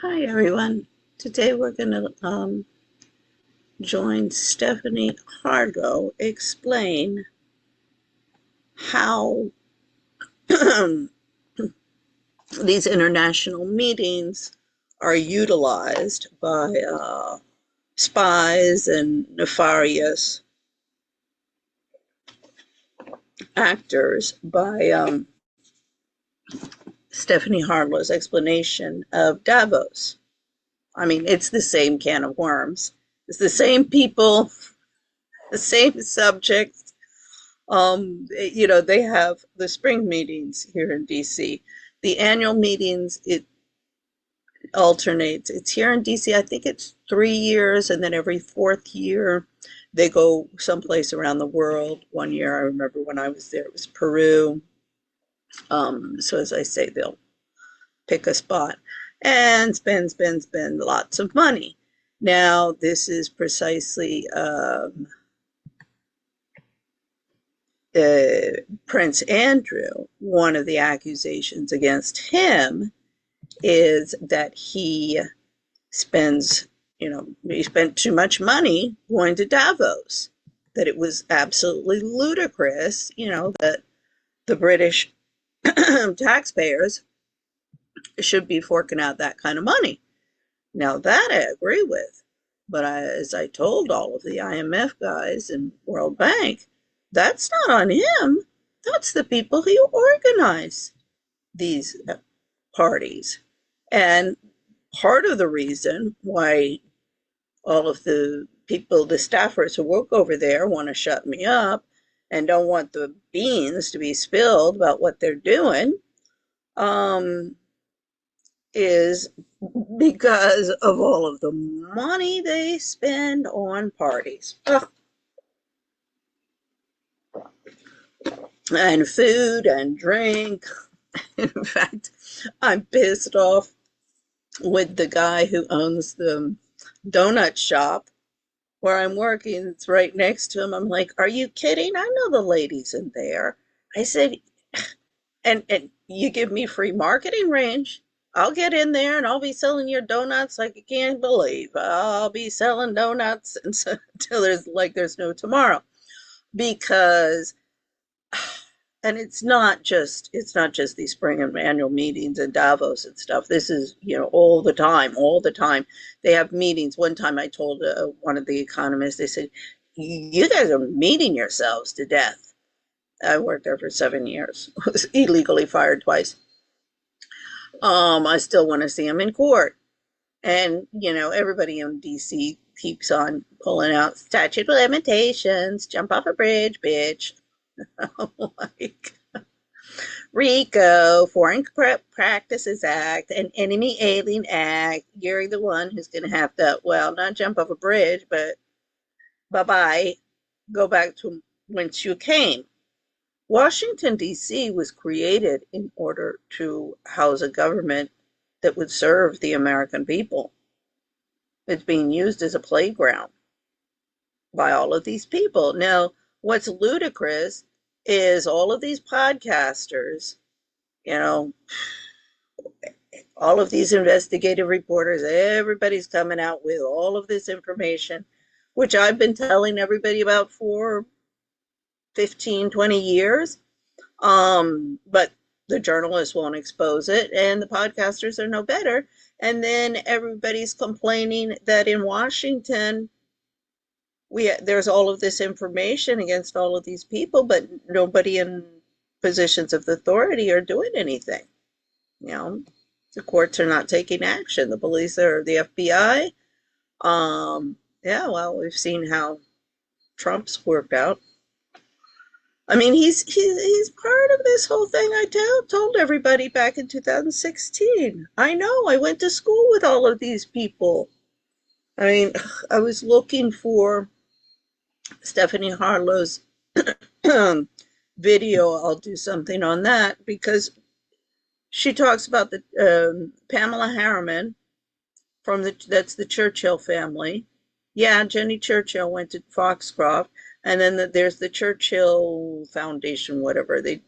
Hi everyone. Today we're going to join Stephanie Harlowe explain how these international meetings are utilized by spies and nefarious actors by Stephanie Harlowe's explanation of Davos. I mean, it's the same can of worms. It's the same people, the same subjects. They have the spring meetings here in DC. The annual meetings, it alternates. It's here in DC, I think it's 3 years, and then every fourth year they go someplace around the world. One year, I remember when I was there, it was Peru. So as I say, they'll pick a spot and spend lots of money. Now, this is precisely Prince Andrew. One of the accusations against him is that he spends, he spent too much money going to Davos, that it was absolutely ludicrous, that the British taxpayers should be forking out that kind of money. Now, that I agree with. But as I told all of the IMF guys and World Bank, that's not on him. That's the people who organize these parties. And part of the reason why all of the people, the staffers who work over there, want to shut me up and don't want the beans to be spilled about what they're doing is because of all of the money they spend on parties. Ugh. And food and drink. In fact, I'm pissed off with the guy who owns the donut shop where I'm working. It's right next to him. I'm like, are you kidding? I know the ladies in there. I said, and you give me free marketing range. I'll get in there and I'll be selling your donuts like you can't believe. I'll be selling donuts until there's no tomorrow. Because and it's not just these spring and annual meetings in Davos and stuff. This is, all the time. They have meetings. One time I told one of the economists, they said, you guys are meeting yourselves to death. I worked there for 7 years. Was illegally fired twice. I still want to see him in court. And, everybody in DC keeps on pulling out statute of limitations, jump off a bridge, bitch. Like RICO, Foreign Practices Act, and Enemy Alien Act. You're the one who's going to have to, well, not jump off a bridge, but bye-bye, go back to whence you came. Washington, D.C. was created in order to house a government that would serve the American people. It's being used as a playground by all of these people. Now, what's ludicrous is all of these podcasters, all of these investigative reporters, everybody's coming out with all of this information, which I've been telling everybody about for 15, 20 years. But the journalists won't expose it, and the podcasters are no better. And then everybody's complaining that in Washington, there's all of this information against all of these people, but nobody in positions of authority are doing anything. The courts are not taking action. The police or the FBI. Yeah, well, we've seen how Trump's worked out. I mean, he's part of this whole thing. I told everybody back in 2016. I know, I went to school with all of these people. I mean, I was looking for Stephanie Harlowe's video. I'll do something on that because she talks about the Pamela Harriman that's the Churchill family. Yeah, Jenny Churchill went to Foxcroft. And then there's the Churchill Foundation, whatever. They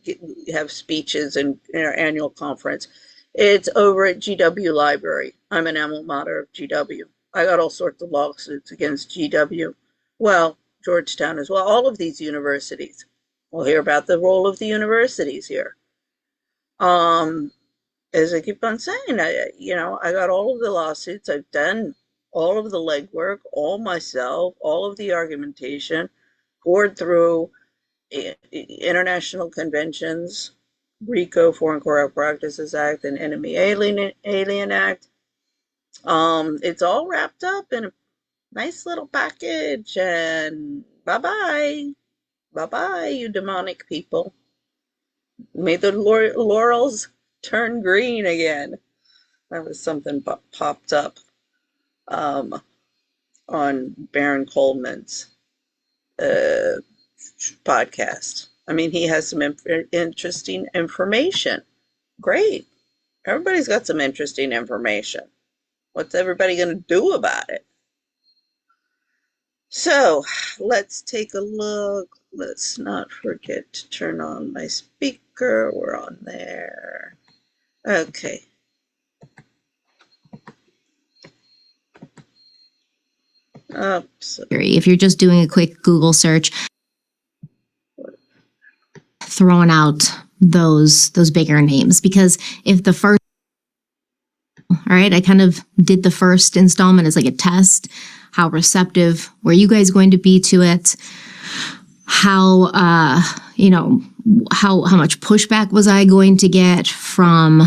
have speeches and annual conference. It's over at GW Library. I'm an alma mater of GW. I got all sorts of lawsuits against GW. Well, Georgetown as well, all of these universities. We'll hear about the role of the universities here. As I keep on saying, I got all of the lawsuits. I've done all of the legwork, all myself, all of the argumentation, poured through international conventions, RICO, Foreign Corrupt Practices Act, and Enemy Alien Act. It's all wrapped up in a nice little package, and bye-bye. Bye-bye, you demonic people. May the laurels turn green again. That was something popped up on Baron Coleman's podcast. I mean, he has some interesting information. Great. Everybody's got some interesting information. What's everybody going to do about it? So let's take a look. Let's not forget to turn on my speaker. We're on there. Okay. Oops. If you're just doing a quick Google search, throwing out those bigger names, because if the first, all right, I kind of did the first installment as like a test. How receptive were you guys going to be to it? How, how much pushback was I going to get from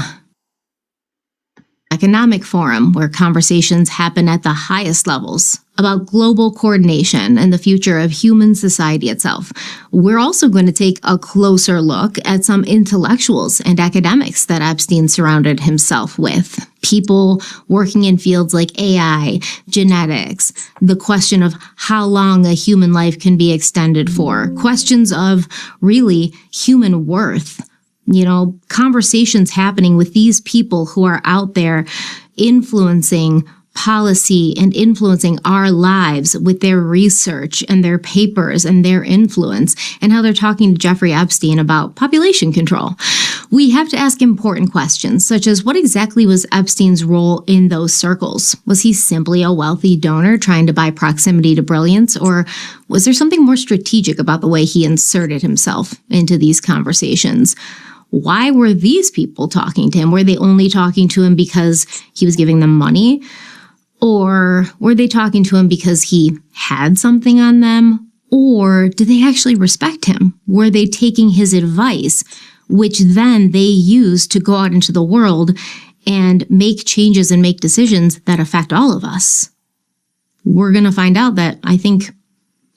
Economic Forum, where conversations happen at the highest levels about global coordination and the future of human society itself. We're also going to take a closer look at some intellectuals and academics that Epstein surrounded himself with. People working in fields like AI, genetics, the question of how long a human life can be extended for, questions of really human worth. Conversations happening with these people who are out there influencing policy and influencing our lives with their research and their papers and their influence, and how they're talking to Jeffrey Epstein about population control. We have to ask important questions, such as what exactly was Epstein's role in those circles? Was he simply a wealthy donor trying to buy proximity to brilliance, or was there something more strategic about the way he inserted himself into these conversations? Why were these people talking to him? Were they only talking to him because he was giving them money? Or were they talking to him because he had something on them? Or did they actually respect him? Were they taking his advice, which then they used to go out into the world and make changes and make decisions that affect all of us? We're going to find out that I think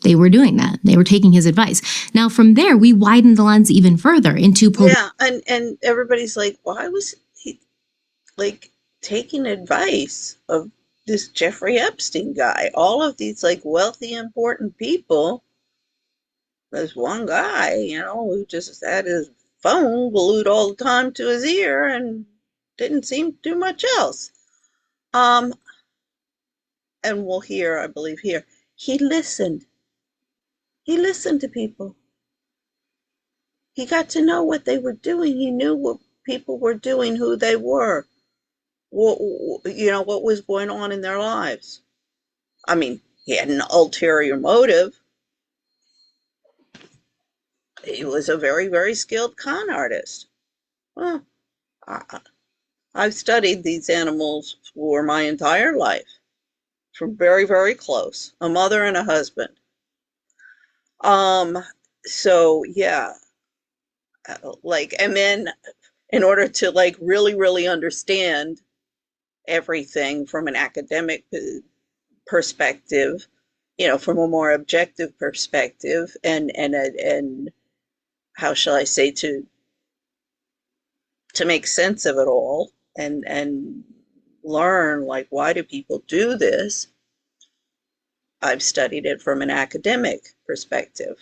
they were doing that. They were taking his advice. Now, from there, we widened the lens even further into... Yeah, and everybody's like, why was he, taking advice of this Jeffrey Epstein guy? All of these, wealthy, important people. There's one guy, who just had his phone glued all the time to his ear and didn't seem to do much else. And we'll hear, I believe here, he listened. He listened to people. He got to know what they were doing. He knew what people were doing, who they were, what was going on in their lives. I mean, he had an ulterior motive. He was a very, very skilled con artist. Well, I've studied these animals for my entire life, from very, very close, a mother and a husband. So yeah, and then in order to really, really understand everything from an academic perspective, from a more objective perspective, and how shall I say, to make sense of it all and learn why do people do this, I've studied it from an academic perspective.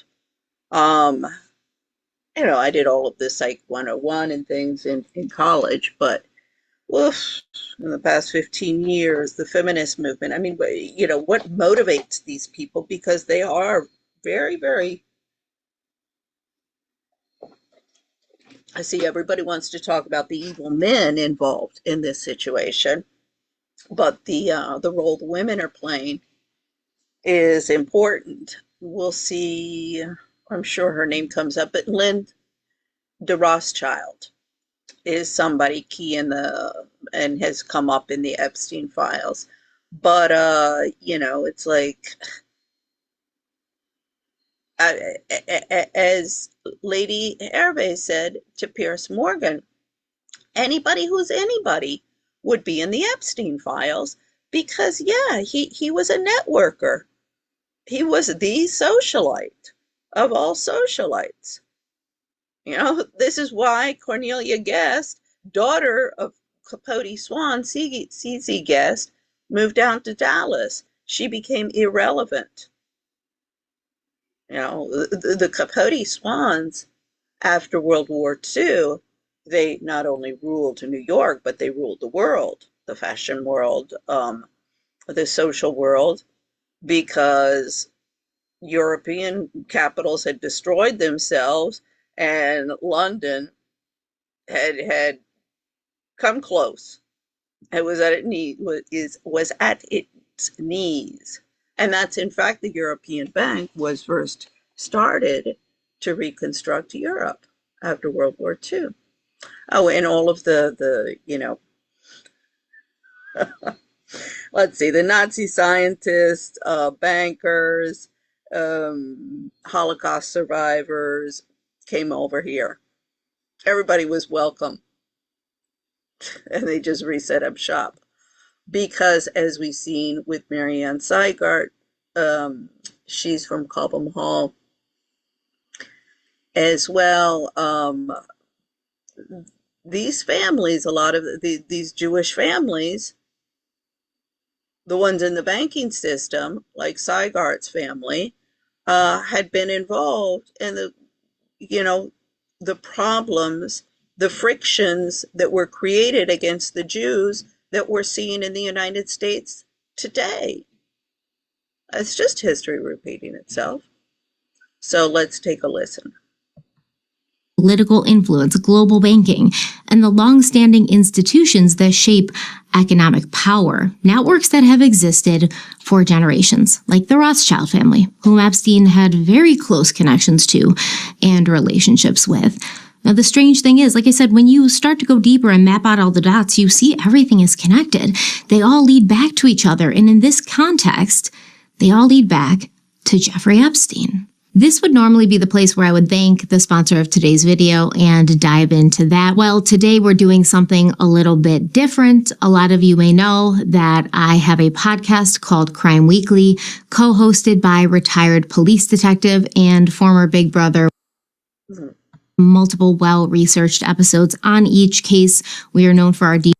I did all of this Psych 101 and things in college, but in the past 15 years, the feminist movement, I mean, what motivates these people? Because they are very, very I see everybody wants to talk about the evil men involved in this situation, but the role the women are playing is important. We'll see. I'm sure her name comes up, but Lynn de Rothschild is somebody key in the and has come up in the Epstein files. But it's like as Lady Hervé said to Pierce Morgan, anybody who's anybody would be in the Epstein files because he was a networker. He was the socialite of all socialites. This is why Cornelia Guest, daughter of Capote Swan, CZ Guest, moved down to Dallas. She became irrelevant. The Capote Swans, after World War II, they not only ruled New York, but they ruled the world, the fashion world, the social world, because European capitals had destroyed themselves and London had come close. It was at its knees. And that's in fact the European Bank was first started to reconstruct Europe after World War II. Oh, and all of the let's see, the Nazi scientists, bankers, Holocaust survivors came over here. Everybody was welcome. And they just reset up shop. Because as we've seen with Marianne Seigart, she's from Cobham Hall as well. These families, a lot of these Jewish families, the ones in the banking system, like Seigart's family, had been involved in the problems, the frictions that were created against the Jews that we're seeing in the United States today. It's just history repeating itself. So let's take a listen. Political influence, global banking, and the long-standing institutions that shape economic power, networks that have existed for generations, like the Rothschild family, whom Epstein had very close connections to and relationships with. Now, the strange thing is, like I said, when you start to go deeper and map out all the dots, you see everything is connected. They all lead back to each other. And in this context, they all lead back to Jeffrey Epstein. This would normally be the place where I would thank the sponsor of today's video and dive into that. Well, today we're doing something a little bit different. A lot of you may know that I have a podcast called Crime Weekly, co-hosted by retired police detective and former Big Brother. Multiple well-researched episodes on each case. We are known for our deep.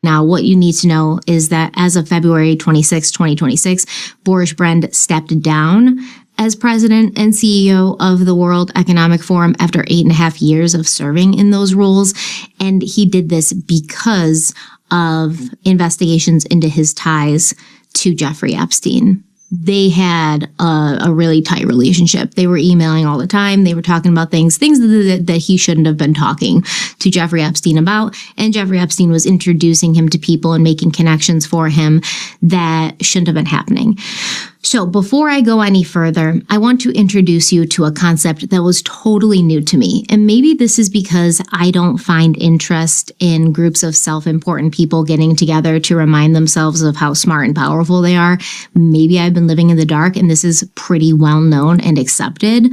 Now, what you need to know is that as of February 26, 2026, Boris Brend stepped down as president and CEO of the World Economic Forum after 8.5 years of serving in those roles. And he did this because of investigations into his ties to Jeffrey Epstein. They had a really tight relationship. They were emailing all the time. They were talking about things that he shouldn't have been talking to Jeffrey Epstein about. And Jeffrey Epstein was introducing him to people and making connections for him that shouldn't have been happening. So before I go any further, I want to introduce you to a concept that was totally new to me. And maybe this is because I don't find interest in groups of self-important people getting together to remind themselves of how smart and powerful they are. Maybe I've been living in the dark and this is pretty well known and accepted.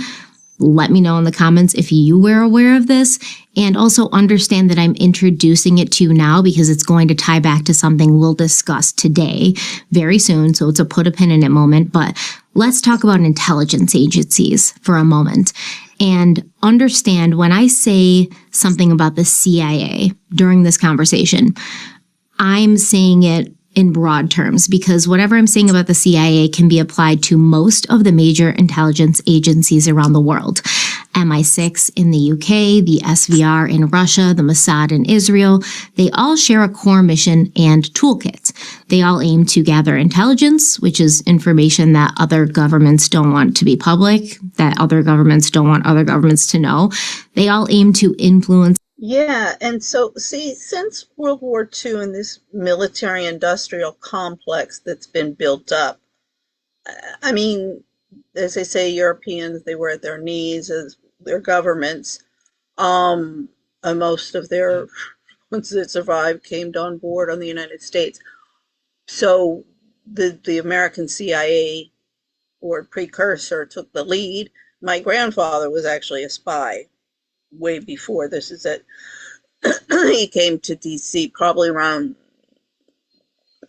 Let me know in the comments if you were aware of this, and also understand that I'm introducing it to you now because it's going to tie back to something we'll discuss today very soon. So it's a put a pin in it moment, but let's talk about intelligence agencies for a moment and understand when I say something about the CIA during this conversation, I'm saying it in broad terms, because whatever I'm saying about the CIA can be applied to most of the major intelligence agencies around the world. MI6 in the UK, the SVR in Russia, the Mossad in Israel, they all share a core mission and toolkit. They all aim to gather intelligence, which is information that other governments don't want to be public, that other governments don't want other governments to know. They all aim to influence. Yeah, and so see, since World War II and this military-industrial complex that's been built up, I mean, as they say, Europeans, they were at their knees as their governments. And most of their ones that survived came on board on the United States. So the American CIA or precursor took the lead. My grandfather was actually a spy way before this. Is that he came to DC probably around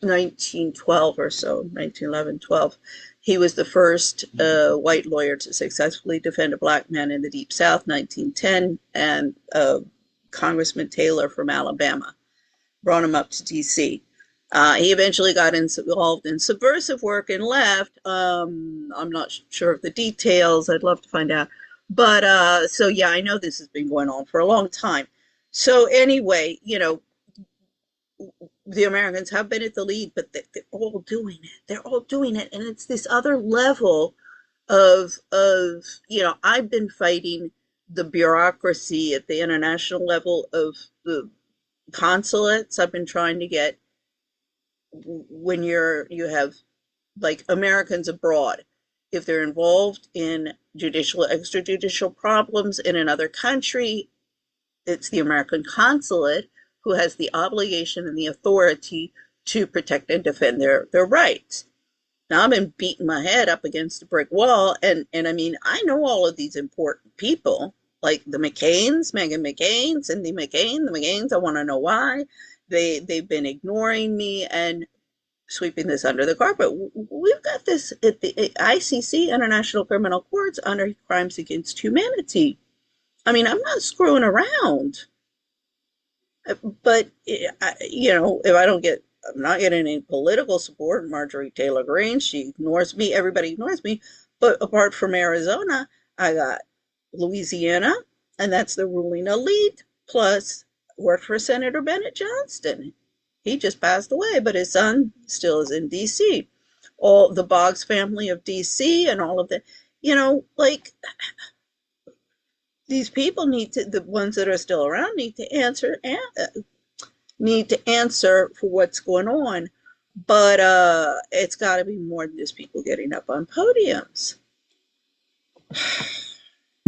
1912 or so, 1911, 12. He was the first white lawyer to successfully defend a black man in the Deep South, 1910, and Congressman Taylor from Alabama brought him up to DC. He eventually got involved in subversive work and left. I'm not sure of the details. I'd love to find out. But so, yeah, I know this has been going on for a long time. So anyway, you know, the Americans have been at the lead, but they're all doing it. They're all doing it. And it's this other level of, you know, I've been fighting the bureaucracy at the international level of the consulates. I've been trying to get, when you have like Americans abroad, if they're involved in judicial, extrajudicial problems in another country, it's the American consulate who has the obligation and the authority to protect and defend their rights. Now, I've been beating my head up against a brick wall, and I mean, I know all of these important people, like the McCains, Meghan McCain, Cindy McCain, the McCains. I want to know why they've been ignoring me and sweeping this under the carpet. We've got this at the ICC, International Criminal Courts, under crimes against humanity. I mean, I'm not screwing around. But, you know, if I'm not getting any political support. Marjorie Taylor Greene, she ignores me. Everybody ignores me. But apart from Arizona, I got Louisiana, and that's the ruling elite, plus worked for Senator Bennett Johnston. He just passed away, but his son still is in D.C. All the Boggs family of D.C. and all of the, you know, like, these people need to, the ones that are still around need to answer for what's going on. But it's got to be more than just people getting up on podiums.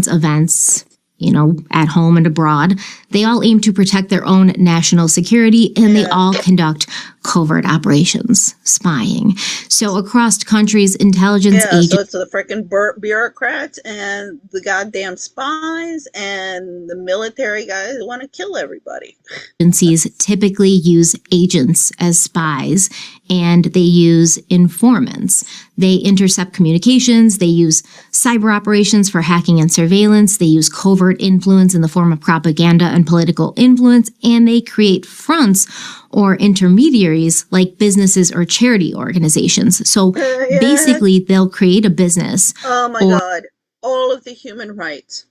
Events, you know, at home and abroad, they all aim to protect their own national security, and they all conduct covert operations, spying. So across countries, intelligence agents. So it's the freaking bureaucrats and the goddamn spies and the military guys who want to kill everybody. Agencies typically use agents as spies, and they use informants. They intercept communications. They use cyber operations for hacking and surveillance. They use covert influence in the form of propaganda and political influence, and they create fronts or intermediaries like businesses or charity organizations. So basically, they'll create a business. Oh my God. All of the human rights.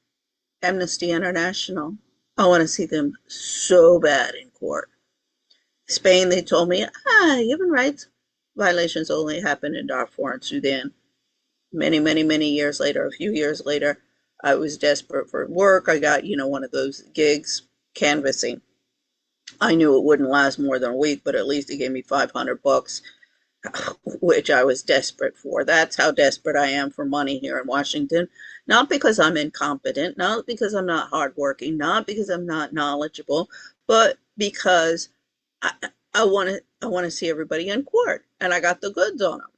Amnesty International. I want to see them so bad in court. Spain, they told me, human rights violations only happen in Darfur and Sudan. Many, many, many years later, a few years later, I was desperate for work. I got, one of those gigs canvassing. I knew it wouldn't last more than a week, but at least it gave me $500, which I was desperate for. That's how desperate I am for money here in Washington. Not because I'm incompetent, not because I'm not hardworking, not because I'm not knowledgeable, but because I want to see everybody in court, and I got the goods on them.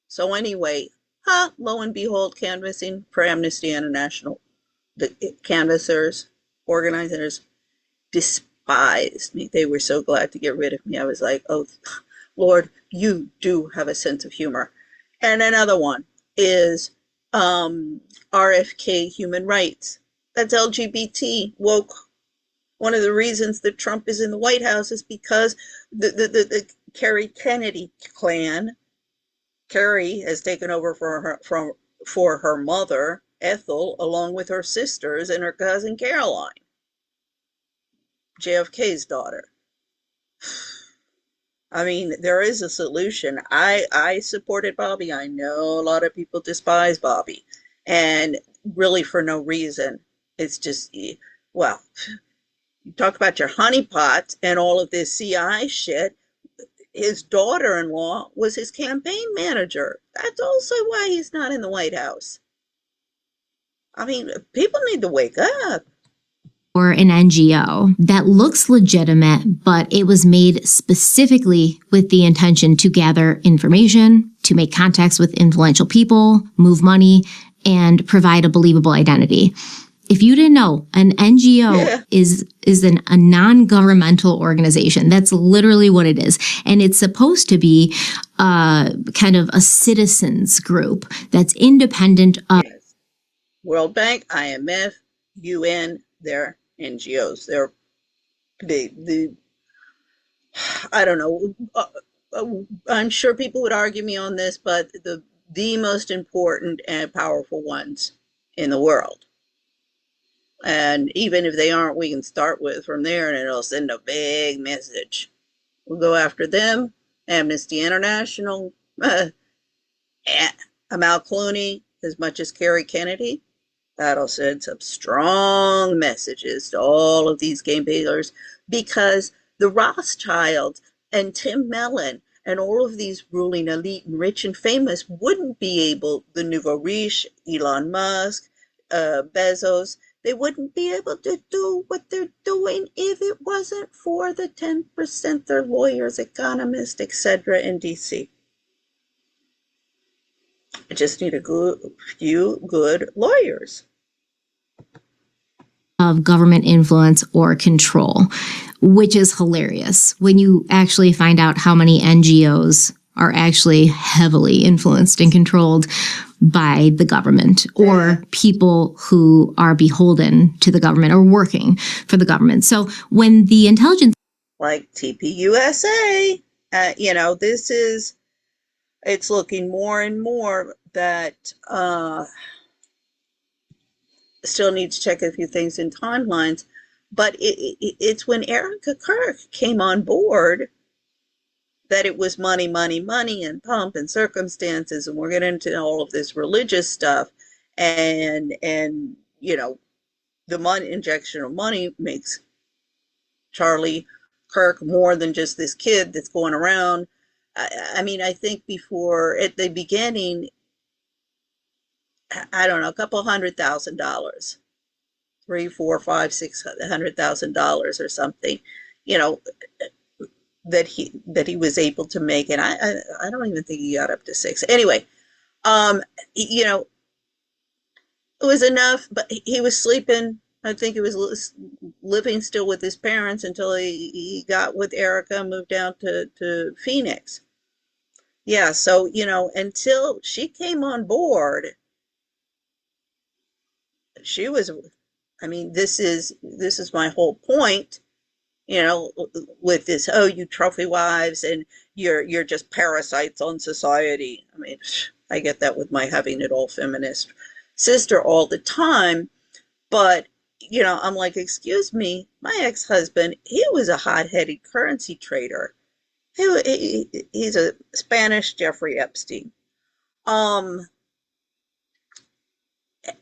So anyway, lo and behold, canvassing for Amnesty International, the canvassers, organizers, despised me. They were so glad to get rid of me. I was like, oh, Lord, you do have a sense of humor. And another one is RFK human rights. That's LGBT, woke. One of the reasons that Trump is in the White House is because the Kerry Kennedy clan, Kerry has taken over for her mother, Ethel, along with her sisters and her cousin Caroline, JFK's daughter. I mean, there is a solution. I supported Bobby. I know a lot of people despise Bobby, and really for no reason. It's just, well, you talk about your honeypot and all of this CI shit. His daughter-in-law was his campaign manager. That's also why he's not in the White House. I mean, people need to wake up. Or an NGO that looks legitimate, but it was made specifically with the intention to gather information, to make contacts with influential people, move money, and provide a believable identity. If you didn't know, an NGO is a non-governmental organization. That's literally what it is. And it's supposed to be kind of a citizens group that's independent of World Bank, IMF, UN, they're NGOs. They're the I don't know. I'm sure people would argue me on this, but the most important and powerful ones in the world. And even if they aren't, we can start with from there, and it'll send a big message. We'll go after them. Amnesty International, Amal Clooney, as much as Kerry Kennedy. That'll send some strong messages to all of these game dealers, because the Rothschilds and Tim Mellon and all of these ruling elite and rich and famous wouldn't be able, the nouveau riche, Elon Musk, Bezos, they wouldn't be able to do what they're doing if it wasn't for the 10%, their lawyers, economists, etc. in DC. I just need a few good lawyers. Of government influence or control, which is hilarious when you actually find out how many NGOs are actually heavily influenced and controlled by the government, or people who are beholden to the government or working for the government. So when the intelligence, like TPUSA, it's looking more and more that still need to check a few things in timelines, but it's when Erica Kirk came on board that it was money, money, money, and pomp and circumstances, and we're getting into all of this religious stuff, and the money, injection of money makes Charlie Kirk more than just this kid that's going around. I mean, I think before, at the beginning, I don't know, a couple $100,000, $300,000, $400,000, $600,000 or something, you know, that he was able to make, and I don't even think he got up to six. Anyway, it was enough, but he was sleeping. I think he was living still with his parents until he got with Erica and moved down to Phoenix. Yeah, so until she came on board, she was. I mean, this is my whole point. With this, oh, you trophy wives, and you're just parasites on society. I mean, I get that with my having it all feminist sister all the time, but I'm like, excuse me, my ex-husband, he was a hot-headed currency trader. He's a Spanish Jeffrey Epstein.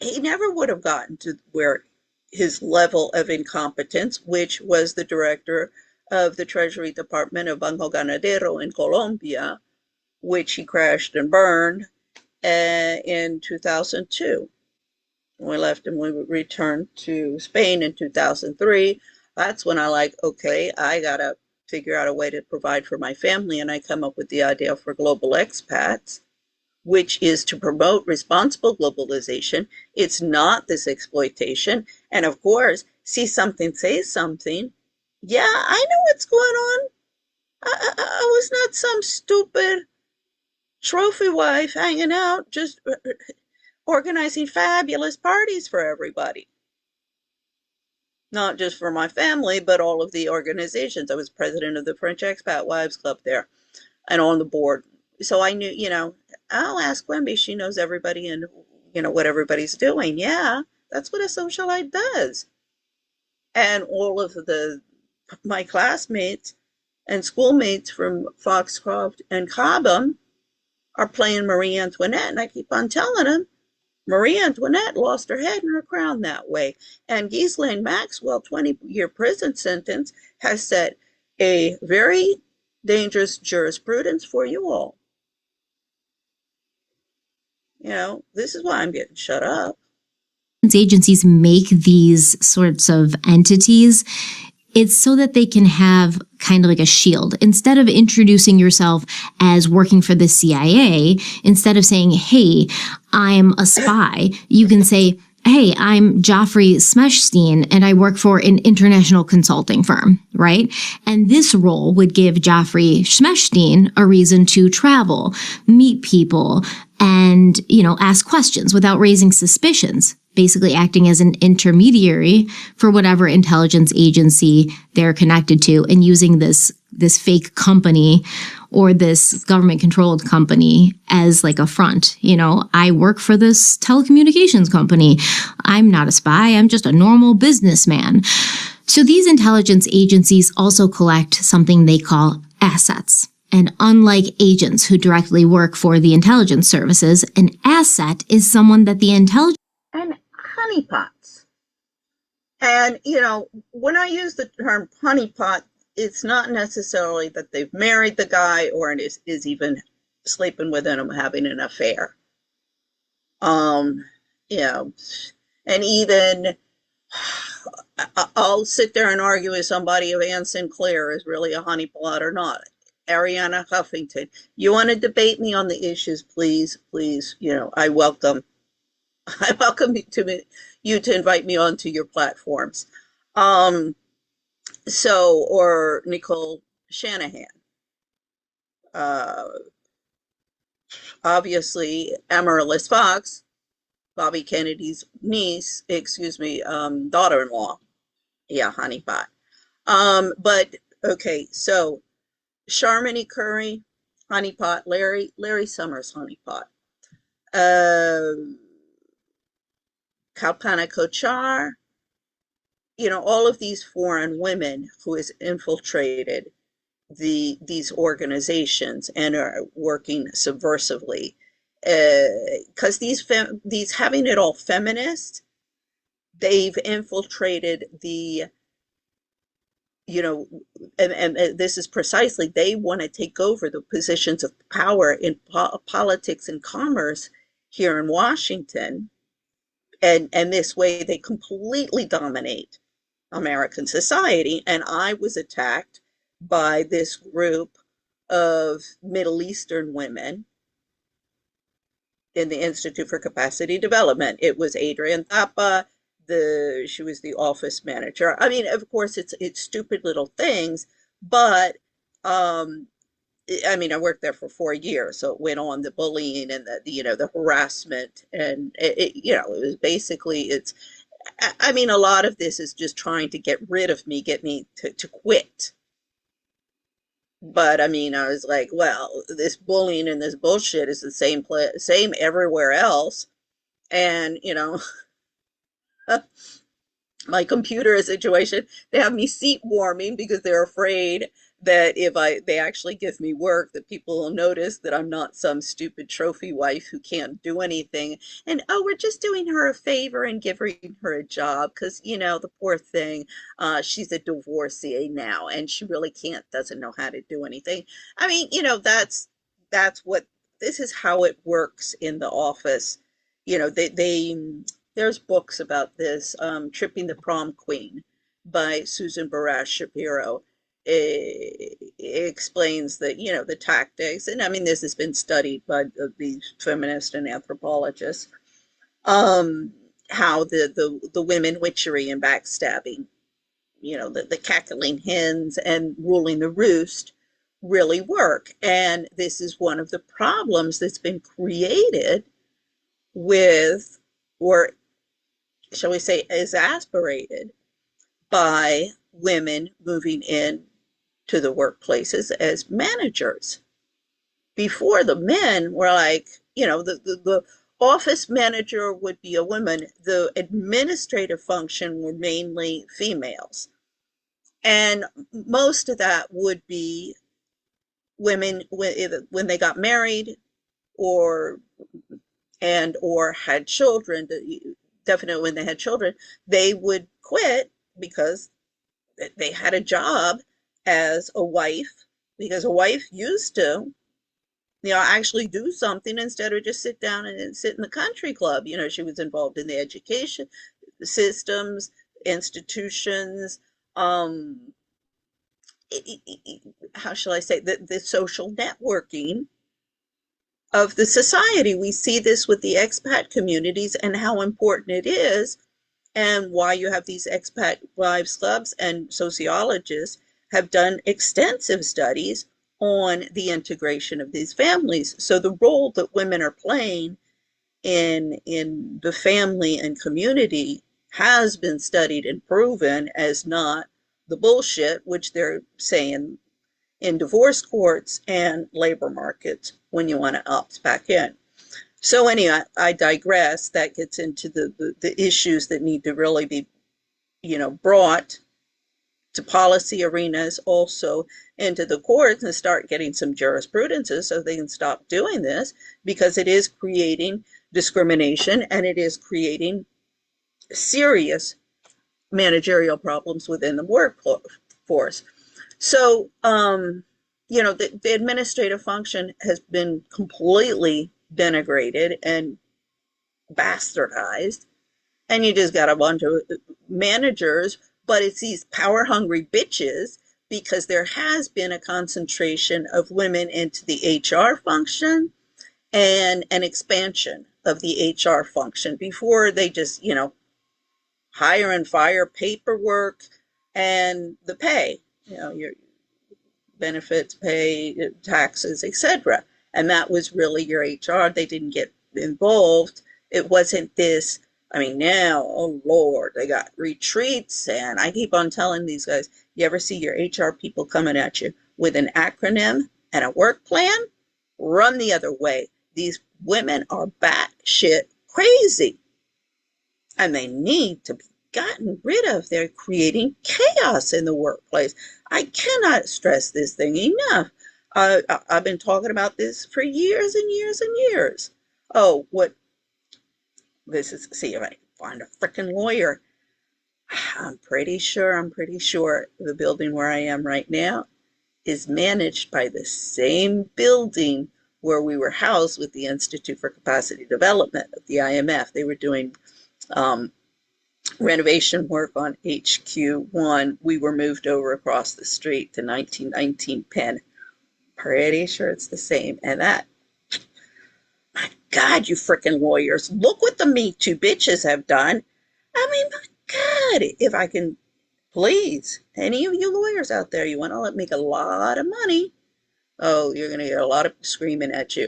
He never would have gotten to where his level of incompetence, which was the director of the Treasury Department of Banco Ganadero in Colombia, which he crashed and burned in 2002. We left and we returned to Spain in 2003. That's when okay, I gotta figure out a way to provide for my family, and I come up with the idea for global expats, which is to promote responsible globalization. It's not this exploitation. And of course, see something, say something. Yeah, I know what's going on. I was not some stupid trophy wife hanging out, just organizing fabulous parties for everybody. Not just for my family, but all of the organizations. I was president of the French Expat Wives Club there and on the board. So I knew, I'll ask Quenby. She knows everybody and, what everybody's doing. Yeah, that's what a socialite does. And all of my classmates, And schoolmates from Foxcroft and Cobham are playing Marie Antoinette. And I keep on telling them, Marie Antoinette lost her head and her crown that way. And Ghislaine Maxwell, 20-year prison sentence, has set a very dangerous jurisprudence for you all. You know, this is why I'm getting shut up. Agencies make these sorts of entities, it's so that they can have kind of like a shield. Instead of introducing yourself as working for the CIA, instead of saying, hey, I'm a spy, you can say, hey, I'm Jeffrey Epstein and I work for an international consulting firm, right? And this role would give Jeffrey Epstein a reason to travel, meet people, and, ask questions without raising suspicions, basically acting as an intermediary for whatever intelligence agency they're connected to and using this fake company or this government controlled company as like a front. I work for this telecommunications company. I'm not a spy. I'm just a normal businessman. So these intelligence agencies also collect something they call assets. And unlike agents who directly work for the intelligence services, an asset is someone that the intelligence and honeypots. And, when I use the term honeypot, it's not necessarily that they've married the guy or is even sleeping with him, having an affair. And even I'll sit there and argue with somebody if Ann Sinclair is really a honeypot or not. Ariana Huffington, you want to debate me on the issues, please, I welcome you to invite me onto your platforms. Or Nicole Shanahan. Obviously, Amaryllis Fox, Bobby Kennedy's daughter-in-law. Yeah, honeypot. But okay, so Sharmini Curry, honeypot. Larry Summers, honeypot. Kalpana Kochar, all of these foreign women who has infiltrated these organizations and are working subversively, because these having it all feminist, they've infiltrated the and this is precisely, they want to take over the positions of power in politics and commerce here in Washington, and this way they completely dominate American society. And I was attacked by this group of Middle Eastern women in the Institute for Capacity Development. It was Adrian Thapa. She was the office manager. I mean, of course, it's stupid little things, but I mean, I worked there for 4 years, so it went on, the bullying and the harassment, and it was basically, I mean, a lot of this is just trying to get rid of me, get me to quit. But I mean, I was like, well, this bullying and this bullshit is the same everywhere else, and my computer situation, they have me seat warming because they're afraid that if they actually give me work, that people will notice that I'm not some stupid trophy wife who can't do anything. And, oh, we're just doing her a favor and giving her a job because, the poor thing, she's a divorcee now and she really doesn't know how to do anything. I mean, that's this is how it works in the office. There's books about this, Tripping the Prom Queen by Susan Barash Shapiro. It explains that, the tactics, and I mean, this has been studied by these feminists and anthropologists, how the women witchery and backstabbing, the cackling hens and ruling the roost really work. And this is one of the problems that's been created with, or shall we say, exasperated by women moving in to the workplaces as managers. Before, the men were like, the office manager would be a woman. The administrative function were mainly females. And most of that would be women when they got married or or had children, definitely when they had children, they would quit because they had a job as a wife, because a wife used to, actually do something instead of just sit down and sit in the country club. She was involved in the education systems, institutions, um, how shall I say, the social networking of the society. We see this with the expat communities and how important it is, and why you have these expat wives clubs, and sociologists have done extensive studies on the integration of these families. So the role that women are playing in the family and community has been studied and proven as not the bullshit which they're saying in divorce courts and labor markets when you want to opt back in. So anyway, I digress. That gets into the issues that need to really be, brought to policy arenas, also into the courts, and start getting some jurisprudences so they can stop doing this, because it is creating discrimination and it is creating serious managerial problems within the workforce. So, the administrative function has been completely denigrated and bastardized, and you just got a bunch of managers, but it's these power hungry bitches, because there has been a concentration of women into the HR function and an expansion of the HR function. Before, they just, hire and fire, paperwork, and the pay, your benefits, pay, taxes, etc. And that was really your HR. They didn't get involved. It wasn't this. I mean, now, oh Lord, they got retreats, and I keep on telling these guys, you ever see your HR people coming at you with an acronym and a work plan? Run the other way. These women are batshit crazy, and they need to be gotten rid of. They're creating chaos in the workplace. I cannot stress this thing enough. I've been talking about this for years and years and years. Oh, what this is, see if I can find a freaking lawyer. I'm pretty sure the building where I am right now is managed by the same building where we were housed with the Institute for Capacity Development of the IMF. They were doing renovation work on HQ1. We were moved over across the street to 1919 Penn. Pretty sure it's the same. And that, my God, you freaking lawyers, look what the Me Too bitches have done. I mean, my God, if I can, please, any of you lawyers out there, you want to make a lot of money, oh, you're going to get a lot of screaming at you.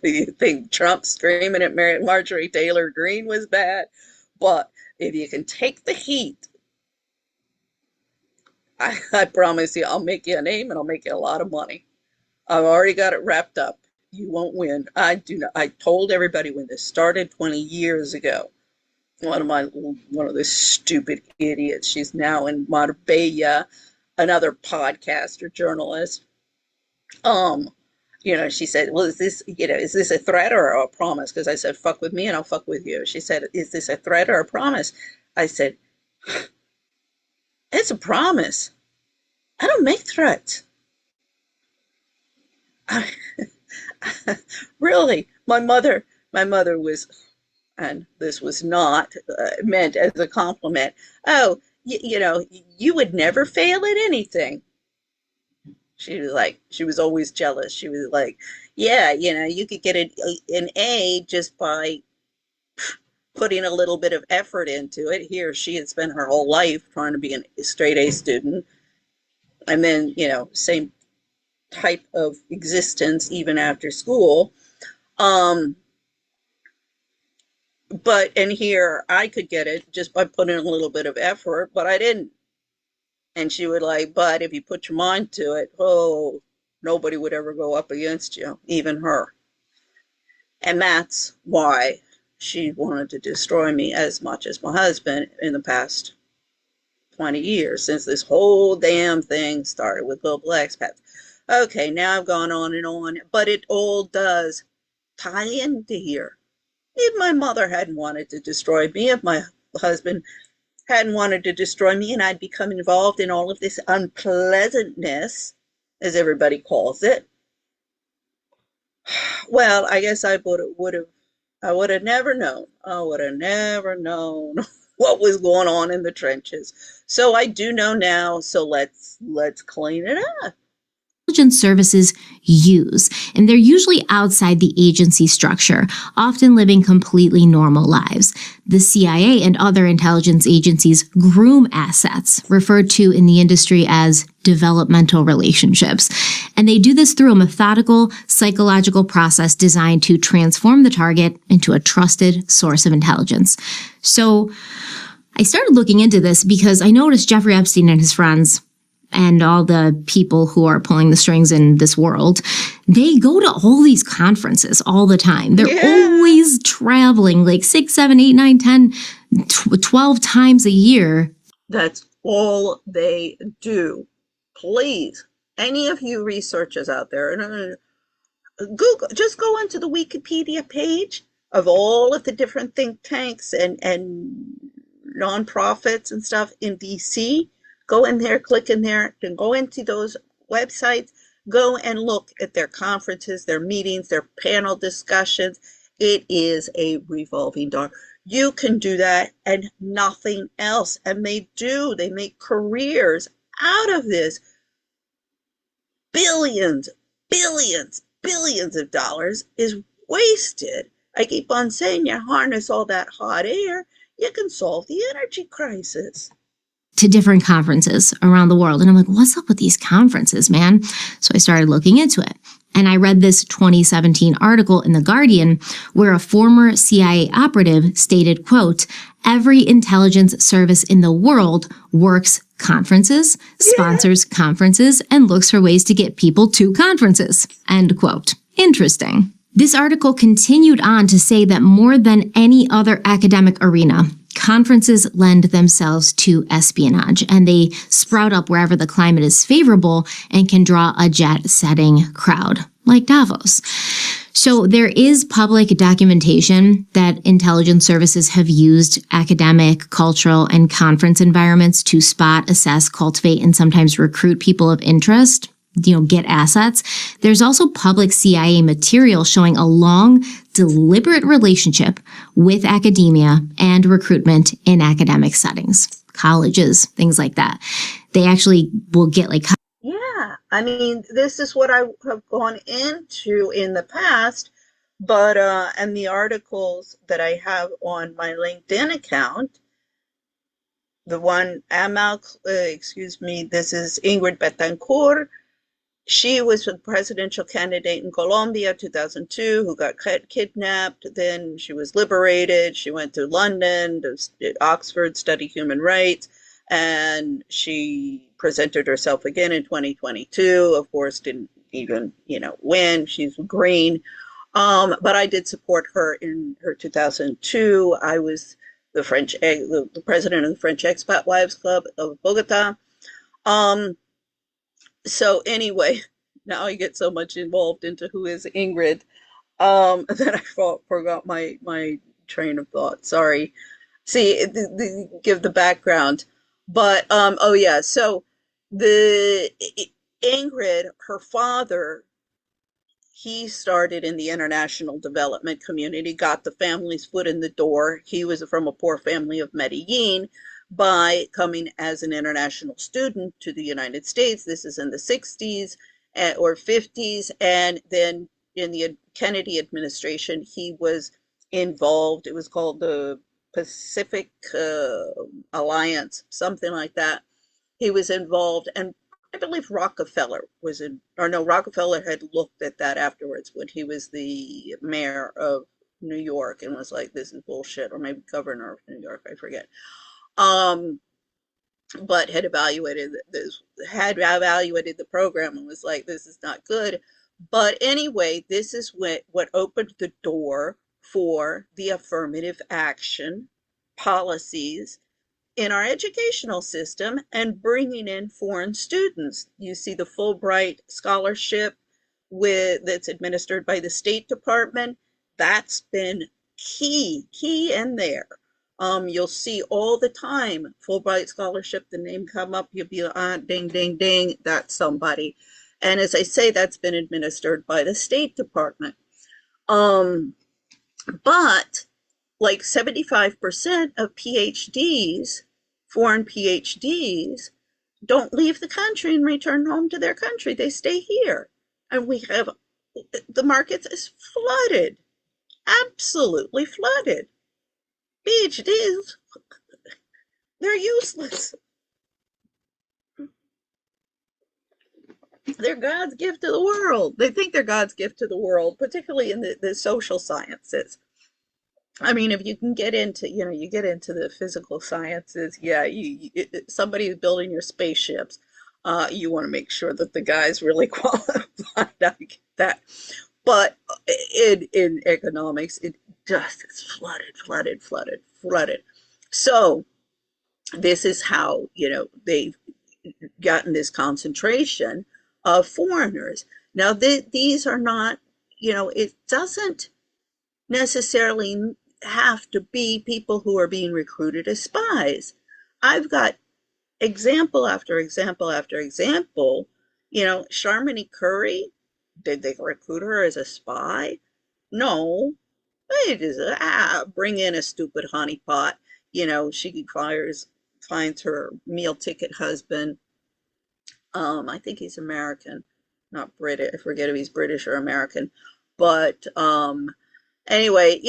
You think Trump screaming at Marjorie Taylor Greene was bad? But if you can take the heat, I promise you, I'll make you a name and I'll make you a lot of money. I've already got it wrapped up. You won't win. I do not. I told everybody when this started 20 years ago. One of the stupid idiots. She's now in Marbella, another podcaster, journalist. She said, well, is this a threat or a promise? Because I said, fuck with me and I'll fuck with you. She said, is this a threat or a promise? I said, it's a promise. I don't make threats. Really, my mother was, and this was not meant as a compliment. Oh, you would never fail at anything. She was always jealous. She was like, yeah, you could get an A just by putting a little bit of effort into it. Here, she had spent her whole life trying to be a straight A student. And then, same type of existence even after school. And here I could get it just by putting a little bit of effort, but I didn't. And she would but if you put your mind to it, oh, nobody would ever go up against you, even her. And that's why she wanted to destroy me as much as my husband in the past 20 years since this whole damn thing started with global expats. Okay, now I've gone on, but it all does tie into here. If my mother hadn't wanted to destroy me, if my husband hadn't wanted to destroy me, and I'd become involved in all of this unpleasantness, as everybody calls it, well, I guess I would have never known. I would have never known what was going on in the trenches. So I do know now. So let's clean it up. Intelligence services use, and they're usually outside the agency structure, often living completely normal lives. The CIA and other intelligence agencies groom assets, referred to in the industry as developmental relationships. And they do this through a methodical psychological process designed to transform the target into a trusted source of intelligence. So I started looking into this because I noticed Jeffrey Epstein and his friends and all the people who are pulling the strings in this world, they go to all these conferences all the time. They're always traveling like 6, 7, 8, 9, 10, 12 times a year. That's all they do. Please, any of you researchers out there, Google, just go into the Wikipedia page of all of the different think tanks and nonprofits and stuff in DC. Go in there, click in there, then go into those websites, go and look at their conferences, their meetings, their panel discussions. It is a revolving door. You can do that and nothing else. And they do. They make careers out of this. Billions, billions, billions of dollars is wasted. I keep on saying, you harness all that hot air, you can solve the energy crisis. To different conferences around the world. And I'm like, what's up with these conferences, man? So I started looking into it. And I read this 2017 article in The Guardian where a former CIA operative stated, quote, every intelligence service in the world works conferences, sponsors conferences, and looks for ways to get people to conferences, end quote. Interesting. This article continued on to say that more than any other academic arena, conferences lend themselves to espionage, and they sprout up wherever the climate is favorable and can draw a jet-setting crowd, like Davos. So there is public documentation that intelligence services have used academic, cultural, and conference environments to spot, assess, cultivate, and sometimes recruit people of interest, get assets. There's also public CIA material showing a long, deliberate relationship with academia and recruitment in academic settings, colleges, things like that. They actually will get Yeah, I mean, this is what I have gone into in the past, but and the articles that I have on my LinkedIn account, the one this is Ingrid Betancourt. She was a presidential candidate in Colombia, 2002, who got kidnapped. Then she was liberated. She went to London, to Oxford, study human rights, and she presented herself again in 2022. Of course, didn't even, win. She's green. But I did support her in her 2002. I was the president of the French Expat Wives Club of Bogota. So anyway, now I get so much involved into who is Ingrid that I forgot my train of thought. Sorry. See, give the background. But oh yeah, so the Ingrid, her father, he started in the international development community, got the family's foot in the door. He was from a poor family of Medellin by coming as an international student to the United States. This is in the 60s or 50s. And then in the Kennedy administration, he was involved. It was called the Pacific Alliance, something like that. He was involved, and I believe Rockefeller was in, or no, Rockefeller had looked at that afterwards when he was the mayor of New York and was like, this is bullshit, or maybe governor of New York, I forget. But had evaluated the program and was like, this is not good. But anyway, this is what opened the door for the affirmative action policies in our educational system and bringing in foreign students. You see the Fulbright scholarship that's administered by the State Department. That's been key in there. You'll see all the time Fulbright scholarship, the name come up, you'll be ding, ding, ding, that's somebody. And as I say, that's been administered by the State Department. But like 75% of PhDs, foreign PhDs, don't leave the country and return home to their country. They stay here. And the market is flooded, absolutely flooded. PhDs, they're useless. They're God's gift to the world. They think they're God's gift to the world, particularly in the social sciences. I mean, if you can get into, you get into the physical sciences, yeah, somebody who's building your spaceships, you want to make sure that the guy's really qualified. I get that. But in economics, it just is flooded. So this is how, they've gotten this concentration of foreigners. Now, these are not, it doesn't necessarily have to be people who are being recruited as spies. I've got example after example after example. Sharmini Curry, did they recruit her as a spy? No. They just bring in a stupid honeypot. She finds her meal ticket husband. I think he's American, not British. I forget if he's British or American. But anyway,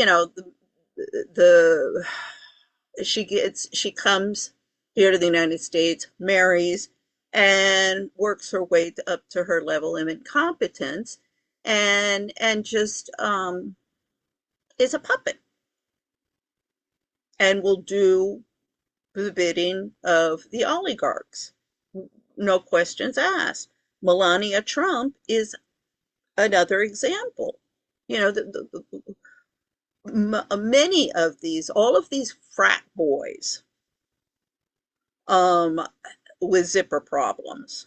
she comes here to the United States, marries, and works her way up to her level of incompetence, and just is a puppet, and will do the bidding of the oligarchs. No questions asked. Melania Trump is another example. Many of these, all of these frat boys with zipper problems.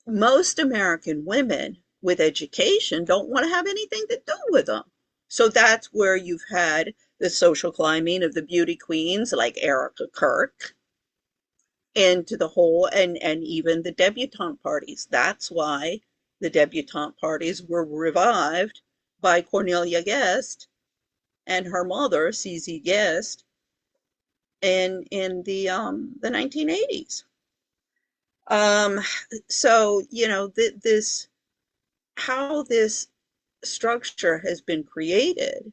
Most American women with education don't want to have anything to do with them. So that's where you've had the social climbing of the beauty queens like Erica Kirk into the whole, and even the debutante parties. That's why the debutante parties were revived by Cornelia Guest and her mother, CZ Guest, in the 1980s. So this how this structure has been created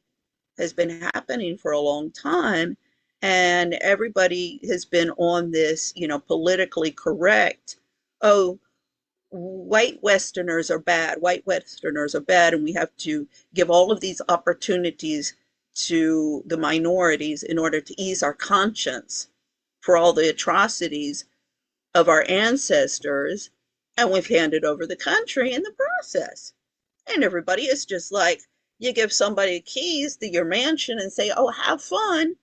has been happening for a long time, and everybody has been on this politically correct, oh, white Westerners are bad, and we have to give all of these opportunities to the minorities in order to ease our conscience for all the atrocities of our ancestors, and we've handed over the country in the process. And everybody is just like, you give somebody keys to your mansion and say, oh, have fun.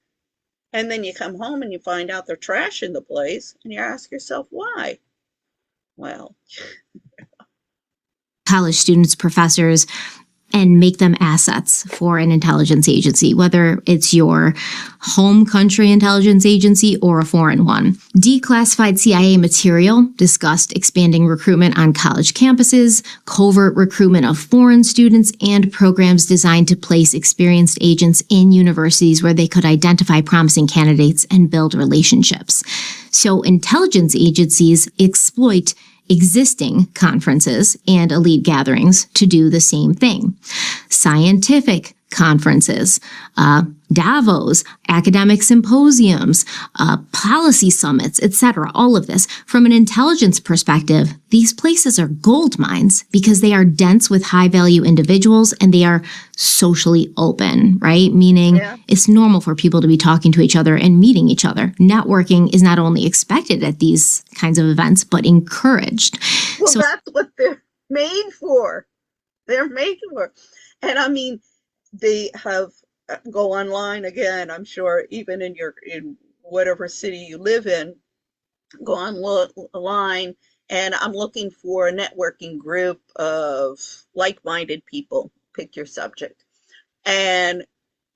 And then you come home and you find out they're trashing the place, and you ask yourself, why? Well, college students, professors, and make them assets for an intelligence agency, whether it's your home country intelligence agency or a foreign one. Declassified CIA material discussed expanding recruitment on college campuses, covert recruitment of foreign students, and programs designed to place experienced agents in universities where they could identify promising candidates and build relationships. So intelligence agencies exploit existing conferences and elite gatherings to do the same thing. Scientific conferences, Davos, academic symposiums, policy summits, etc. All of this. From an intelligence perspective, these places are gold mines because they are dense with high-value individuals and they are socially open, right? Meaning it's normal for people to be talking to each other and meeting each other. Networking is not only expected at these kinds of events, but encouraged. Well, so that's what they're made for. They're made for. And I mean, they have go online again, I'm sure, even in whatever city you live in, go online, and I'm looking for a networking group of like-minded people. Pick your subject. And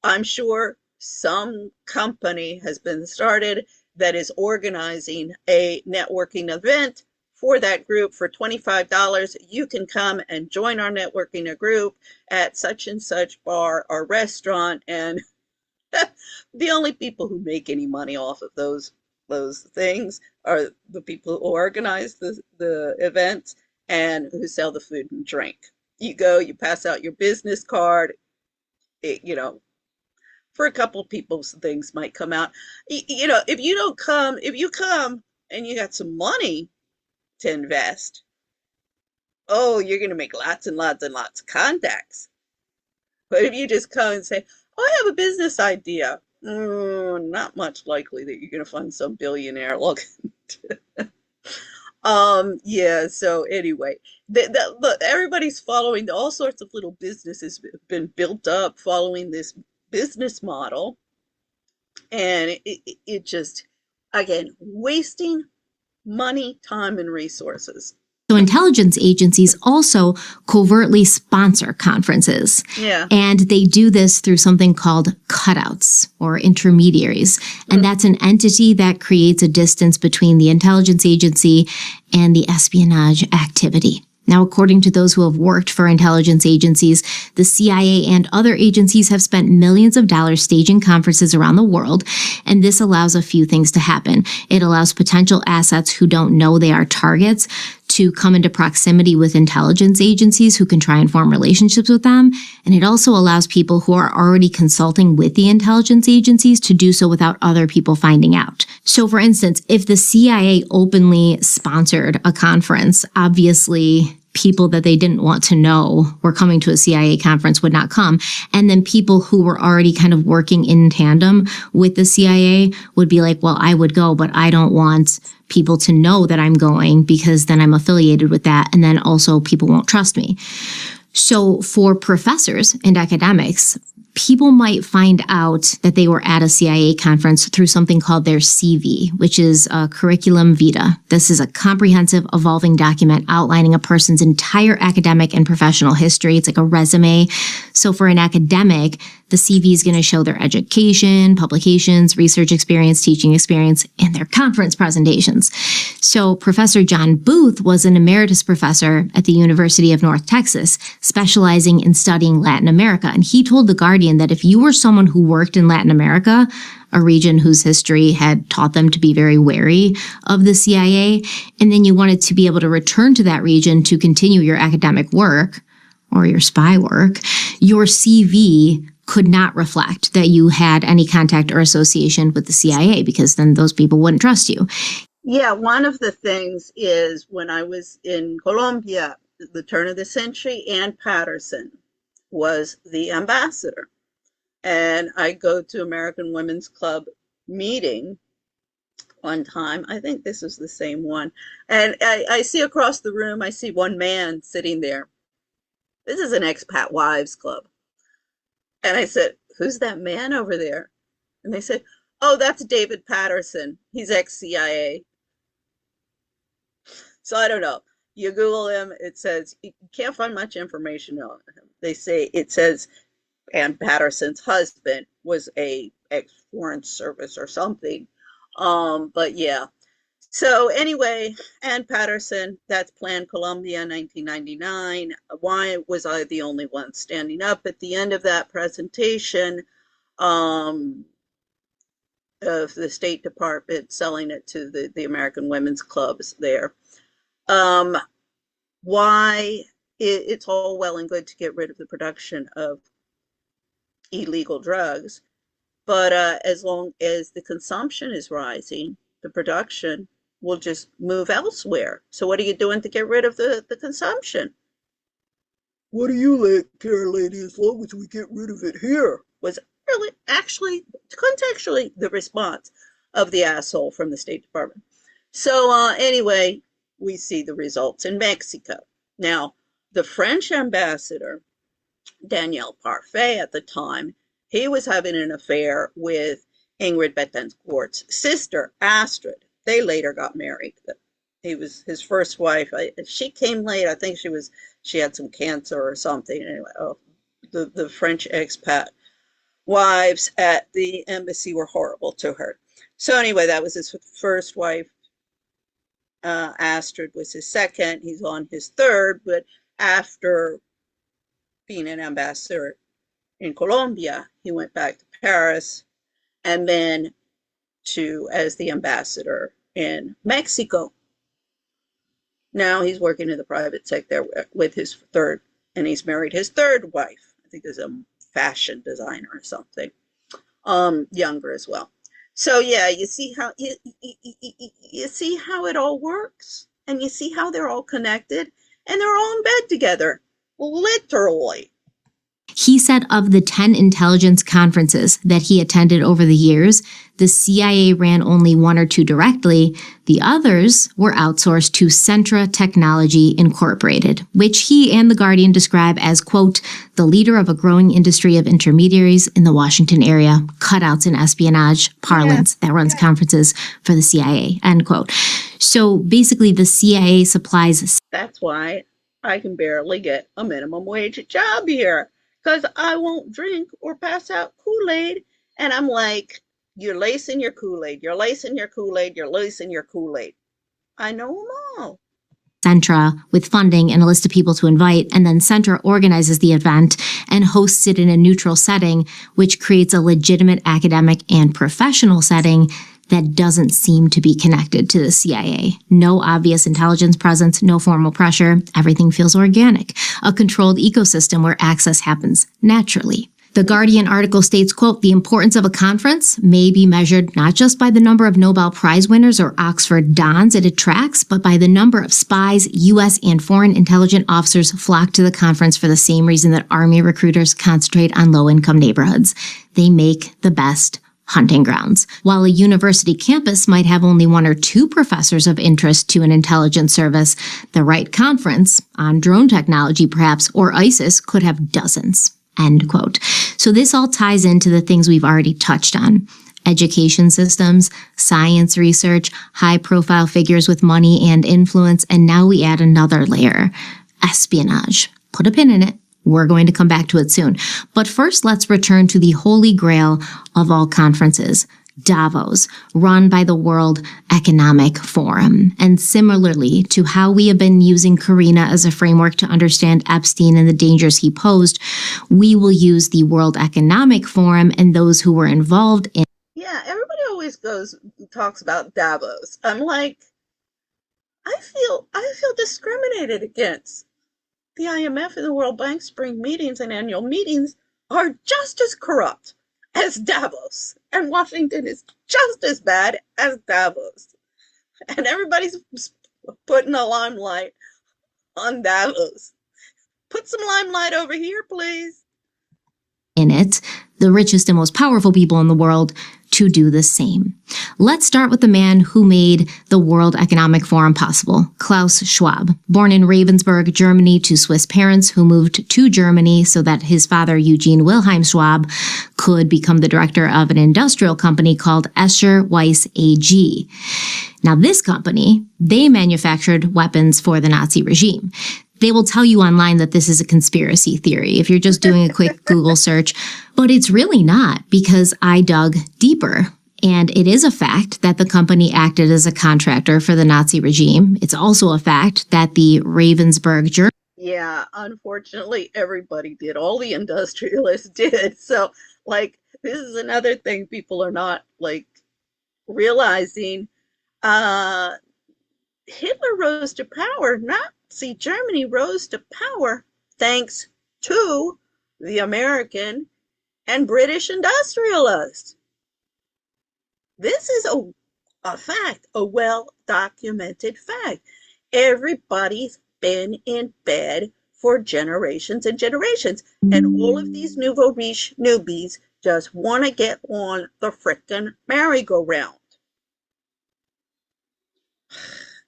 I'm sure some company has been started that is organizing a networking event for that group for $25. You can come and join our networking group at such and such bar or restaurant, and the only people who make any money off of those things are the people who organize the events and who sell the food and drink. You go, you pass out your business card, for a couple of people, some things might come out. If you don't come, if you come and you got some money to invest, oh, you're going to make lots and lots and lots of contacts. But if you just come and say, oh, I have a business idea, not much likely that you're going to find some billionaire looking. Yeah, so anyway, look, everybody's following all sorts of little businesses have been built up following this business model, and it just, again, wasting money, time, and resources. So intelligence agencies also covertly sponsor conferences. Yeah. And they do this through something called cutouts or intermediaries. And that's an entity that creates a distance between the intelligence agency and the espionage activity. Now, according to those who have worked for intelligence agencies, the CIA and other agencies have spent millions of dollars staging conferences around the world, and this allows a few things to happen. It allows potential assets who don't know they are targets to come into proximity with intelligence agencies who can try and form relationships with them. And it also allows people who are already consulting with the intelligence agencies to do so without other people finding out. So for instance, if the CIA openly sponsored a conference, obviously people that they didn't want to know were coming to a CIA conference would not come. And then people who were already kind of working in tandem with the CIA would be like, well, I would go, but I don't want people to know that I'm going because then I'm affiliated with that. And then also people won't trust me. So for professors and academics, people might find out that they were at a CIA conference through something called their CV, which is a curriculum vitae. This is a comprehensive, evolving document outlining a person's entire academic and professional history. It's like a resume. So for an academic, the CV is going to show their education, publications, research experience, teaching experience, and their conference presentations. So Professor John Booth was an emeritus professor at the University of North Texas, specializing in studying Latin America. And he told The Guardian that if you were someone who worked in Latin America, a region whose history had taught them to be very wary of the CIA, and then you wanted to be able to return to that region to continue your academic work or your spy work, your CV could not reflect that you had any contact or association with the CIA, because then those people wouldn't trust you. Yeah, one of the things is when I was in Colombia, the turn of the century, Ann Patterson was the ambassador. And I go to American Women's Club meeting one time. I think this is the same one. And I see across the room, I see one man sitting there. This is an expat wives club. And I said, who's that man over there? And they said, oh, that's David Patterson. He's ex-CIA. So I don't know. You Google him, it says, you can't find much information on him. They say, it says Ann Patterson's husband was a ex-foreign service or something. But yeah. So anyway, Ann Patterson, that's Plan Colombia 1999. Why was I the only one standing up at the end of that presentation of the State Department selling it to the American women's clubs there? Why it's all well and good to get rid of the production of illegal drugs, but as long as the consumption is rising, the production will just move elsewhere. So what are you doing to get rid of the consumption? What do you care, lady, as long as we get rid of it here? Was really, actually, contextually, the response of the asshole from the State Department. So anyway, we see the results in Mexico. Now, the French ambassador, Daniel Parfait, at the time, he was having an affair with Ingrid Betancourt's sister, Astrid. They later got married. He was his first wife. She came late. I think she had some cancer or something. Anyway, the French expat wives at the embassy were horrible to her. So anyway, that was his first wife. Astrid was his second. He's on his third, but after being an ambassador in Colombia, he went back to Paris and then as the ambassador in Mexico. Now he's working in the private sector with his third, and he's married his third wife. I think is a fashion designer or something, younger as well. So yeah, you see how you see how it all works, and you see how they're all connected, and they're all in bed together, literally. He said of the 10 intelligence conferences that he attended over the years, the CIA ran only 1 or 2 directly. The others were outsourced to Centra Technology Incorporated, which he and The Guardian describe as, quote, the leader of a growing industry of intermediaries in the Washington area, cutouts in espionage parlance that runs conferences for the CIA, end quote. So basically the CIA supplies. That's why I can barely get a minimum wage job here, because I won't drink or pass out Kool-Aid. And I'm like, you're lacing your Kool-Aid, you're lacing your Kool-Aid, you're lacing your Kool-Aid. I know them all. Centra with funding and a list of people to invite, and then Centra organizes the event and hosts it in a neutral setting, which creates a legitimate academic and professional setting that doesn't seem to be connected to the CIA. No obvious intelligence presence, no formal pressure. Everything feels organic. A controlled ecosystem where access happens naturally. The Guardian article states, quote, the importance of a conference may be measured not just by the number of Nobel Prize winners or Oxford dons it attracts, but by the number of spies, U.S. and foreign intelligence officers flock to the conference for the same reason that Army recruiters concentrate on low-income neighborhoods. They make the best hunting grounds. While a university campus might have only 1 or 2 professors of interest to an intelligence service, the right conference, on drone technology perhaps, or ISIS, could have dozens. End quote. So this all ties into the things we've already touched on. Education systems, science research, high-profile figures with money and influence, and now we add another layer, espionage. Put a pin in it. We're going to come back to it soon. But first, let's return to the holy grail of all conferences, Davos, run by the World Economic Forum. And similarly to how we have been using Karina as a framework to understand Epstein and the dangers he posed, we will use the World Economic Forum and those who were involved in. Yeah, everybody always talks about Davos. I'm like, I feel discriminated against. The IMF and the World Bank spring meetings and annual meetings are just as corrupt as Davos, and Washington is just as bad as Davos. And everybody's putting a limelight on Davos. Put some limelight over here, please. In it, the richest and most powerful people in the world to do the same. Let's start with the man who made the World Economic Forum possible, Klaus Schwab. Born in Ravensburg, Germany, to Swiss parents who moved to Germany so that his father, Eugene Wilhelm Schwab, could become the director of an industrial company called Escher Weiss AG. Now, this company, they manufactured weapons for the Nazi regime. They will tell you online that this is a conspiracy theory if you're just doing a quick Google search, but it's really not, because I dug deeper. And it is a fact that the company acted as a contractor for the Nazi regime. It's also a fact that the Ravensburg German. Yeah, unfortunately, everybody did. All the industrialists did. So, like, this is another thing people are not, like, realizing. Hitler rose to power, Nazi Germany rose to power thanks to the American and British industrialists. This is a fact, a well-documented fact. Everybody's been in bed for generations and generations, and all of these nouveau riche newbies just want to get on the frickin' merry-go-round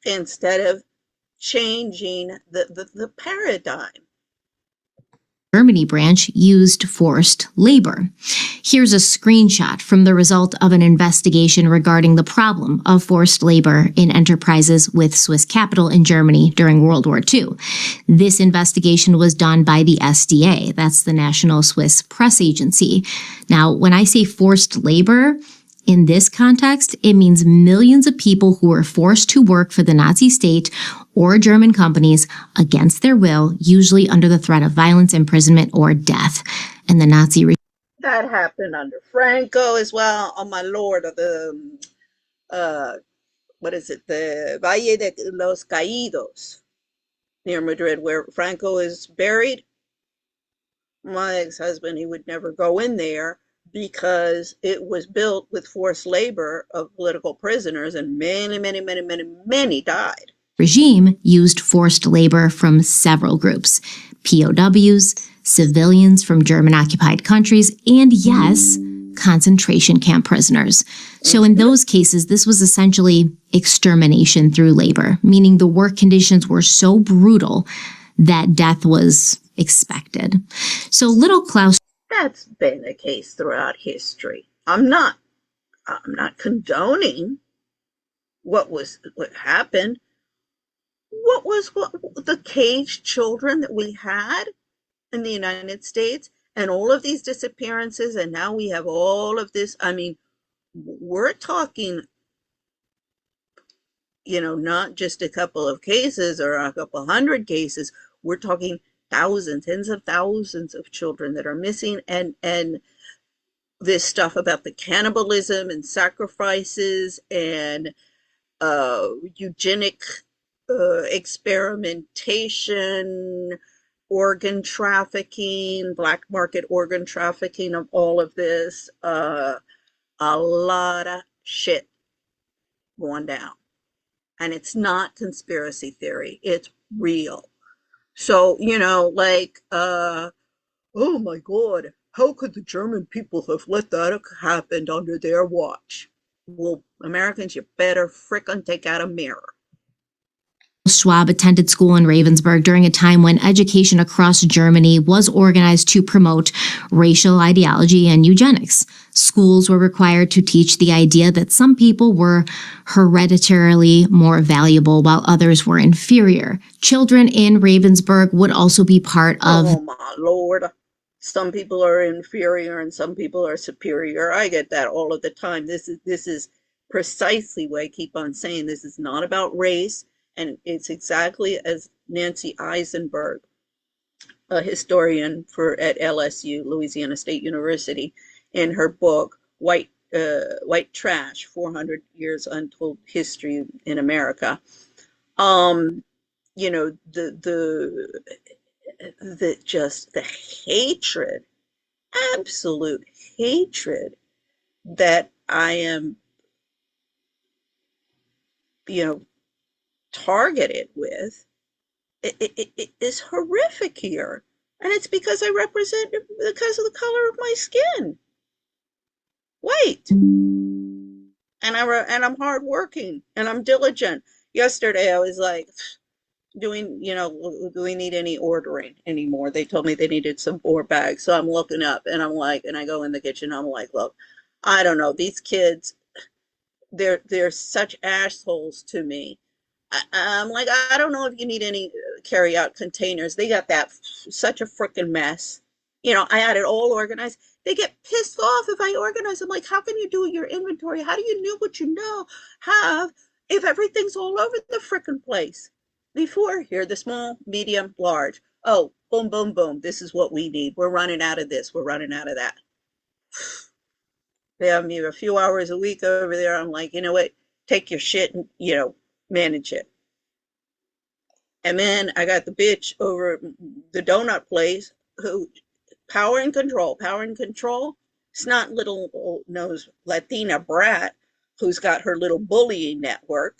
instead of changing the paradigm. Germany branch used forced labor. Here's a screenshot from the result of an investigation regarding the problem of forced labor in enterprises with Swiss capital in Germany during World War II. This investigation was done by the SDA, that's the National Swiss Press Agency. Now, when I say forced labor, in this context, it means millions of people who were forced to work for the Nazi state or German companies against their will, usually under the threat of violence, imprisonment, or death. And the Nazi regime. That happened under Franco as well. Oh my lord, of the what is it? The Valle de los Caídos near Madrid, where Franco is buried. My ex-husband, he would never go in there because it was built with forced labor of political prisoners, and many died. Regime used forced labor from several groups: POWs, civilians from German-occupied countries, and yes, concentration camp prisoners. So in those cases, this was essentially extermination through labor, meaning the work conditions were so brutal that death was expected. So little Klaus. That's been the case throughout history. I'm not condoning what happened. What the caged children that we had in the United States, and all of these disappearances, and now we have all of this. I mean, we're talking, not just a couple of cases or a couple hundred cases. We're talking thousands, tens of thousands of children that are missing, and this stuff about the cannibalism and sacrifices and eugenic experimentation, organ trafficking, black market organ trafficking, of all of this, a lot of shit going down. And it's not conspiracy theory, it's real. So, oh my God, how could the German people have let that happen under their watch? Well, Americans, you better frickin' take out a mirror. Schwab attended school in Ravensburg during a time when education across Germany was organized to promote racial ideology and eugenics. Schools were required to teach the idea that some people were hereditarily more valuable while others were inferior. Children in Ravensburg would also be part of... Oh my Lord. Some people are inferior and some people are superior. I get that all of the time. This is precisely why I keep on saying this is not about race. And it's exactly as Nancy Eisenberg, a historian at LSU, Louisiana State University, in her book, White Trash, 400 Years Untold History in America, the hatred, absolute hatred that I am, targeted with, it is horrific here, and it's because of the color of my skin. Wait, and I'm hardworking and I'm diligent. Yesterday I was like, do we need any ordering anymore? They told me they needed some more bags, so I'm looking up and I'm like, and I go in the kitchen. I'm like, look, I don't know, these kids, they're such assholes to me. I'm like, I don't know if you need any carry-out containers. They got that such a freaking mess. I had it all organized. They get pissed off if I organize. I'm like, how can you do your inventory? How do you know what you have if everything's all over the freaking place? Before, here, the small, medium, large. Oh, boom, boom, boom. This is what we need. We're running out of this. We're running out of that. They have me a few hours a week over there. I'm like, you know what? Take your shit and, manage it. And then I got the bitch over the donut place who power and control, snot little nose Latina brat who's got her little bullying network.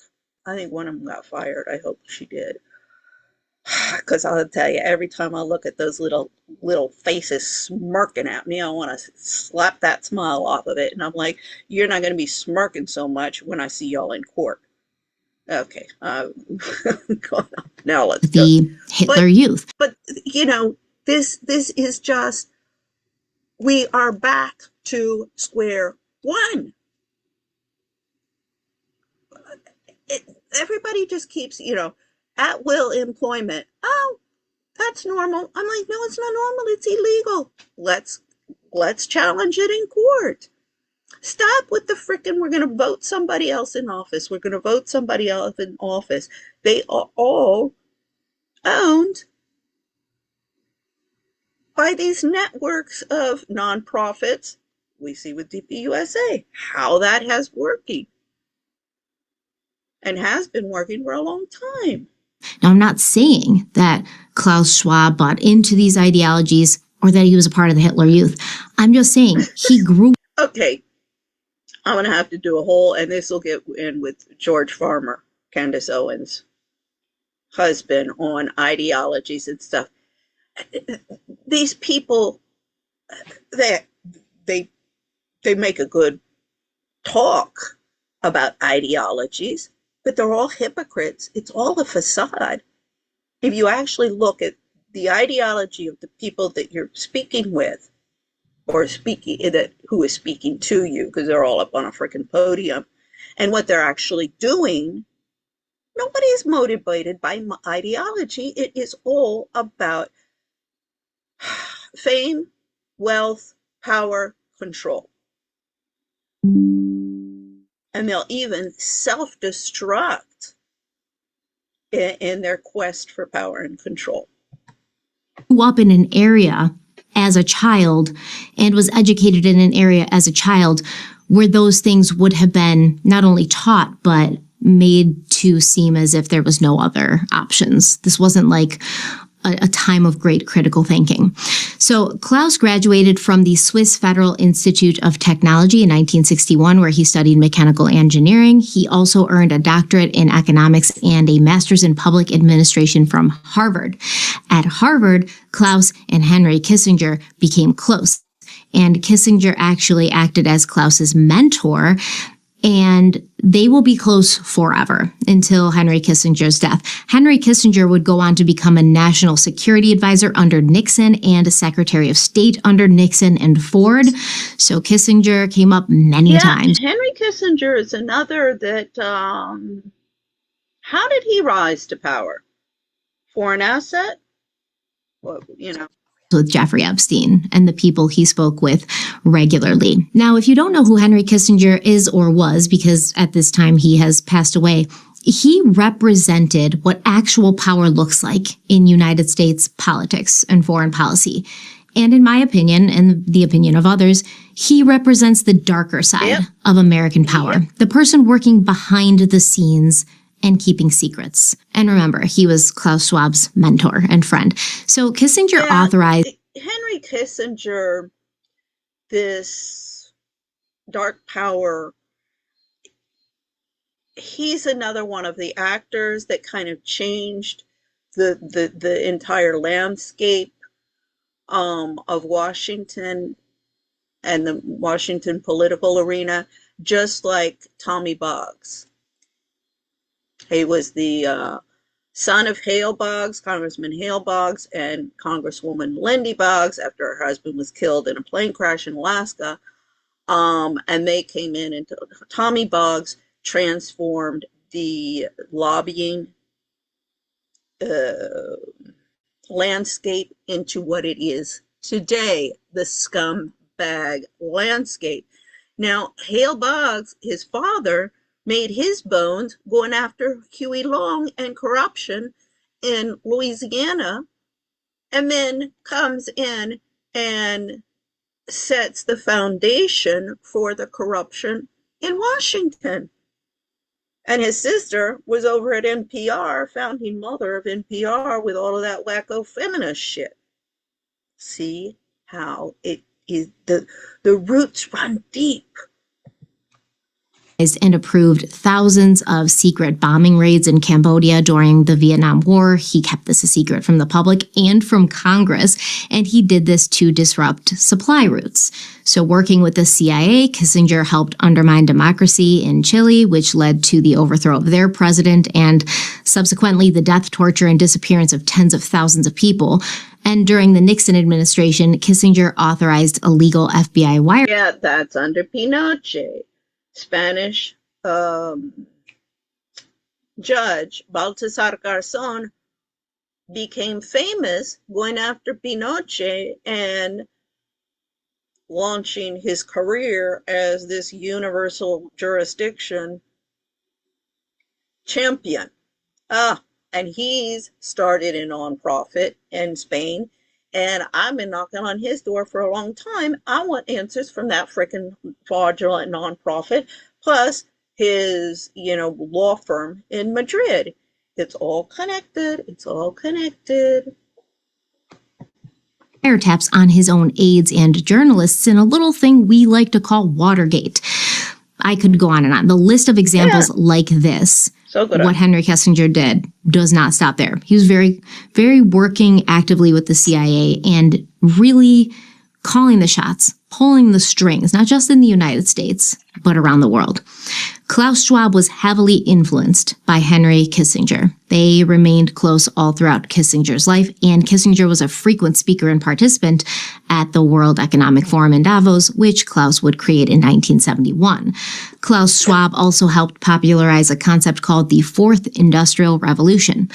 I think one of them got fired. I hope she did. Because I'll tell you, every time I look at those little faces smirking at me, I want to slap that smile off of it. And I'm like, you're not going to be smirking so much when I see y'all in court. Okay. Now let's the Hitler Youth. But, This is just, we are back to square one. Everybody just keeps, at will employment. Oh, that's normal. I'm like, no, it's not normal. It's illegal. Let's challenge it in court. Stop with the frickin' we're going to vote somebody else in office. We're going to vote somebody else in office. They are all owned by these networks of nonprofits. We see with DPUSA how that has working and has been working for a long time. Now, I'm not saying that Klaus Schwab bought into these ideologies or that he was a part of the Hitler Youth. I'm just saying he grew. Okay, I'm going to have to do a whole, and this will get in with George Farmer, Candace Owens' husband, on ideologies and stuff. These people, they make a good talk about ideologies, but they're all hypocrites. It's all a facade. If you actually look at the ideology of the people that you're speaking with, or who is speaking to you, because they're all up on a freaking podium, and what they're actually doing, nobody is motivated by ideology. It is all about fame, wealth, power, control. And they'll even self-destruct in their quest for power and control. Grew up in an area as a child and was educated in an area as a child where those things would have been not only taught, but made to seem as if there was no other options. This wasn't like a time of great critical thinking. So Klaus graduated from the Swiss Federal Institute of Technology in 1961, where he studied mechanical engineering. He also earned a doctorate in economics and a master's in public administration from Harvard. At Harvard, Klaus and Henry Kissinger became close, and Kissinger actually acted as Klaus's mentor, and they will be close forever until Henry Kissinger's death. Henry Kissinger would go on to become a national security advisor under Nixon and a secretary of state under Nixon and Ford. So Kissinger came up many times. Henry Kissinger is another that, how did he rise to power? Foreign asset? Well, with Jeffrey Epstein and the people he spoke with regularly. Now, if you don't know who Henry Kissinger is or was, because at this time he has passed away, he represented what actual power looks like in United States politics and foreign policy. And in my opinion, and the opinion of others, he represents the darker side of American power, the person working behind the scenes and keeping secrets. And remember, he was Klaus Schwab's mentor and friend. So Kissinger authorized... Henry Kissinger, this dark power, he's another one of the actors that kind of changed the entire landscape of Washington and the Washington political arena, just like Tommy Boggs. He was the son of Hale Boggs, Congressman Hale Boggs, and Congresswoman Lindy Boggs after her husband was killed in a plane crash in Alaska. And they came in, and Tommy Boggs transformed the lobbying landscape into what it is today, the scumbag landscape. Now, Hale Boggs, his father, made his bones going after Huey Long and corruption in Louisiana, and then comes in and sets the foundation for the corruption in Washington. And his sister was over at NPR, founding mother of NPR, with all of that wacko feminist shit. See how it is, the roots run deep. and approved thousands of secret bombing raids in Cambodia during the Vietnam War. He kept this a secret from the public and from Congress, and he did this to disrupt supply routes. So working with the CIA, Kissinger helped undermine democracy in Chile, which led to the overthrow of their president and subsequently the death, torture, and disappearance of tens of thousands of people. And during the Nixon administration, Kissinger authorized illegal FBI wire. Yeah, that's under Pinochet. Spanish judge Baltasar Garzón became famous going after Pinochet and launching his career as this universal jurisdiction champion. And he's started a nonprofit in Spain, and I've been knocking on his door for a long time. I want answers from that freaking fraudulent nonprofit, plus his, law firm in Madrid. It's all connected. It's all connected. Wiretaps on his own aides and journalists in a little thing we like to call Watergate. I could go on and on. The list of examples like this, so good. What Henry Kissinger did, does not stop there. He was very, very working actively with the CIA and really calling the shots, pulling the strings, not just in the United States, but around the world. Klaus Schwab was heavily influenced by Henry Kissinger. They remained close all throughout Kissinger's life, and Kissinger was a frequent speaker and participant at the World Economic Forum in Davos, which Klaus would create in 1971. Klaus Schwab also helped popularize a concept called the Fourth Industrial Revolution,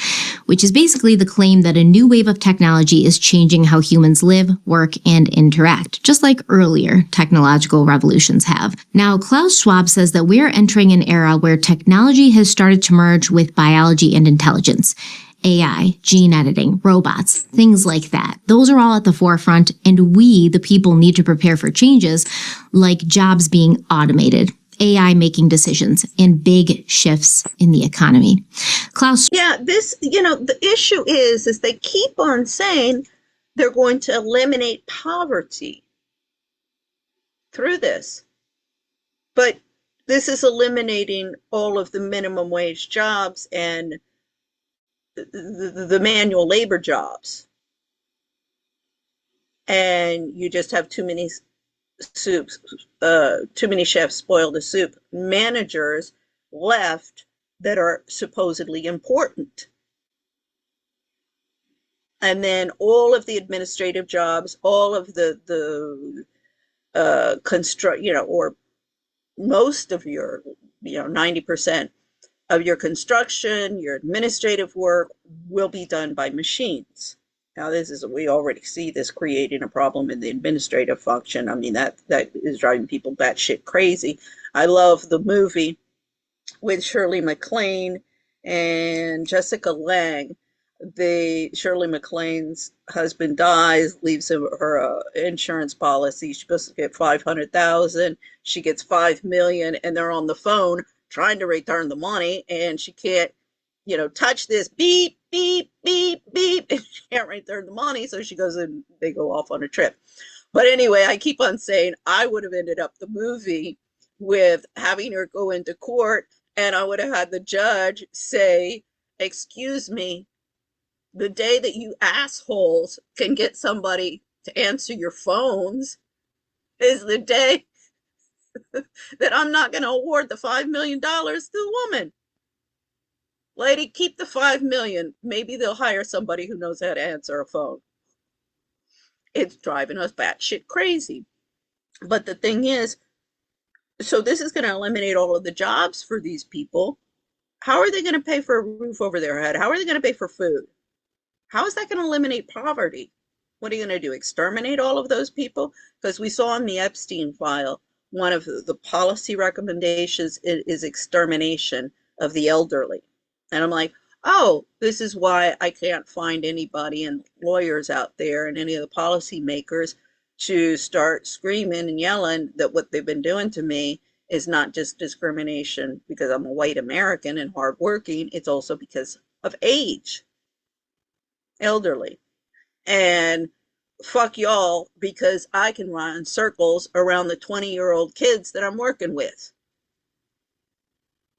which is basically the claim that a new wave of technology is changing how humans live, work, and interact, just like earlier technological revolutions have. Now, Klaus Schwab says that we're entering an era where technology has started to merge with biology and intelligence. AI, gene editing, robots, things like that. Those are all at the forefront, and we, the people, need to prepare for changes like jobs being automated, AI making decisions, and big shifts in the economy. Klaus. Yeah, the issue is they keep on saying they're going to eliminate poverty through this. But this is eliminating all of the minimum wage jobs and the manual labor jobs. And you just have too many chefs spoil the soup. Managers left that are supposedly important. And then all of the administrative jobs, all of the construct, or most of your, 90% of your construction, your administrative work will be done by machines. Now, we already see this creating a problem in the administrative function. I mean, that is driving people batshit crazy. I love the movie with Shirley MacLaine and Jessica Lange. Shirley MacLaine's husband dies, leaves her insurance policy. She's supposed to get $500,000. She gets $5 million, and they're on the phone trying to return the money, and she can't, touch this beep, beep, beep, beep, and she can't return the money. So she goes and they go off on a trip. But anyway, I keep on saying I would have ended up the movie with having her go into court, and I would have had the judge say, "Excuse me, the day that you assholes can get somebody to answer your phones is the day that I'm not going to award the $5 million to the woman. Lady, keep the $5 million. Maybe they'll hire somebody who knows how to answer a phone." It's driving us batshit crazy. But the thing is, so this is going to eliminate all of the jobs for these people. How are they going to pay for a roof over their head? How are they going to pay for food? How is that going to eliminate poverty? What are you going to do? Exterminate all of those people? Because we saw in the Epstein file, one of the policy recommendations is extermination of the elderly. And I'm like, oh, this is why I can't find anybody and lawyers out there and any of the policy makers to start screaming and yelling that what they've been doing to me is not just discrimination because I'm a white American and hardworking. It's also because of age. Elderly. And fuck y'all, because I can run circles around the 20-year-old kids that I'm working with.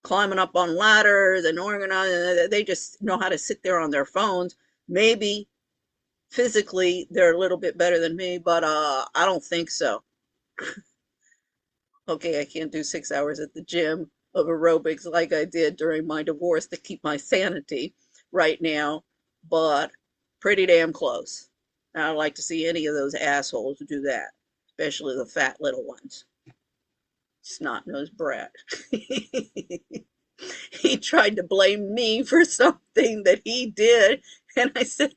climbing up on ladders and organizing. They just know how to sit there on their phones. Maybe physically they're a little bit better than me, but I don't think so. Okay, I can't do 6 hours at the gym of aerobics like I did during my divorce to keep my sanity right now, but pretty damn close. I'd like to see any of those assholes do that, especially the fat little ones. Snot-nosed brat. He tried to blame me for something that he did, and I said,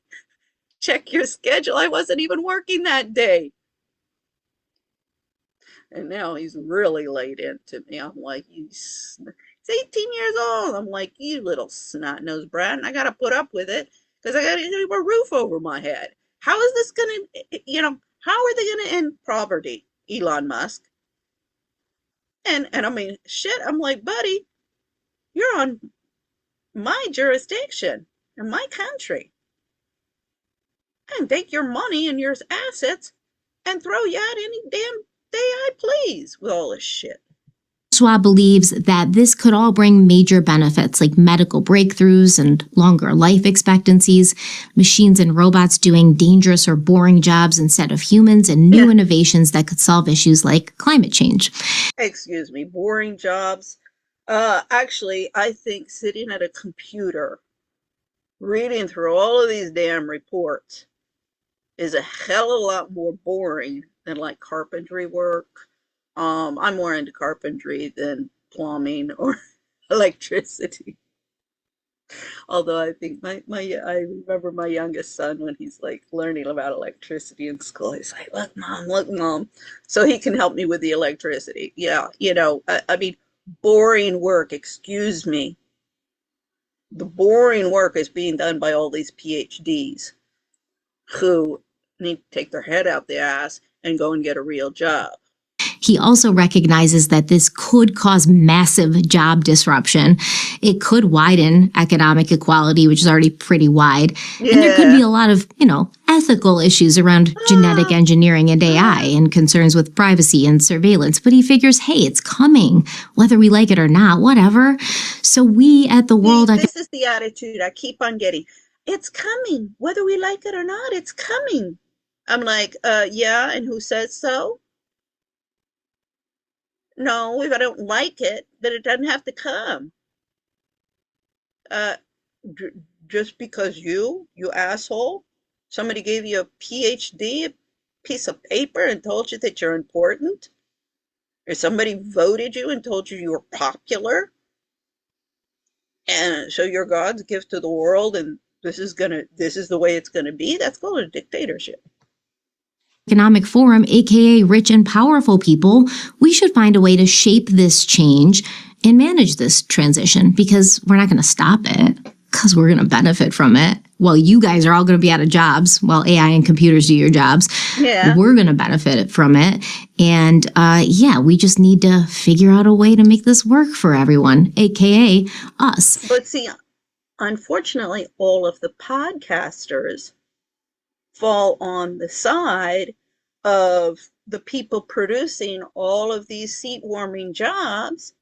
check your schedule. I wasn't even working that day. And now he's really laid into me. I'm like, he's 18 years old. I'm like, you little snot-nosed brat. And I got to put up with it because I got to have a roof over my head. How is this going to, how are they going to end poverty, Elon Musk? And I mean, shit, I'm like, buddy, you're on my jurisdiction in my country. I can take your money and your assets and throw you out any damn day I please with all this shit. Schwab believes that this could all bring major benefits like medical breakthroughs and longer life expectancies, machines and robots doing dangerous or boring jobs instead of humans, and new innovations that could solve issues like climate change. Excuse me, boring jobs. Actually, I think sitting at a computer reading through all of these damn reports is a hell of a lot more boring than like carpentry work. I'm more into carpentry than plumbing or electricity. Although I think I remember my youngest son when he's like learning about electricity in school. He's like, look, mom," so he can help me with the electricity. Yeah, I mean, boring work. Excuse me, the boring work is being done by all these PhDs who need to take their head out the ass and go and get a real job. He also recognizes that this could cause massive job disruption. It could widen economic equality, which is already pretty wide. Yeah. And there could be a lot of, ethical issues around genetic engineering and AI and concerns with privacy and surveillance. But he figures, hey, it's coming, whether we like it or not, whatever. So we at the World... This is the attitude I keep on getting. It's coming, whether we like it or not, it's coming. I'm like, yeah, and who says so? No, if I don't like it, then it doesn't have to come. Just because you asshole, somebody gave you a PhD, a piece of paper, and told you that you're important, or somebody voted you and told you you were popular, and so you're God's gift to the world, and this is the way it's gonna be. That's called a dictatorship. Economic Forum, aka rich and powerful people, we should find a way to shape this change and manage this transition, because we're not going to stop it, because we're going to benefit from it. Well, you guys are all going to be out of jobs while AI and computers do your jobs. Yeah. We're going to benefit from it. And we just need to figure out a way to make this work for everyone, aka us. But see, unfortunately, all of the podcasters fall on the side of the people producing all of these seat-warming jobs,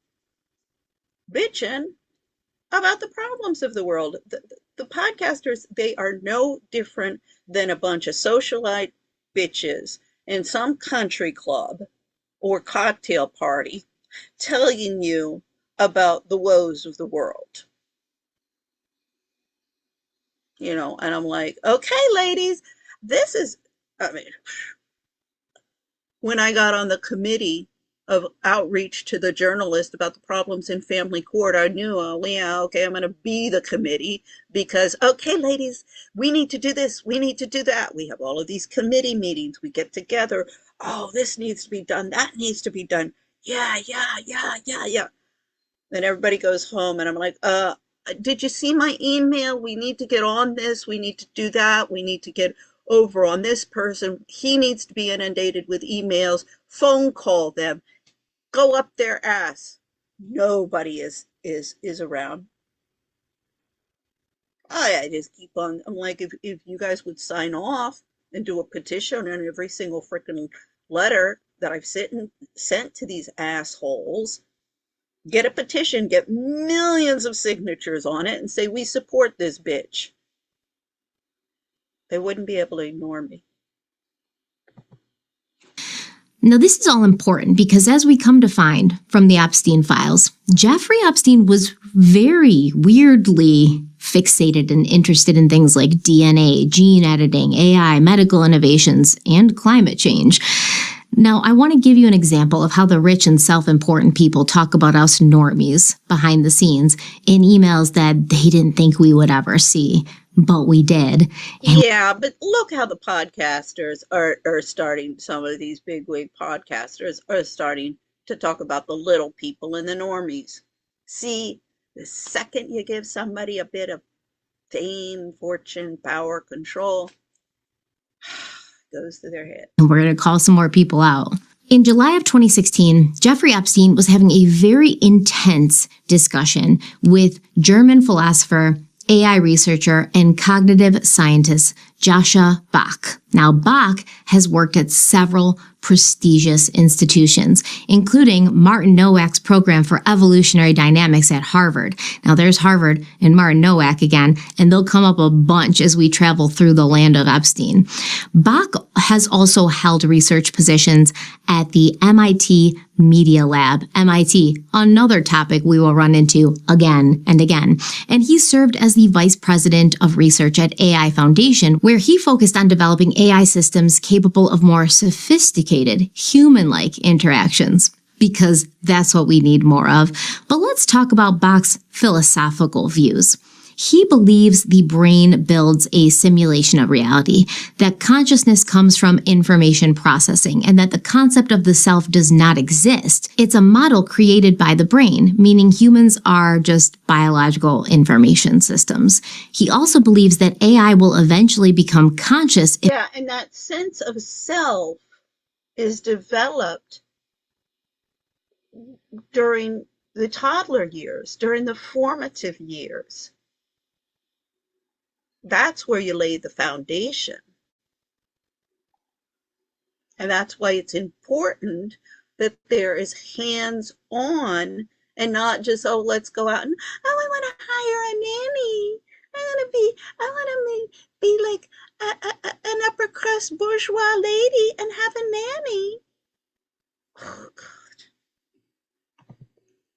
bitching about the problems of the world. The podcasters, they are no different than a bunch of socialite bitches in some country club or cocktail party telling you about the woes of the world. And I'm like, okay, ladies, this is, when I got on the committee of outreach to the journalist about the problems in family court, I knew, okay, I'm going to be the committee because, okay, ladies, we need to do this, we need to do that. We have all of these committee meetings. We get together. Oh, this needs to be done. That needs to be done. Yeah. Then everybody goes home and I'm like, did you see my email? We need to get on this. We need to do that. We need to get over on this person. He needs to be inundated with emails. Phone call them. Go up their ass. Nobody is around. I just keep on. I'm like, if you guys would sign off and do a petition on every single freaking letter that I've sent to these assholes, get a petition, get millions of signatures on it, and say, we support this bitch. They wouldn't be able to ignore me. Now, this is all important because as we come to find from the Epstein files, Jeffrey Epstein was very weirdly fixated and interested in things like DNA, gene editing, AI, medical innovations, and climate change. Now, I want to give you an example of how the rich and self-important people talk about us normies behind the scenes in emails that they didn't think we would ever see, but we did. Yeah, but look how the podcasters are starting, some of these bigwig podcasters are starting to talk about the little people and the normies. See, the second you give somebody a bit of fame, fortune, power, control, goes to their head. And we're going to call some more people out. In July of 2016, Jeffrey Epstein was having a very intense discussion with German philosopher, AI researcher, and cognitive scientist Joshua Bach. Now, Bach has worked at several prestigious institutions, including Martin Nowak's program for evolutionary dynamics at Harvard. Now, there's Harvard and Martin Nowak again, and they'll come up a bunch as we travel through the land of Epstein. Bach has also held research positions at the MIT Media Lab, MIT, another topic we will run into again and again. And he served as the vice president of research at AI Foundation, where he focused on developing AI systems capable of more sophisticated, human-like interactions, because that's what we need more of. But let's talk about Bach's philosophical views. He believes the brain builds a simulation of reality, that consciousness comes from information processing, and that the concept of the self does not exist. It's a model created by the brain, meaning humans are just biological information systems. He also believes that AI will eventually become conscious. Yeah, and that sense of self is developed during the toddler years, during the formative years. That's where you lay the foundation. And that's why it's important that there is hands-on and not just, oh, let's go out and, oh, I want to hire a nanny. I want to be like an upper crust bourgeois lady and have a nanny. Oh, God.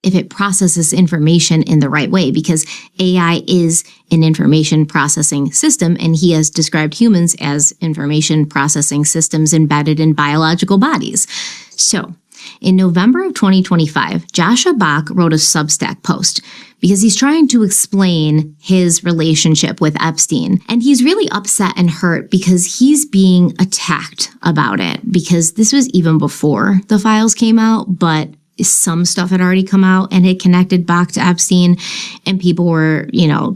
If it processes information in the right way, because AI is an information processing system, and he has described humans as information processing systems embedded in biological bodies. So, in November of 2025, Joshua Bach wrote a Substack post because he's trying to explain his relationship with Epstein. And he's really upset and hurt because he's being attacked about it, because this was even before the files came out, but some stuff had already come out and it connected Bach to Epstein, and people were,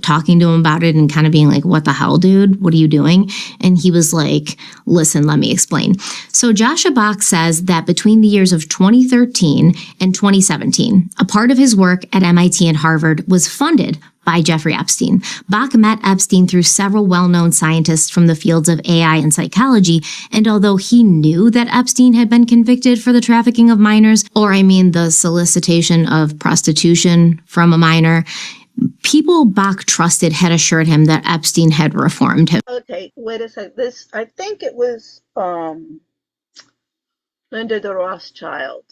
talking to him about it and kind of being like, what the hell, dude? What are you doing? And he was like, listen, let me explain. So Joshua Bach says that between the years of 2013 and 2017, a part of his work at MIT and Harvard was funded by Jeffrey Epstein. Bach met Epstein through several well-known scientists from the fields of AI and psychology, and although he knew that Epstein had been convicted for the trafficking of minors, the solicitation of prostitution from a minor, people Bach trusted had assured him that Epstein had reformed him. Okay, wait a second. I think it was Linda de Rothschild,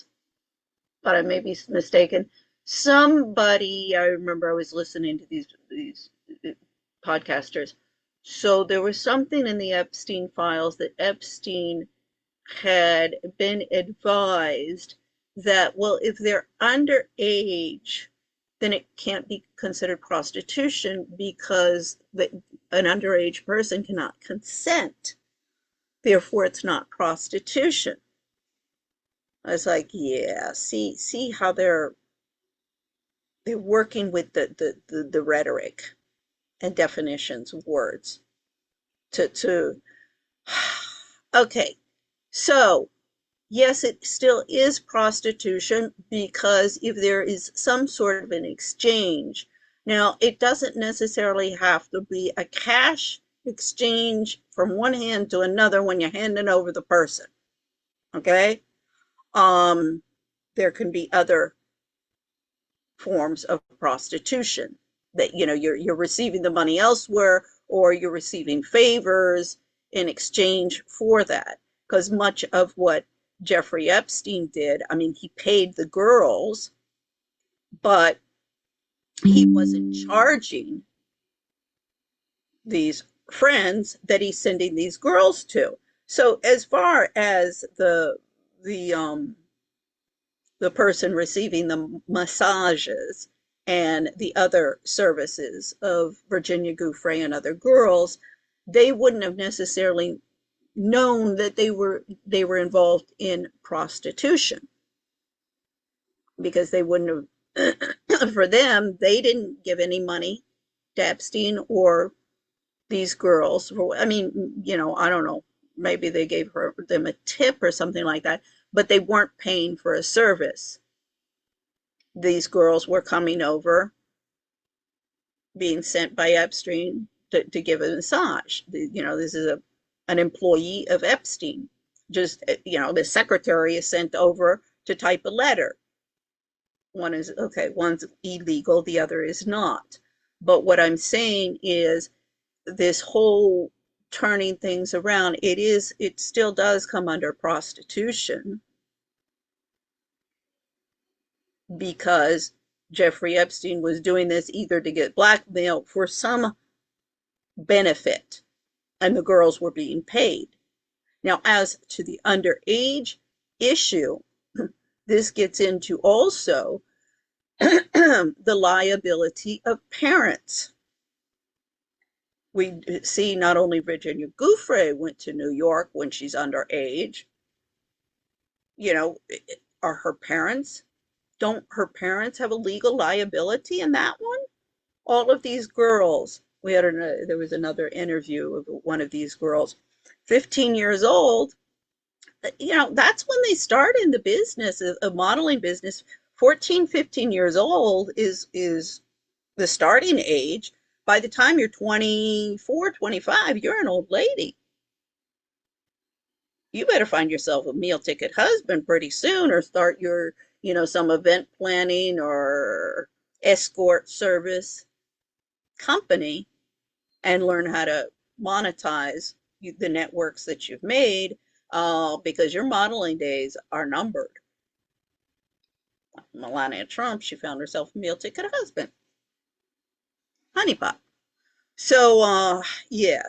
but I may be mistaken. Somebody, I remember I was listening to these podcasters. So there was something in the Epstein files that Epstein had been advised that, well, if they're underage, then it can't be considered prostitution because an underage person cannot consent. Therefore, it's not prostitution. I was like, yeah, see how they're working with the rhetoric and definitions of words to okay. So yes, it still is prostitution because if there is some sort of an exchange. Now, it doesn't necessarily have to be a cash exchange from one hand to another when you're handing over the person. Okay? There can be other forms of prostitution, that you're receiving the money elsewhere, or you're receiving favors in exchange for that. Because much of what Jeffrey Epstein did, I mean, he paid the girls, but he wasn't charging these friends that he's sending these girls to. So as far as the person receiving the massages and the other services of Virginia Giuffre and other girls, they wouldn't have necessarily known that they were involved in prostitution, because they wouldn't have for them, they didn't give any money to Epstein or these girls. I mean, I don't know, maybe they gave them a tip or something like that, but they weren't paying for a service. These girls were coming over, being sent by Epstein to give a massage. This is an employee of Epstein. Just, the secretary is sent over to type a letter. One's illegal, the other is not. But what I'm saying is, this whole turning things around, it still does come under prostitution, because Jeffrey Epstein was doing this either to get blackmailed for some benefit, and the girls were being paid. Now, as to the underage issue, this gets into also the liability of parents. We see not only Virginia Giuffre went to New York when she's underage, are her parents, don't her parents have a legal liability in that one? All of these girls, there was another interview of one of these girls, 15 years old, that's when they start in the business of modeling business. 14, 15 years old is the starting age. By the time you're 24, 25, you're an old lady. You better find yourself a meal ticket husband pretty soon, or start your, some event planning or escort service company, and learn how to monetize the networks that you've made, because your modeling days are numbered. Melania Trump, she found herself a meal ticket husband. Honeypot. So, yeah,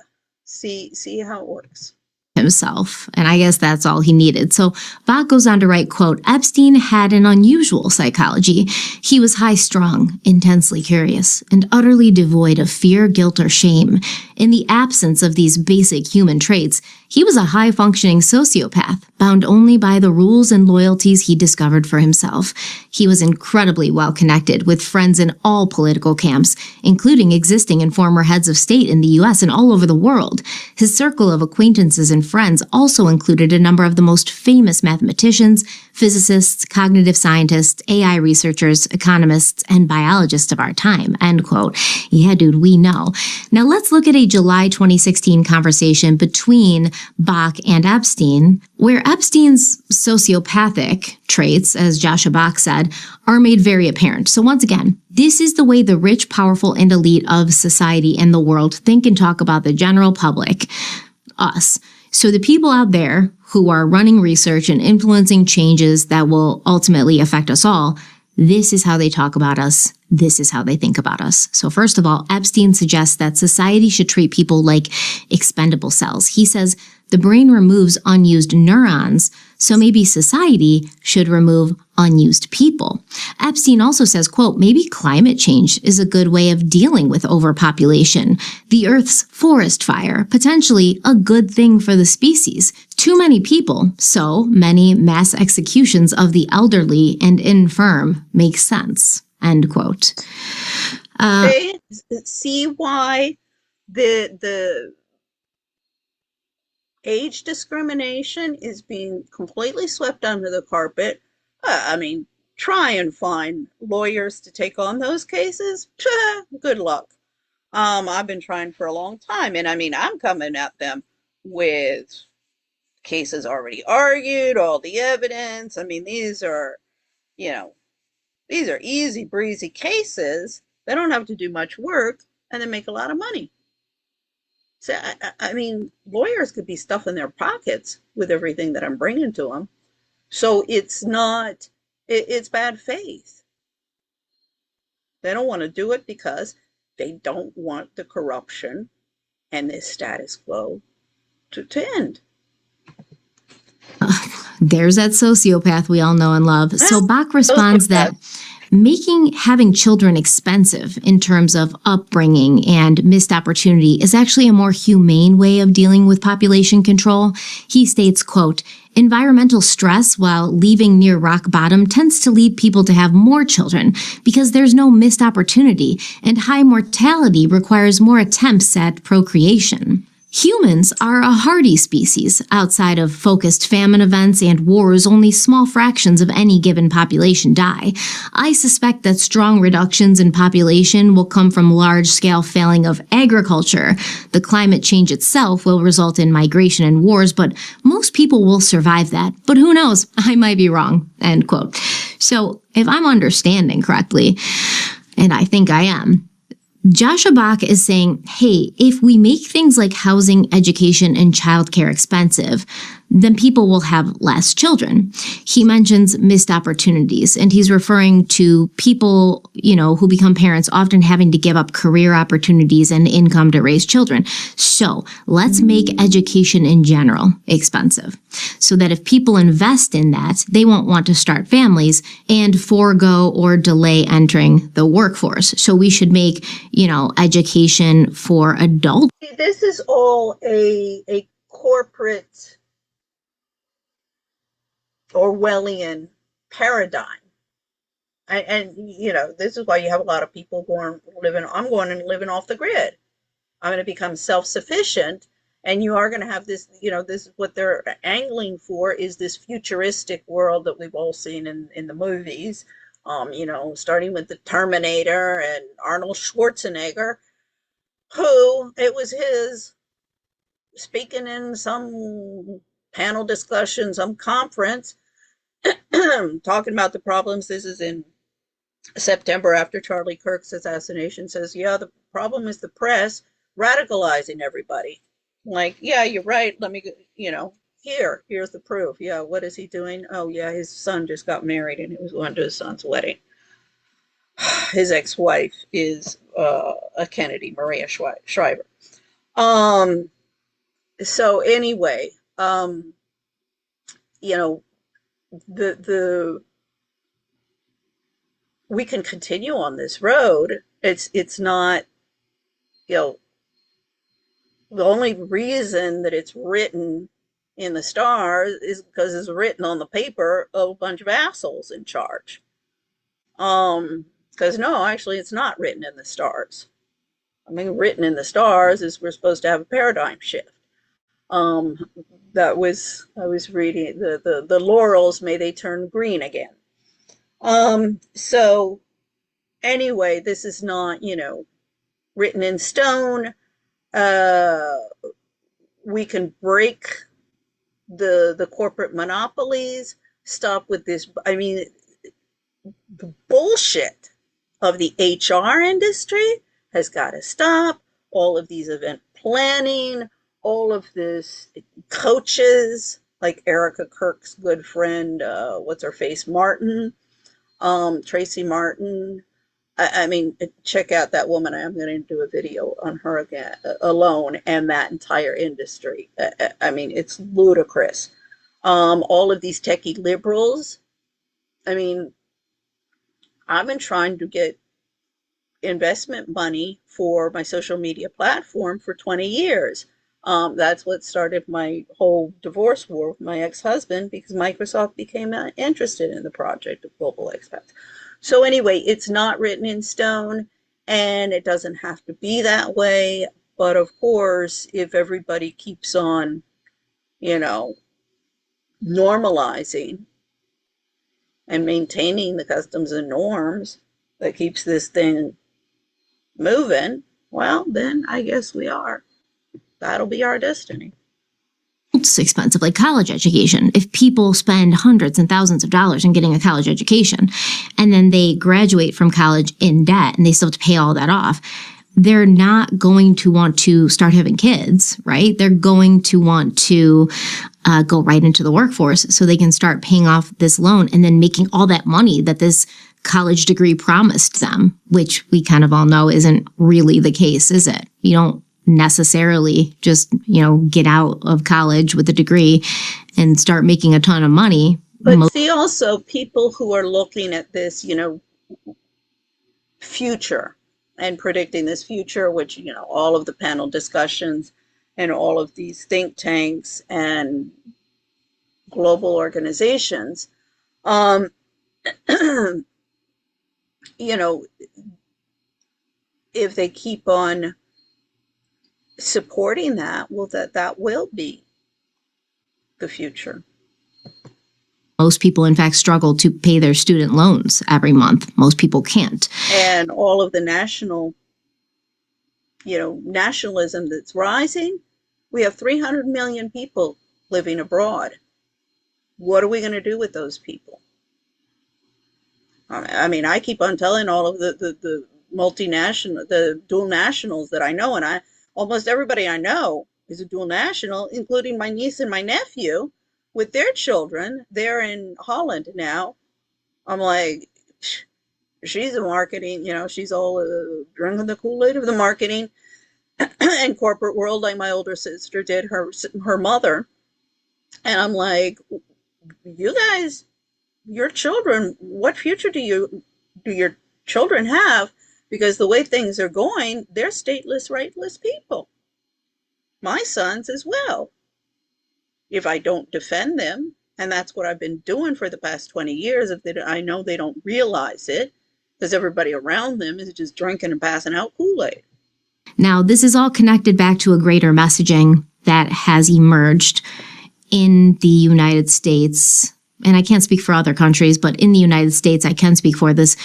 see how it works. Himself, and I guess that's all he needed. So Bach goes on to write, quote, Epstein had an unusual psychology. He was high-strung, intensely curious, and utterly devoid of fear, guilt, or shame. In the absence of these basic human traits, he was a high-functioning sociopath, bound only by the rules and loyalties he discovered for himself. He was incredibly well-connected with friends in all political camps, including existing and former heads of state in the U.S. and all over the world. His circle of acquaintances and friends also included a number of the most famous mathematicians, physicists, cognitive scientists, AI researchers, economists, and biologists of our time, end quote. Yeah, dude, we know. Now let's look at a July 2016 conversation between Bach and Epstein, where Epstein's sociopathic traits, as Joshua Bach said, are made very apparent. So once again, this is the way the rich, powerful, and elite of society and the world think and talk about the general public, us. So the people out there who are running research and influencing changes that will ultimately affect us all, this is how they talk about us. This is how they think about us. So first of all, Epstein suggests that society should treat people like expendable cells. He says the brain removes unused neurons, so maybe society should remove unused people. Epstein also says, quote, maybe climate change is a good way of dealing with overpopulation. The Earth's forest fire, potentially a good thing for the species. Too many people, so many mass executions of the elderly and infirm make sense, end quote. See why the age discrimination is being completely swept under the carpet. I mean, try and find lawyers to take on those cases. Good luck. I've been trying for a long time, and I mean, I'm coming at them with cases already argued, all the evidence. I mean, these are, These are easy breezy cases. They don't have to do much work and they make a lot of money. So, I mean, lawyers could be stuffing their pockets with everything that I'm bringing to them. So it's not, it's bad faith. They don't want to do it because they don't want the corruption and this status quo to end. There's that sociopath we all know and love. So Bach responds that having children expensive in terms of upbringing and missed opportunity is actually a more humane way of dealing with population control. He states, quote, environmental stress while leaving near rock bottom tends to lead people to have more children because there's no missed opportunity, and high mortality requires more attempts at procreation. Humans are a hardy species. Outside of focused famine events and wars, only small fractions of any given population die. I suspect that strong reductions in population will come from large-scale failing of agriculture. The climate change itself will result in migration and wars, but most people will survive that. But who knows? I might be wrong. End quote. So, if I'm understanding correctly, and I think I am, Joshua Bach is saying, hey, if we make things like housing, education, and childcare expensive, then people will have less children. He mentions missed opportunities, and he's referring to people, who become parents often having to give up career opportunities and income to raise children. So let's make education in general expensive so that if people invest in that, they won't want to start families and forego or delay entering the workforce. So we should make, education for adults. This is all a corporate Orwellian paradigm. And this is why you have a lot of people I'm going and living off the grid. I'm going to become self-sufficient. And you are going to have this, this is what they're angling for, is this futuristic world that we've all seen in the movies. Starting with the Terminator and Arnold Schwarzenegger, who it was his speaking in some panel discussion, some conference, talking about the problems. This is in September after Charlie Kirk's assassination. Says, yeah, the problem is the press radicalizing everybody. Like, yeah, you're right. Let me, here's the proof. Yeah, what is he doing? Oh, yeah, his son just got married and he was going to his son's wedding. His ex-wife is a Kennedy, Maria Shriver. So anyway, we can continue on this road. It's not, the only reason that it's written in the stars is because it's written on the paper of a bunch of assholes in charge. Because no, actually, it's not written in the stars. I mean, written in the stars is we're supposed to have a paradigm shift. I was reading the laurels, may they turn green again. So anyway, this is not, written in stone. We can break the corporate monopolies, stop with this. I mean, the bullshit of the HR industry has got to stop. All of these event planning, all of this coaches, like Erica Kirk's good friend, what's her face, Martin, Tracy Martin. I mean, check out that woman. I'm going to do a video on her again, alone, and that entire industry. I mean, it's ludicrous. All of these techie liberals. I mean, I've been trying to get investment money for my social media platform for 20 years. That's what started my whole divorce war with my ex-husband, because Microsoft became interested in the project of Global Expats. So anyway, it's not written in stone, and it doesn't have to be that way. But of course, if everybody keeps on, normalizing and maintaining the customs and norms that keeps this thing moving, well, then I guess that'll be our destiny. It's expensive, like college education. If people spend hundreds and thousands of dollars in getting a college education and then they graduate from college in debt and they still have to pay all that off, they're not going to want to start having kids, right? They're going to want to go right into the workforce so they can start paying off this loan and then making all that money that this college degree promised them, which we kind of all know isn't really the case, is it? You don't necessarily just, get out of college with a degree and start making a ton of money. But see, also people who are looking at this, future and predicting this future, which, all of the panel discussions and all of these think tanks and global organizations, if they keep on supporting that, well, that will be the future. Most people, in fact, struggle to pay their student loans every month. Most people can't. And all of the nationalism that's rising, we have 300 million people living abroad. What are we going to do with those people? I mean, I keep on telling all of the multinational, the dual nationals that I know, and almost everybody I know is a dual national, including my niece and my nephew with their children. They're in Holland now. I'm like, she's a marketing, she's all drinking the Kool-Aid of the marketing and corporate world, like my older sister did, her mother. And I'm like, you guys, your children, what future do your children have? Because the way things are going, they're stateless, rightless people. My sons as well. If I don't defend them, and that's what I've been doing for the past 20 years, I know they don't realize it, because everybody around them is just drinking and passing out Kool-Aid. Now, this is all connected back to a greater messaging that has emerged in the United States. And I can't speak for other countries, but in the United States, I can speak for this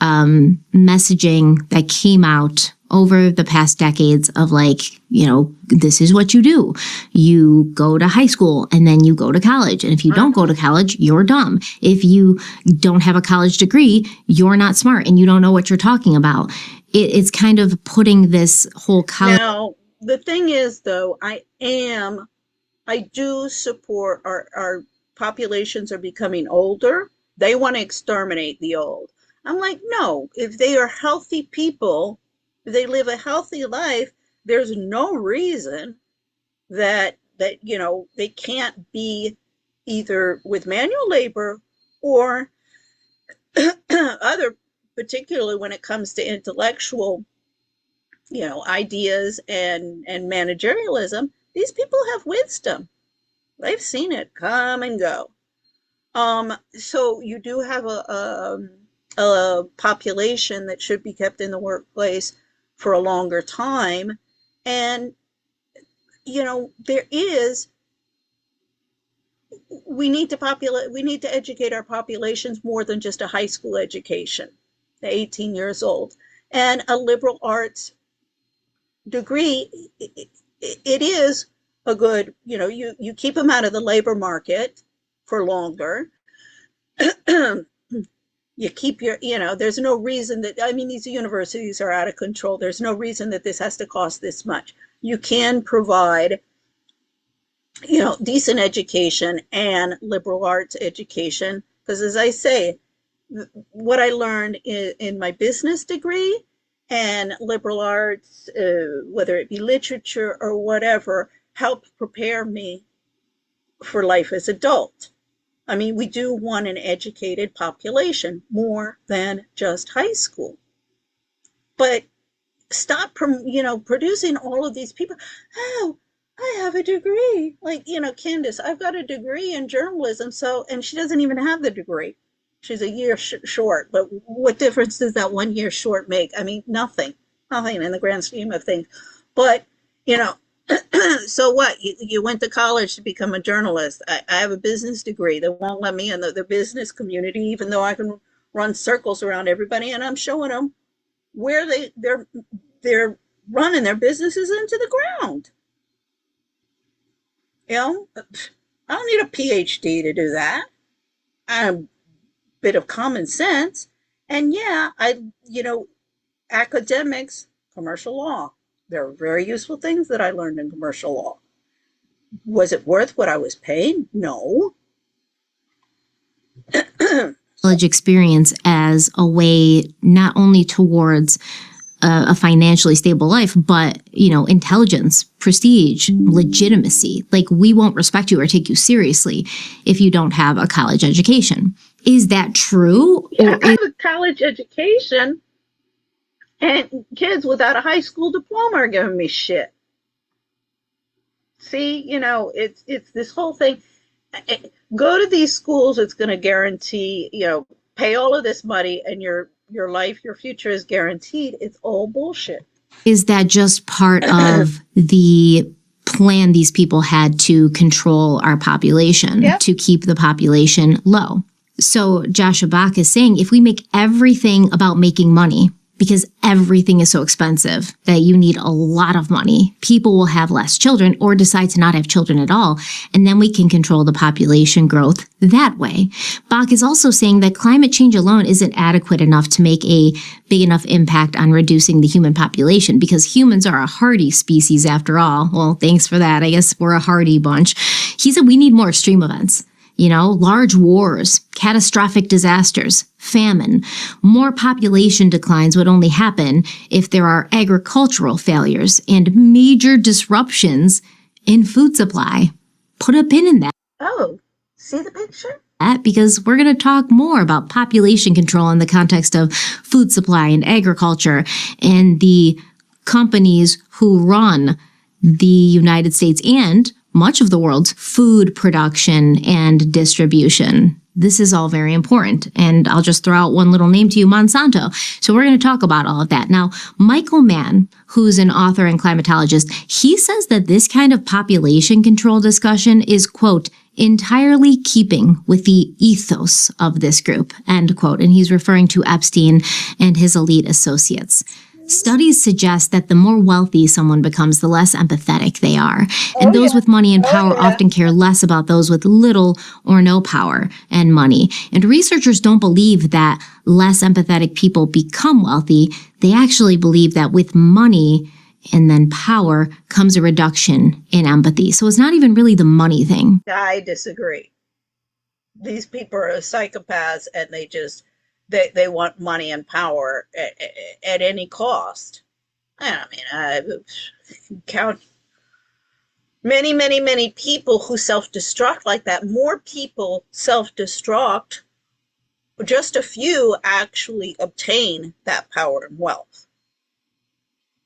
messaging that came out over the past decades of this is what you do. You go to high school and then you go to college. And if you don't go to college, you're dumb. If you don't have a college degree, you're not smart and you don't know what you're talking about. It's kind of putting this whole college. Now, the thing is, though, I do support our populations are becoming older. They want to exterminate the old. I'm like, no, if they are healthy people, if they live a healthy life, there's no reason that they can't be either with manual labor or other, particularly when it comes to intellectual, ideas and managerialism. These people have wisdom. They've seen it come and go. So you do have a population that should be kept in the workplace for a longer time. And, we need to educate our populations more than just a high school education, 18 years old. And a liberal arts degree, it is a good, you keep them out of the labor market for longer. You keep there's no reason that, these universities are out of control. There's no reason that this has to cost this much. You can provide, decent education and liberal arts education. Because as I say, what I learned in my business degree and liberal arts, whether it be literature or whatever, helped prepare me for life as an adult. We do want an educated population more than just high school. But stop, producing all of these people. Oh, I have a degree. Like, Candace, I've got a degree in journalism. And she doesn't even have the degree. She's a year short. But what difference does that 1 year short make? Nothing in the grand scheme of things. But, so what? You went to college to become a journalist. I have a business degree. They won't let me in the business community, even though I can run circles around everybody. And I'm showing them where they're running their businesses into the ground. You know, I don't need a PhD to do that. A bit of common sense. And yeah, academics, commercial law. There are very useful things that I learned in commercial law. Was it worth what I was paying? No. College experience as a way not only towards a financially stable life, but, intelligence, prestige, legitimacy. Like, we won't respect you or take you seriously if you don't have a college education. Is that true? Yeah, I have a college education, and kids without a high school diploma are giving me shit. See, it's this whole thing. Go to these schools, it's going to guarantee, pay all of this money and your life, your future is guaranteed. It's all bullshit. Is that just part of the plan these people had to control our population, to keep the population low? So Joshua Bach is saying, if we make everything about making money, because everything is so expensive that you need a lot of money, people will have less children or decide to not have children at all. And then we can control the population growth that way. Bach is also saying that climate change alone isn't adequate enough to make a big enough impact on reducing the human population, because humans are a hardy species after all. Well, thanks for that. I guess we're a hardy bunch. He said we need more extreme events. Large wars, catastrophic disasters, famine. More population declines would only happen if there are agricultural failures and major disruptions in food supply. Put a pin in that. Oh, see the picture? Because we're going to talk more about population control in the context of food supply and agriculture and the companies who run the United States and much of the world's food production and distribution. This is all very important. And I'll just throw out one little name to you, Monsanto. So we're going to talk about all of that. Now, Michael Mann, who's an author and climatologist, he says that this kind of population control discussion is, quote, entirely keeping with the ethos of this group, end quote. And he's referring to Epstein and his elite associates. Studies suggest that the more wealthy someone becomes, the less empathetic they are. And those with money and power often care less about those with little or no power and money. And researchers don't believe that less empathetic people become wealthy. They actually believe that with money and then power comes a reduction in empathy. So it's not even really the money thing. I disagree. These people are psychopaths, and they want money and power at any cost. I count many, many, many people who self-destruct like that. More people self-destruct. Just a few actually obtain that power and wealth.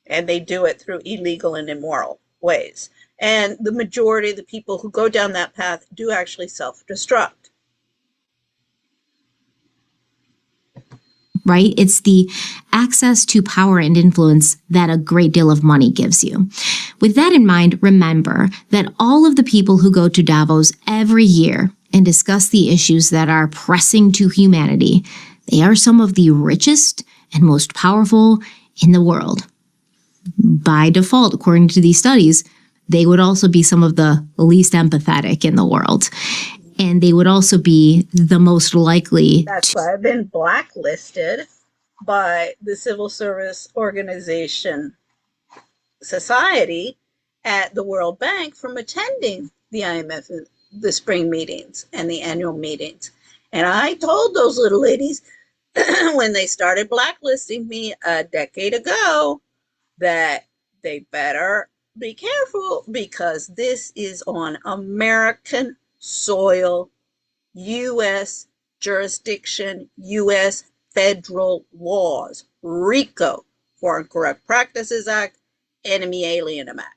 And they do it through illegal and immoral ways. And the majority of the people who go down that path do actually self-destruct. Right? It's the access to power and influence that a great deal of money gives you. With that in mind, remember that all of the people who go to Davos every year and discuss the issues that are pressing to humanity, they are some of the richest and most powerful in the world. By default, according to these studies, they would also be some of the least empathetic in the world. And they would also be the most likely. That's why I've been blacklisted by the Civil Service Organization Society at the World Bank from attending the IMF, the spring meetings and the annual meetings. And I told those little ladies when they started blacklisting me a decade ago that they better be careful, because this is on American soil, U.S. jurisdiction, U.S. federal laws, RICO, Foreign Corrupt Practices Act, Enemy Alien Act.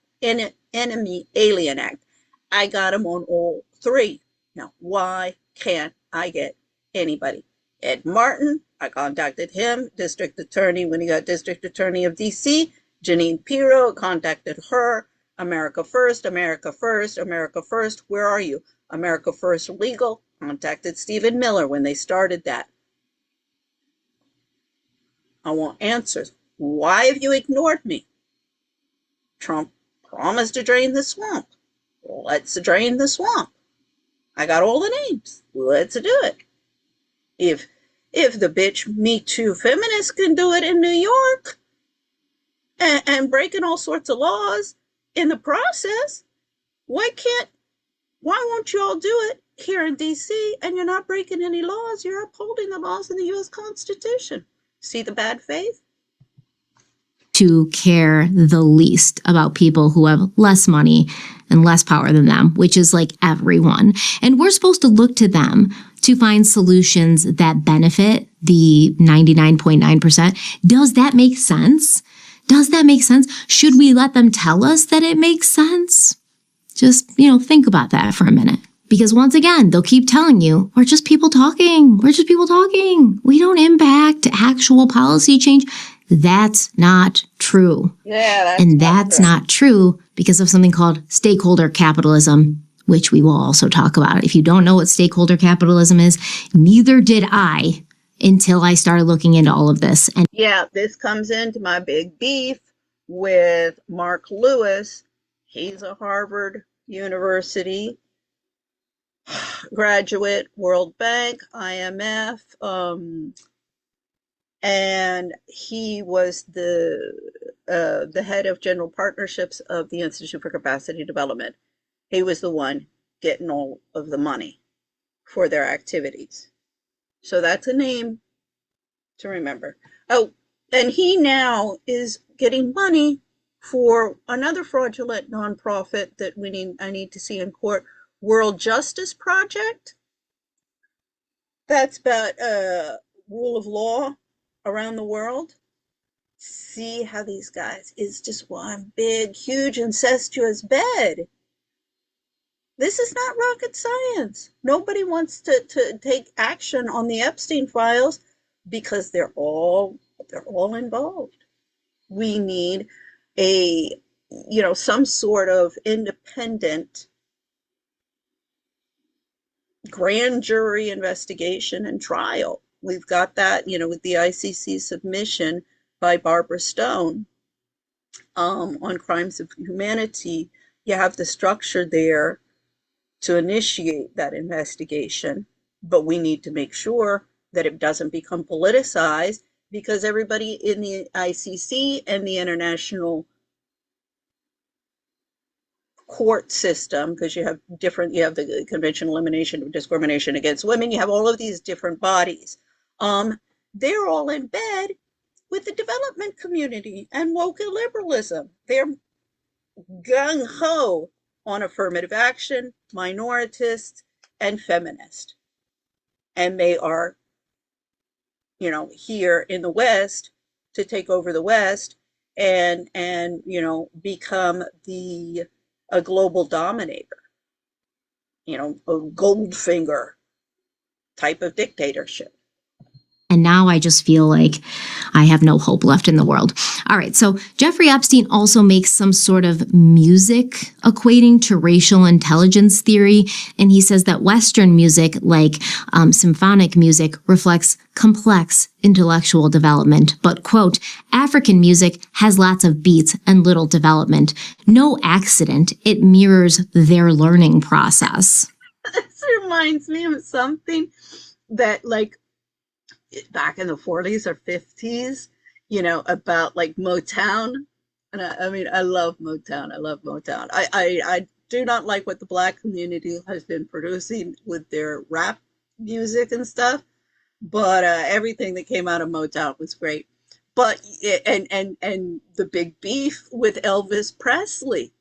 I got them on all three. Now, why can't I get anybody? Ed Martin, I contacted him, district attorney, when he got district attorney of D.C., Janine Pirro, contacted her. America First, America First, America First, where are you? America First Legal contacted Stephen Miller when they started that. I want answers. Why have you ignored me? Trump promised to drain the swamp. let's drain the swamp. I got all the names. Let's do it. If the bitch Me Too feminists can do it in New York and breaking all sorts of laws in the process, why won't you all do it here in DC? And you're not breaking any laws. You're upholding the laws in the U.S. Constitution. See the bad faith? To care the least about people who have less money and less power than them, which is like everyone. And we're supposed to look to them to find solutions that benefit the 99.9%. Does that make sense? Does that make sense? Should we let them tell us that it makes sense? Just, think about that for a minute. Because once again, they'll keep telling you, we're just people talking. We're just people talking. We don't impact actual policy change. That's not true. Yeah, that's not true because of something called stakeholder capitalism, which we will also talk about. If you don't know what stakeholder capitalism is, neither did I until I started looking into all of this. And yeah, this comes into my big beef with Mark Lewis. He's a Harvard University graduate, World Bank, IMF, and he was the head of general partnerships of the Institute for Capacity Development. He was the one getting all of the money for their activities. So that's a name to remember. Oh, and he now is getting money for another fraudulent nonprofit that I need to see in court, World Justice Project. That's about rule of law around the world. See how these guys is just one big, huge, incestuous bed. This is not rocket science. Nobody wants to take action on the Epstein files because they're all involved. We need some sort of independent grand jury investigation and trial. We've got that, with the ICC submission by Barbara Stone on crimes of humanity. You have the structure there to initiate that investigation, but we need to make sure that it doesn't become politicized, because everybody in the ICC and the international court system, because you have the Convention on Elimination of Discrimination Against Women, you have all of these different bodies. They're all in bed with the development community and woke liberalism. They're gung-ho on affirmative action, minoritist, and feminist. And they are, here in the West to take over the West and become a global dominator, a Goldfinger type of dictatorship. And now I just feel like I have no hope left in the world. All right. So Jeffrey Epstein also makes some sort of music equating to racial intelligence theory. And he says that Western music, like symphonic music, reflects complex intellectual development. But, quote, African music has lots of beats and little development. No accident. It mirrors their learning process. This reminds me of something that, back in the 40s or 50s, about Motown. And I love Motown. I do not like what the Black community has been producing with their rap music and stuff, but everything that came out of Motown was great. But and the big beef with Elvis Presley,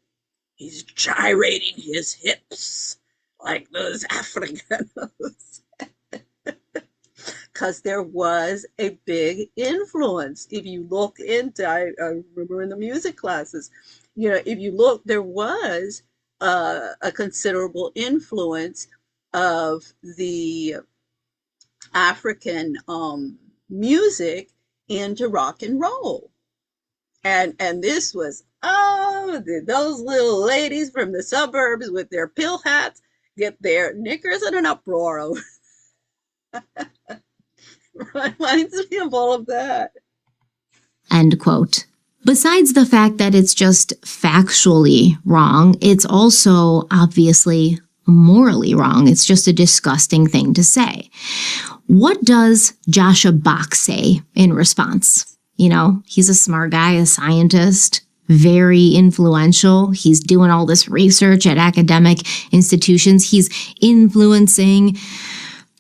he's gyrating his hips like those Africanos. Because there was a big influence. If you look into, I remember in the music classes, if you look, there was a considerable influence of the African music into rock and roll. And this was, those little ladies from the suburbs with their pill hats get their knickers in an uproar over. Reminds me of all of that. End quote. Besides the fact that it's just factually wrong, it's also obviously morally wrong. It's just a disgusting thing to say. What does Joshua Bach say in response? You know, he's a smart guy, a scientist, very influential. He's doing all this research at academic institutions. He's influencing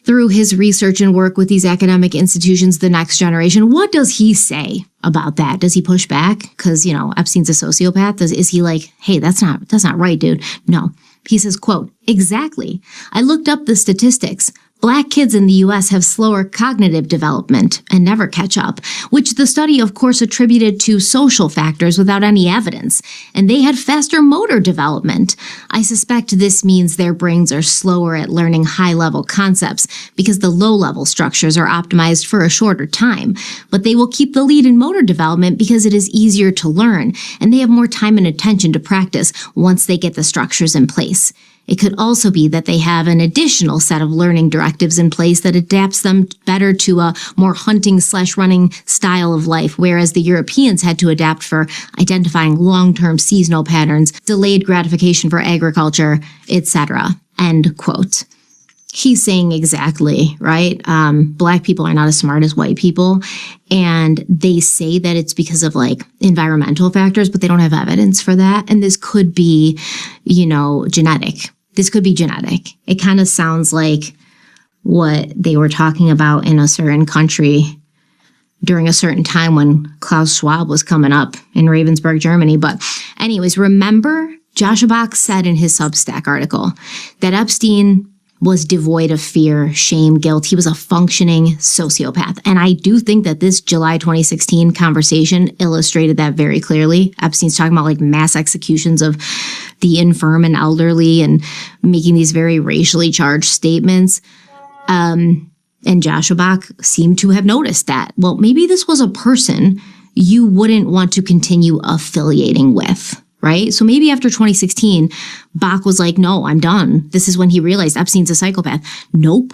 through his research and work with these academic institutions, the next generation. What does he say about that? Does he push back? Because, you know, Epstein's a sociopath. Is he like, hey, that's not right, dude? No. He says, quote, exactly. I looked up the statistics. Black kids in the U.S. have slower cognitive development and never catch up, which the study, of course, attributed to social factors without any evidence, and they had faster motor development. I suspect this means their brains are slower at learning high-level concepts because the low-level structures are optimized for a shorter time, but they will keep the lead in motor development because it is easier to learn, and they have more time and attention to practice once they get the structures in place. It could also be that they have an additional set of learning directives in place that adapts them better to a more hunting/running style of life, whereas the Europeans had to adapt for identifying long-term seasonal patterns, delayed gratification for agriculture, etc. End quote. He's saying exactly, right? Black people are not as smart as white people. And they say that it's because of like environmental factors, but they don't have evidence for that. And this could be, you know, genetic. This could be genetic. It kind of sounds like what they were talking about in a certain country during a certain time when Klaus Schwab was coming up in Ravensburg, Germany. But anyways, remember Joshua Bach said in his Substack article that Epstein was devoid of fear, shame, guilt. He was a functioning sociopath. And I do think that this July 2016 conversation illustrated that very clearly. Epstein's talking about like mass executions of the infirm and elderly and making these very racially charged statements. And Joshua Bach seemed to have noticed that. Well, maybe this was a person you wouldn't want to continue affiliating with. Right? So maybe after 2016, Bach was like, no, I'm done. This is when he realized Epstein's a psychopath. Nope,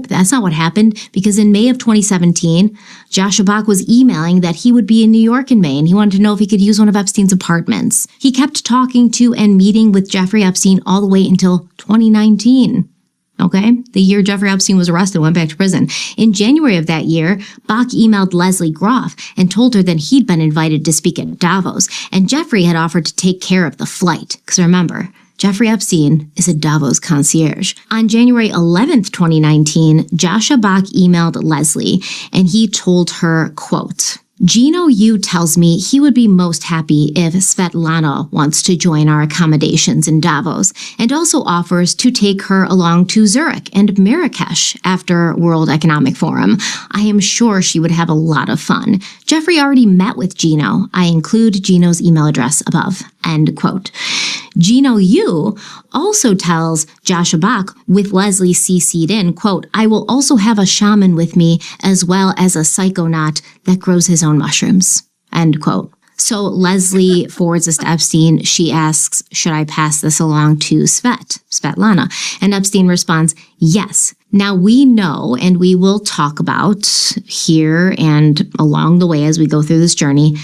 that's not what happened. Because in May of 2017, Joshua Bach was emailing that he would be in New York in May and he wanted to know if he could use one of Epstein's apartments. He kept talking to and meeting with Jeffrey Epstein all the way until 2019. Okay, the year Jeffrey Epstein was arrested and went back to prison. In January of that year, Bach emailed Leslie Groff and told her that he'd been invited to speak at Davos, and Jeffrey had offered to take care of the flight. Because remember, Jeffrey Epstein is a Davos concierge. On January 11th, 2019, Joshua Bach emailed Leslie, and he told her, quote, Gino Yu tells me he would be most happy if Svetlana wants to join our accommodations in Davos and also offers to take her along to Zurich and Marrakesh after World Economic Forum. I am sure she would have a lot of fun. Jeffrey already met with Gino. I include Gino's email address above. End quote. Gino Yu also tells Joshua Bach, with Leslie CC'd in, quote, I will also have a shaman with me as well as a psychonaut that grows his own mushrooms, end quote. So Leslie forwards this to Epstein. She asks, should I pass this along to Svetlana? And Epstein responds, yes. Now we know, and we will talk about here and along the way as we go through this journey,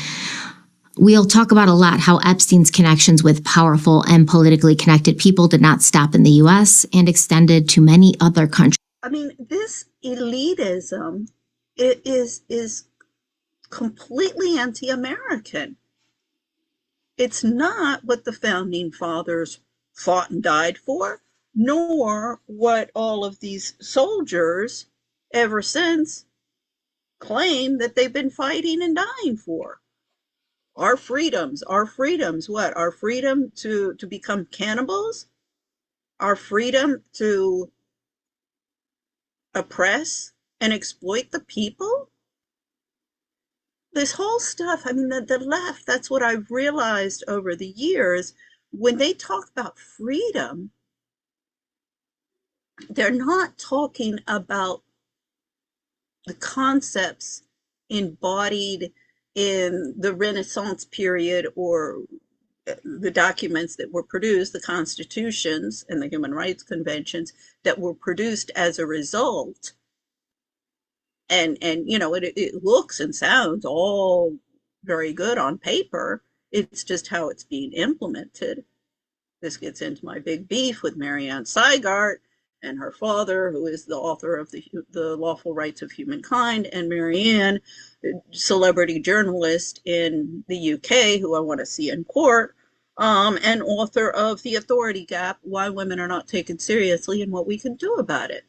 we'll talk about a lot how Epstein's connections with powerful and politically connected people did not stop in the U.S. and extended to many other countries. I mean, this elitism is completely anti-American. It's not what the founding fathers fought and died for, nor what all of these soldiers ever since claim that they've been fighting and dying for. Our freedoms, what? Our freedom to become cannibals? Our freedom to oppress and exploit the people? This whole stuff, I mean, the left, that's what I've realized over the years. When they talk about freedom, they're not talking about the concepts embodied in the Renaissance period or the documents that were produced, the constitutions and the human rights conventions that were produced as a result. And you know, it looks and sounds all very good on paper. It's just how it's being implemented. This gets into my big beef with Marianne Seigart and her father, who is the author of the Lawful Rights of Humankind, and Marianne, celebrity journalist in the UK, who I want to see in court, and author of The Authority Gap, Why Women Are Not Taken Seriously and What We Can Do About It.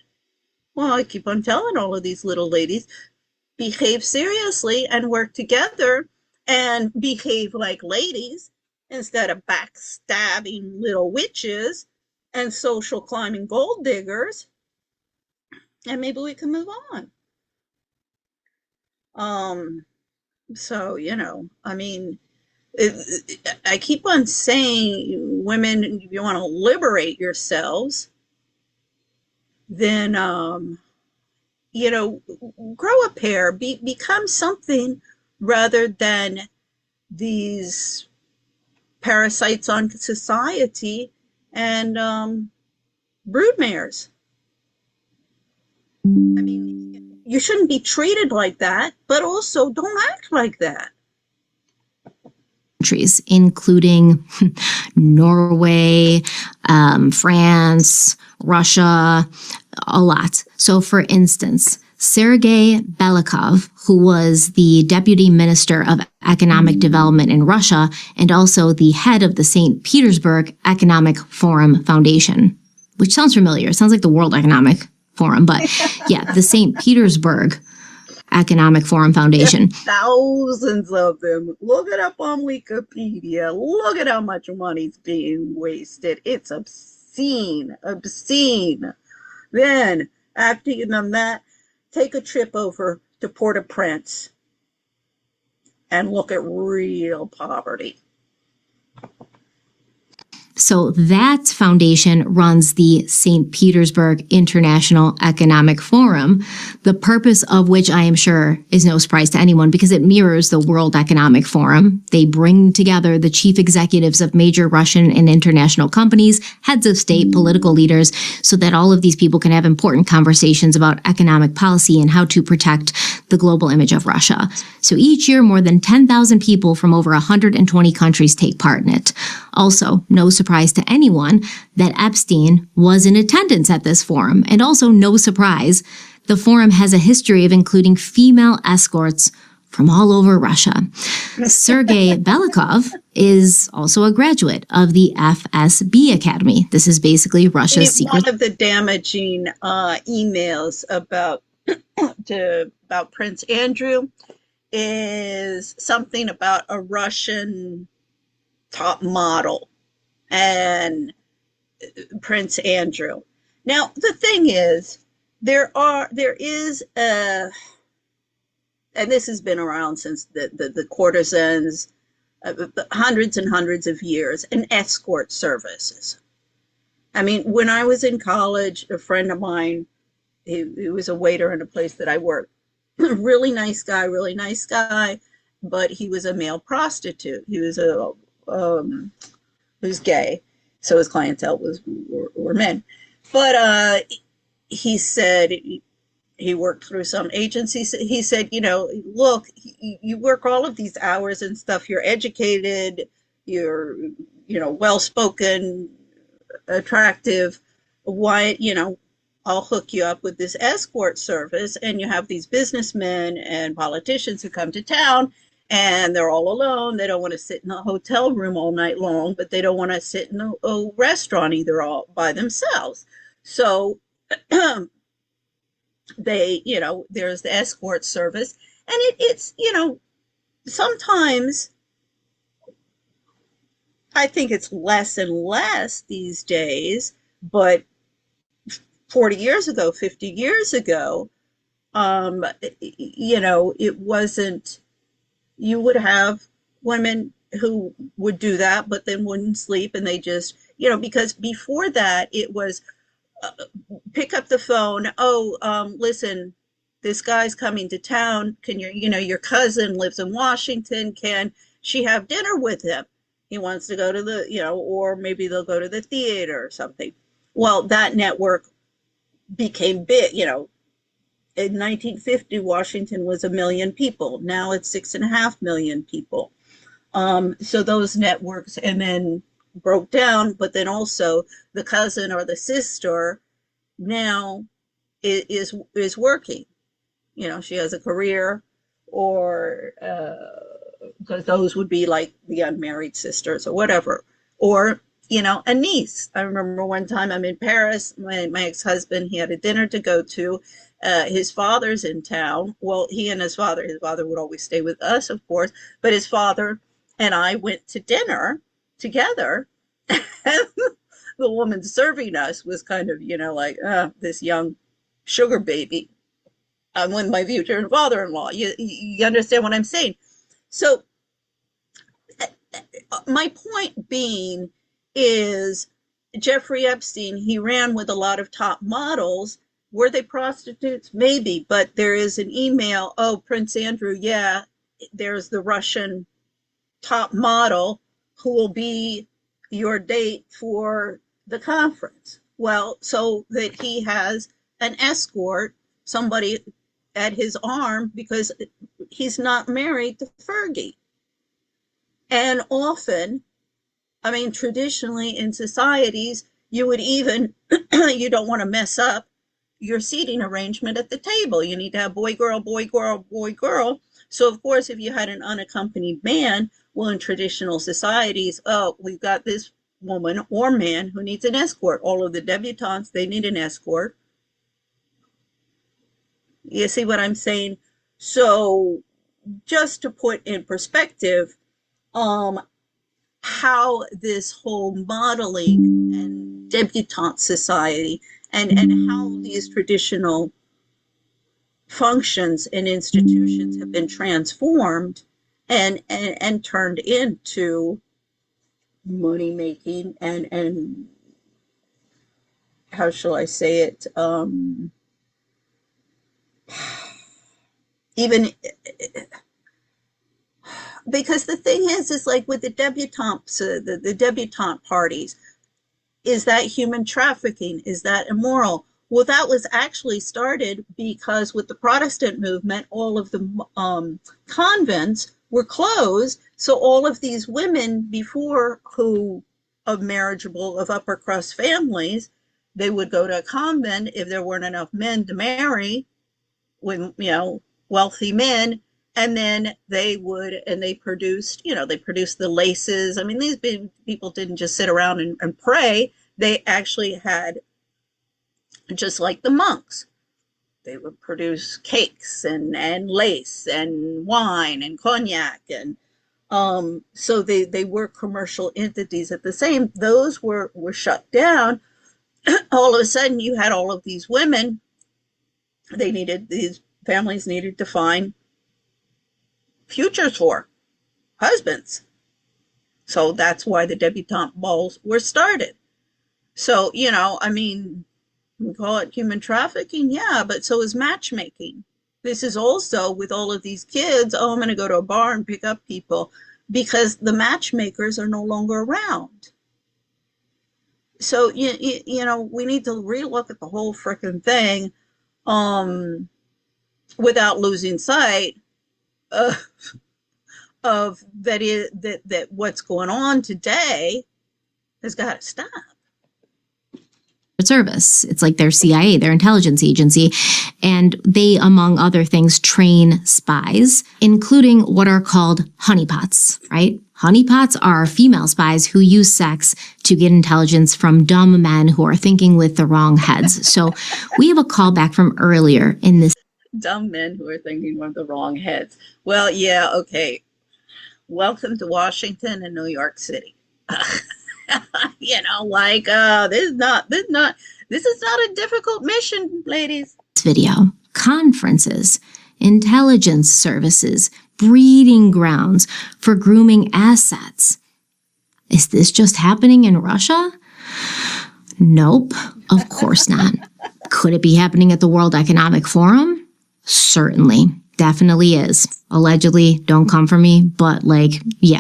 Well, I keep on telling all of these little ladies, behave seriously and work together and behave like ladies instead of backstabbing little witches and social climbing gold diggers, and maybe we can move on. So, I mean, I keep on saying, women, if you want to liberate yourselves, then, grow a pair, become something rather than these parasites on society and broodmares. I mean, you shouldn't be treated like that, but also don't act like that. Countries, including Norway, France, Russia, a lot. So, for instance, Sergei Belikov, who was the deputy minister of economic development in Russia and also the head of the St. Petersburg Economic Forum Foundation, which sounds familiar. It sounds like the World Economic Forum, but yeah, the St. Petersburg Economic Forum Foundation. Thousands of them. Look it up on Wikipedia. Look at how much money's being wasted. It's obscene. Then, after you've done that, take a trip over to Port-au-Prince and look at real poverty. So that foundation runs the St. Petersburg International Economic Forum, the purpose of which I am sure is no surprise to anyone because it mirrors the World Economic Forum. They bring together the chief executives of major Russian and international companies, heads of state, political leaders, so that all of these people can have important conversations about economic policy and how to protect the global image of Russia. So each year, more than 10,000 people from over 120 countries take part in it. Also, no surprise to anyone that Epstein was in attendance at this forum. And also, no surprise, the forum has a history of including female escorts from all over Russia. Sergei Belikov is also a graduate of the FSB Academy. This is basically Russia's secret. One of the damaging emails about Prince Andrew is something about a Russian top model and Prince Andrew. Now, the thing is, there is a, and this has been around since the courtesans, hundreds and hundreds of years, and escort services. I mean, when I was in college, a friend of mine, he was a waiter in a place that I worked, really nice guy, but he was a male prostitute. He was who's gay, so his clientele were men. But he said he worked through some agencies. He said, look, you work all of these hours and stuff. You're educated. You're, well-spoken, attractive. Why, I'll hook you up with this escort service, and you have these businessmen and politicians who come to town, and they're all alone. They don't want to sit in a hotel room all night long, but they don't want to sit in a restaurant either all by themselves. So they, there's the escort service, and it's, sometimes I think it's less and less these days, but 40 years ago, 50 years ago, it wasn't, you would have women who would do that, but then wouldn't sleep, and they just, because before that, it was pick up the phone. Listen, this guy's coming to town. Can your cousin lives in Washington. Can she have dinner with him? He wants to go to the, or maybe they'll go to the theater or something. Well, that network became big, in 1950, Washington was 1 million people. Now it's 6.5 million people. So those networks, and then broke down, but then also the cousin or the sister now is working. You know, she has a career, or because those would be like the unmarried sisters or whatever, or a niece. I remember one time I'm in Paris, my ex-husband, he had a dinner to go to. His father's in town. Well, he and his father would always stay with us, of course, but his father and I went to dinner together. And the woman serving us was kind of, like, this young sugar baby. I'm with my future father-in-law. You understand what I'm saying? So my point being is, Jeffrey Epstein, he ran with a lot of top models. Were they prostitutes? Maybe, but there is an email. Oh, Prince Andrew, yeah, there's the Russian top model who will be your date for the conference. Well, so that he has an escort, somebody at his arm, because he's not married to Fergie. And often, I mean, traditionally in societies, you would even, you don't want to mess up your seating arrangement at the table. You need to have boy, girl, boy, girl, boy, girl. So, of course, if you had an unaccompanied man, well, in traditional societies, oh, we've got this woman or man who needs an escort. All of the debutantes, they need an escort. You see what I'm saying? So, just to put in perspective, how this whole modeling and debutante society and how these traditional functions and institutions have been transformed and turned into money making and how shall I say it, even because the thing is like with the debutantes, the debutante parties, is that human trafficking? Is that immoral? Well, that was actually started because with the Protestant movement, all of the convents were closed. So all of these women before who of marriageable, of upper crust families, they would go to a convent if there weren't enough men to marry with, wealthy men. And then they produced the laces. I mean, these people didn't just sit around and pray. They actually had, just like the monks, they would produce cakes and lace and wine and cognac. And so they were commercial entities at the same. Those were shut down. All of a sudden, you had all of these women. These families needed to find futures for husbands. So that's why the debutante balls were started. So, I mean, we call it human trafficking, yeah, but so is matchmaking. This is also with all of these kids, oh, I'm going to go to a bar and pick up people, because the matchmakers are no longer around. So, we need to relook at the whole frickin' thing without losing sight of that what's going on today has got to stop. Service. It's like their CIA, their intelligence agency, and they, among other things, train spies, including what are called honeypots, right? Honeypots are female spies who use sex to get intelligence from dumb men who are thinking with the wrong heads. So we have a call back from earlier in this. Dumb men who are thinking with the wrong heads. Well, yeah, okay. Welcome to Washington and New York City. This is not a difficult mission, ladies. Video, conferences, intelligence services, breeding grounds for grooming assets. Is this just happening in Russia? Nope, of course not. Could it be happening at the World Economic Forum? Certainly. Definitely is. Allegedly, don't come for me, but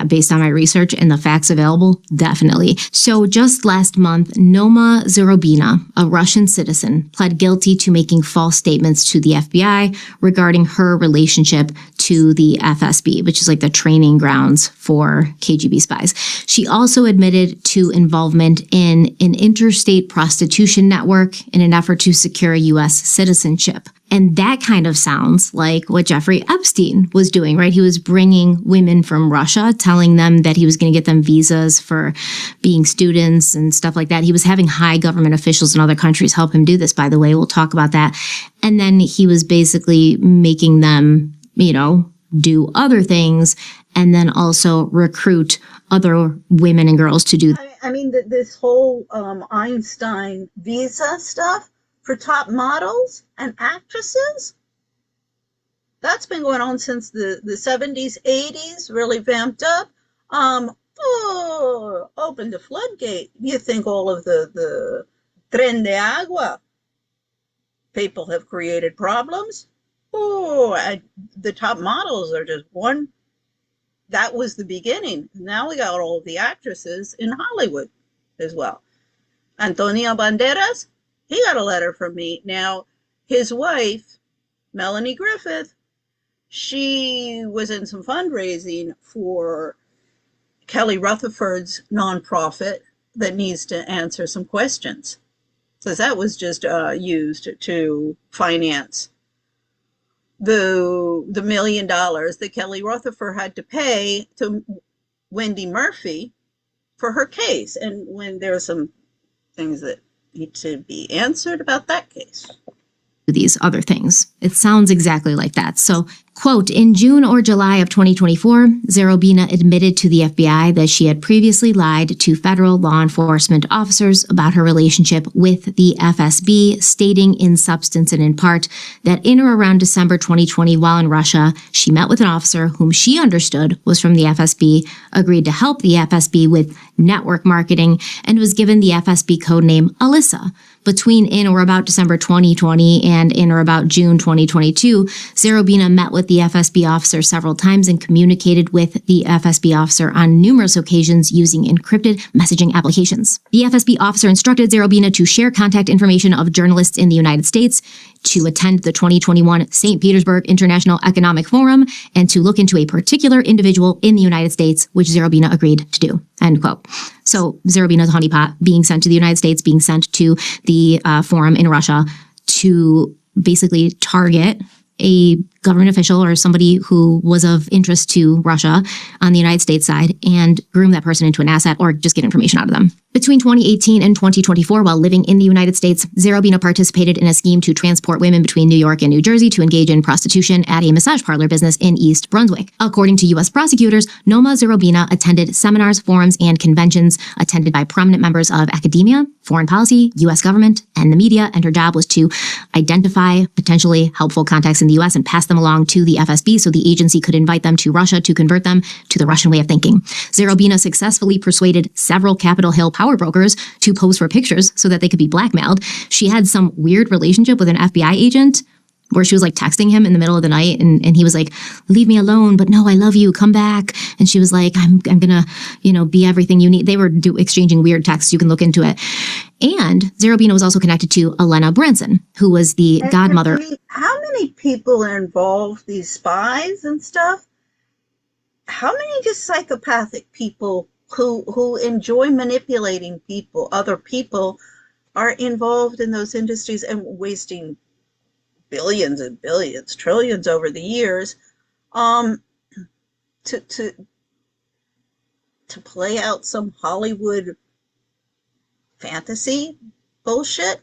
based on my research and the facts available, definitely. So just last month, Noma Zurobina, a Russian citizen, pled guilty to making false statements to the FBI regarding her relationship to the FSB, which is like the training grounds for KGB spies. She also admitted to involvement in an interstate prostitution network in an effort to secure U.S. citizenship. And that kind of sounds like what Jeffrey Epstein was doing, right? He was bringing women from Russia, telling them that he was going to get them visas for being students and stuff like that. He was having high government officials in other countries help him do this, by the way. We'll talk about that. And then he was basically making them, do other things and then also recruit other women and girls to do. I mean, this whole Einstein visa stuff for top models and actresses, that's been going on since the 70s, 80s, really vamped up. Opened the floodgate. You think all of the tren de agua people have created problems? The top models are just one. That was the beginning. Now we got all of the actresses in Hollywood as well. Antonio Banderas, he got a letter from me. Now, his wife, Melanie Griffith, she was in some fundraising for Kelly Rutherford's nonprofit that needs to answer some questions. So that was just used to finance the $1 million that Kelly Rutherford had to pay to Wendy Murphy for her case. And when there are some things that need to be answered about that case. These other things. It sounds exactly like that. So, quote, in June or July of 2024, Zurobina admitted to the FBI that she had previously lied to federal law enforcement officers about her relationship with the FSB, stating in substance and in part that in or around December 2020, while in Russia, she met with an officer whom she understood was from the FSB, agreed to help the FSB with network marketing, and was given the FSB codename Alyssa. Between in or about December 2020 and in or about June 2022, Zurobina met with the FSB officer several times and communicated with the FSB officer on numerous occasions using encrypted messaging applications. The FSB officer instructed Zurobina to share contact information of journalists in the United States, to attend the 2021 St. Petersburg International Economic Forum, and to look into a particular individual in the United States, which Zurobina agreed to do, end quote. So Zurobina's honeypot being sent to the United States, being sent to the forum in Russia to basically target a government official or somebody who was of interest to Russia on the United States side and groom that person into an asset or just get information out of them. Between 2018 and 2024, while living in the United States, Zurobina participated in a scheme to transport women between New York and New Jersey to engage in prostitution at a massage parlor business in East Brunswick. According to U.S. prosecutors, Noma Zurobina attended seminars, forums, and conventions attended by prominent members of academia, foreign policy, U.S. government, and the media, and her job was to identify potentially helpful contacts in the U.S. and pass them along to the FSB so the agency could invite them to Russia to convert them to the Russian way of thinking. Zurobina successfully persuaded several Capitol Hill power brokers to pose for pictures so that they could be blackmailed. She had some weird relationship with an FBI agent where she was like texting him in the middle of the night and he was like, leave me alone, but no, I love you, come back. And she was like, I'm gonna, be everything you need. They were exchanging weird texts. You can look into it. And Zurobina was also connected to Elena Branson, who was the godmother. How many people are involved, these spies and stuff? How many just psychopathic people who enjoy manipulating people, other people, are involved in those industries and wasting billions and billions, trillions over the years, to play out some Hollywood fantasy bullshit?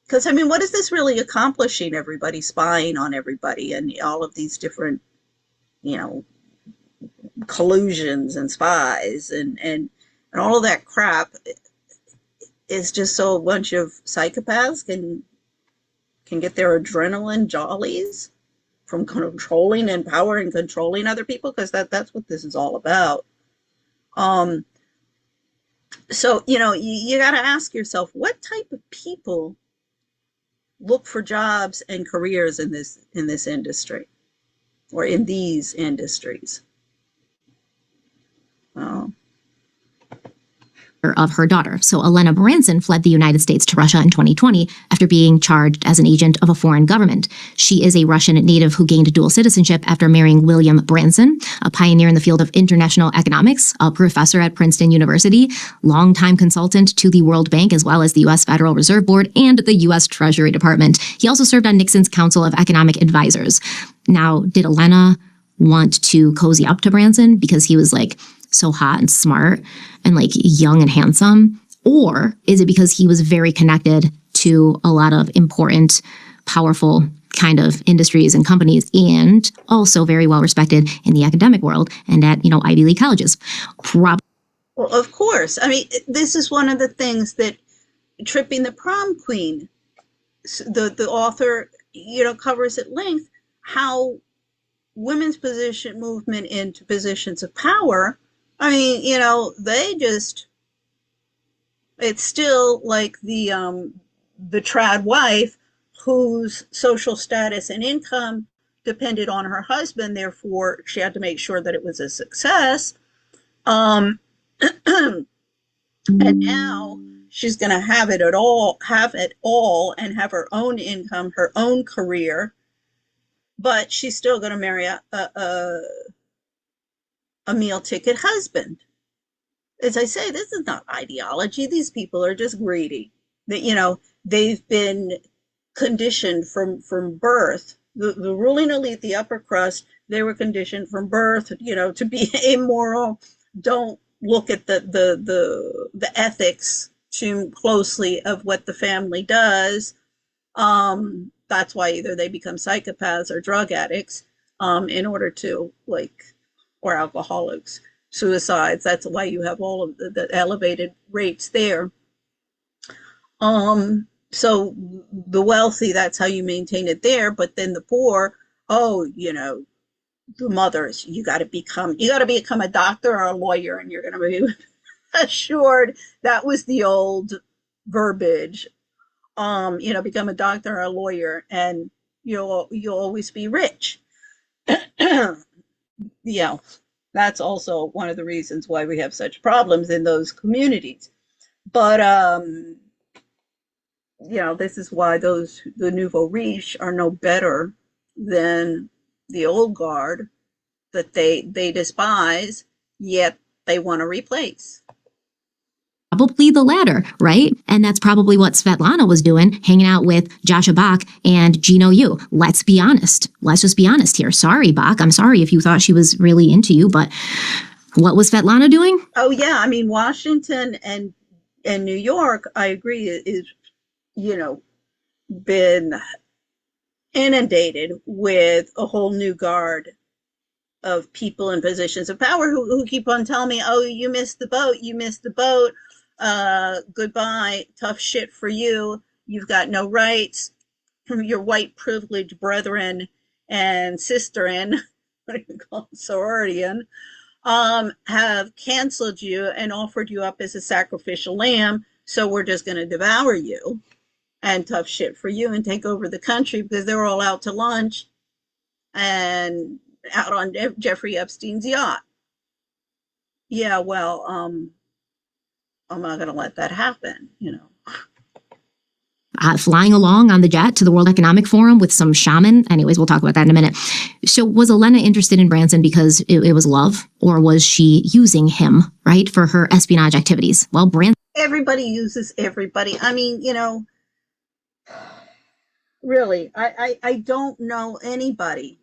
Because, what is this really accomplishing? Everybody spying on everybody and all of these different, collusions and spies and all of that crap is just so a bunch of psychopaths can get their adrenaline jollies from controlling and power and controlling other people, because that's what this is all about. So, you got to ask yourself, what type of people look for jobs and careers in this industry? or in these industries. Oh. Of her daughter. So Elena Branson fled the United States to Russia in 2020 after being charged as an agent of a foreign government. She is a Russian native who gained dual citizenship after marrying William Branson, a pioneer in the field of international economics, a professor at Princeton University, longtime consultant to the World Bank, as well as the U.S. Federal Reserve Board and the U.S. Treasury Department. He also served on Nixon's Council of Economic Advisors. Now, did Elena want to cozy up to Branson because he was like so hot and smart and like young and handsome? Or is it because he was very connected to a lot of important, powerful kind of industries and companies, and also very well respected in the academic world and at, Ivy League colleges? Well, of course. I mean, this is one of the things that Tripping the Prom Queen, the author, covers at length, how women's position movement into positions of power. I mean, it's still like the trad wife whose social status and income depended on her husband. Therefore, she had to make sure that it was a success. And now she's going to have it all, and have her own income, her own career, but she's still going to marry a meal ticket husband. As I say, this is not ideology. These people are just greedy. That they've been conditioned from birth. The ruling elite, the upper crust, they were conditioned from birth, to be amoral. Don't look at the ethics too closely of what the family does. That's why either they become psychopaths or drug addicts, in order to or alcoholics, suicides. That's why you have all of the elevated rates there. So the wealthy, that's how you maintain it there. But then the poor, the mothers, you got to become a doctor or a lawyer, and you're going to be assured. That was the old verbiage. Become a doctor or a lawyer, and you'll always be rich. That's also one of the reasons why we have such problems in those communities. But this is why the nouveau riche are no better than the old guard that they despise, yet they want to replace. Probably the latter, right? And that's probably what Svetlana was doing, hanging out with Joshua Bach and Gino Yu. Let's be honest. Let's just be honest here. Sorry, Bach. I'm sorry if you thought she was really into you, but what was Svetlana doing? Oh, yeah. I mean, Washington and New York, I agree, is, been inundated with a whole new guard of people in positions of power who keep on telling me, oh, you missed the boat. Goodbye, tough shit for you. You've got no rights. Your white privileged brethren and sisterin, what do you call it, sororian, have canceled you and offered you up as a sacrificial lamb. So we're just going to devour you, and tough shit for you, and take over the country, because they're all out to lunch and out on Jeffrey Epstein's yacht. Yeah, well, I'm not going to let that happen, Flying along on the jet to the World Economic Forum with some shaman. Anyways, we'll talk about that in a minute. So was Elena interested in Branson because it was love, or was she using him, right, for her espionage activities? Well, Branson... Everybody uses everybody. I mean, really, I don't know anybody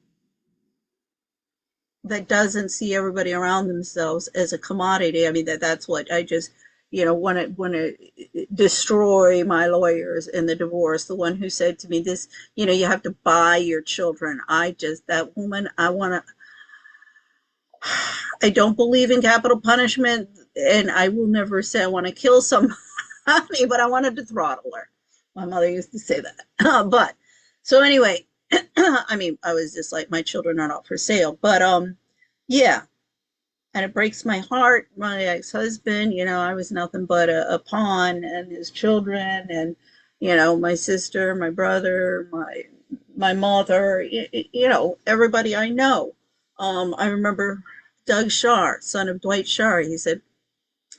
that doesn't see everybody around themselves as a commodity. I mean, that's what I just, want to destroy my lawyers in the divorce. The one who said to me this, you have to buy your children. That woman, I don't believe in capital punishment, and I will never say I want to kill somebody, but I wanted to throttle her. My mother used to say that. But so anyway, I mean, I was just like, my children are not for sale. But yeah. And it breaks my heart. My ex-husband, I was nothing but a pawn, and his children, and, my sister, my brother, my my mother, everybody I know. I remember Doug Shar, son of Dwight Shar. He said,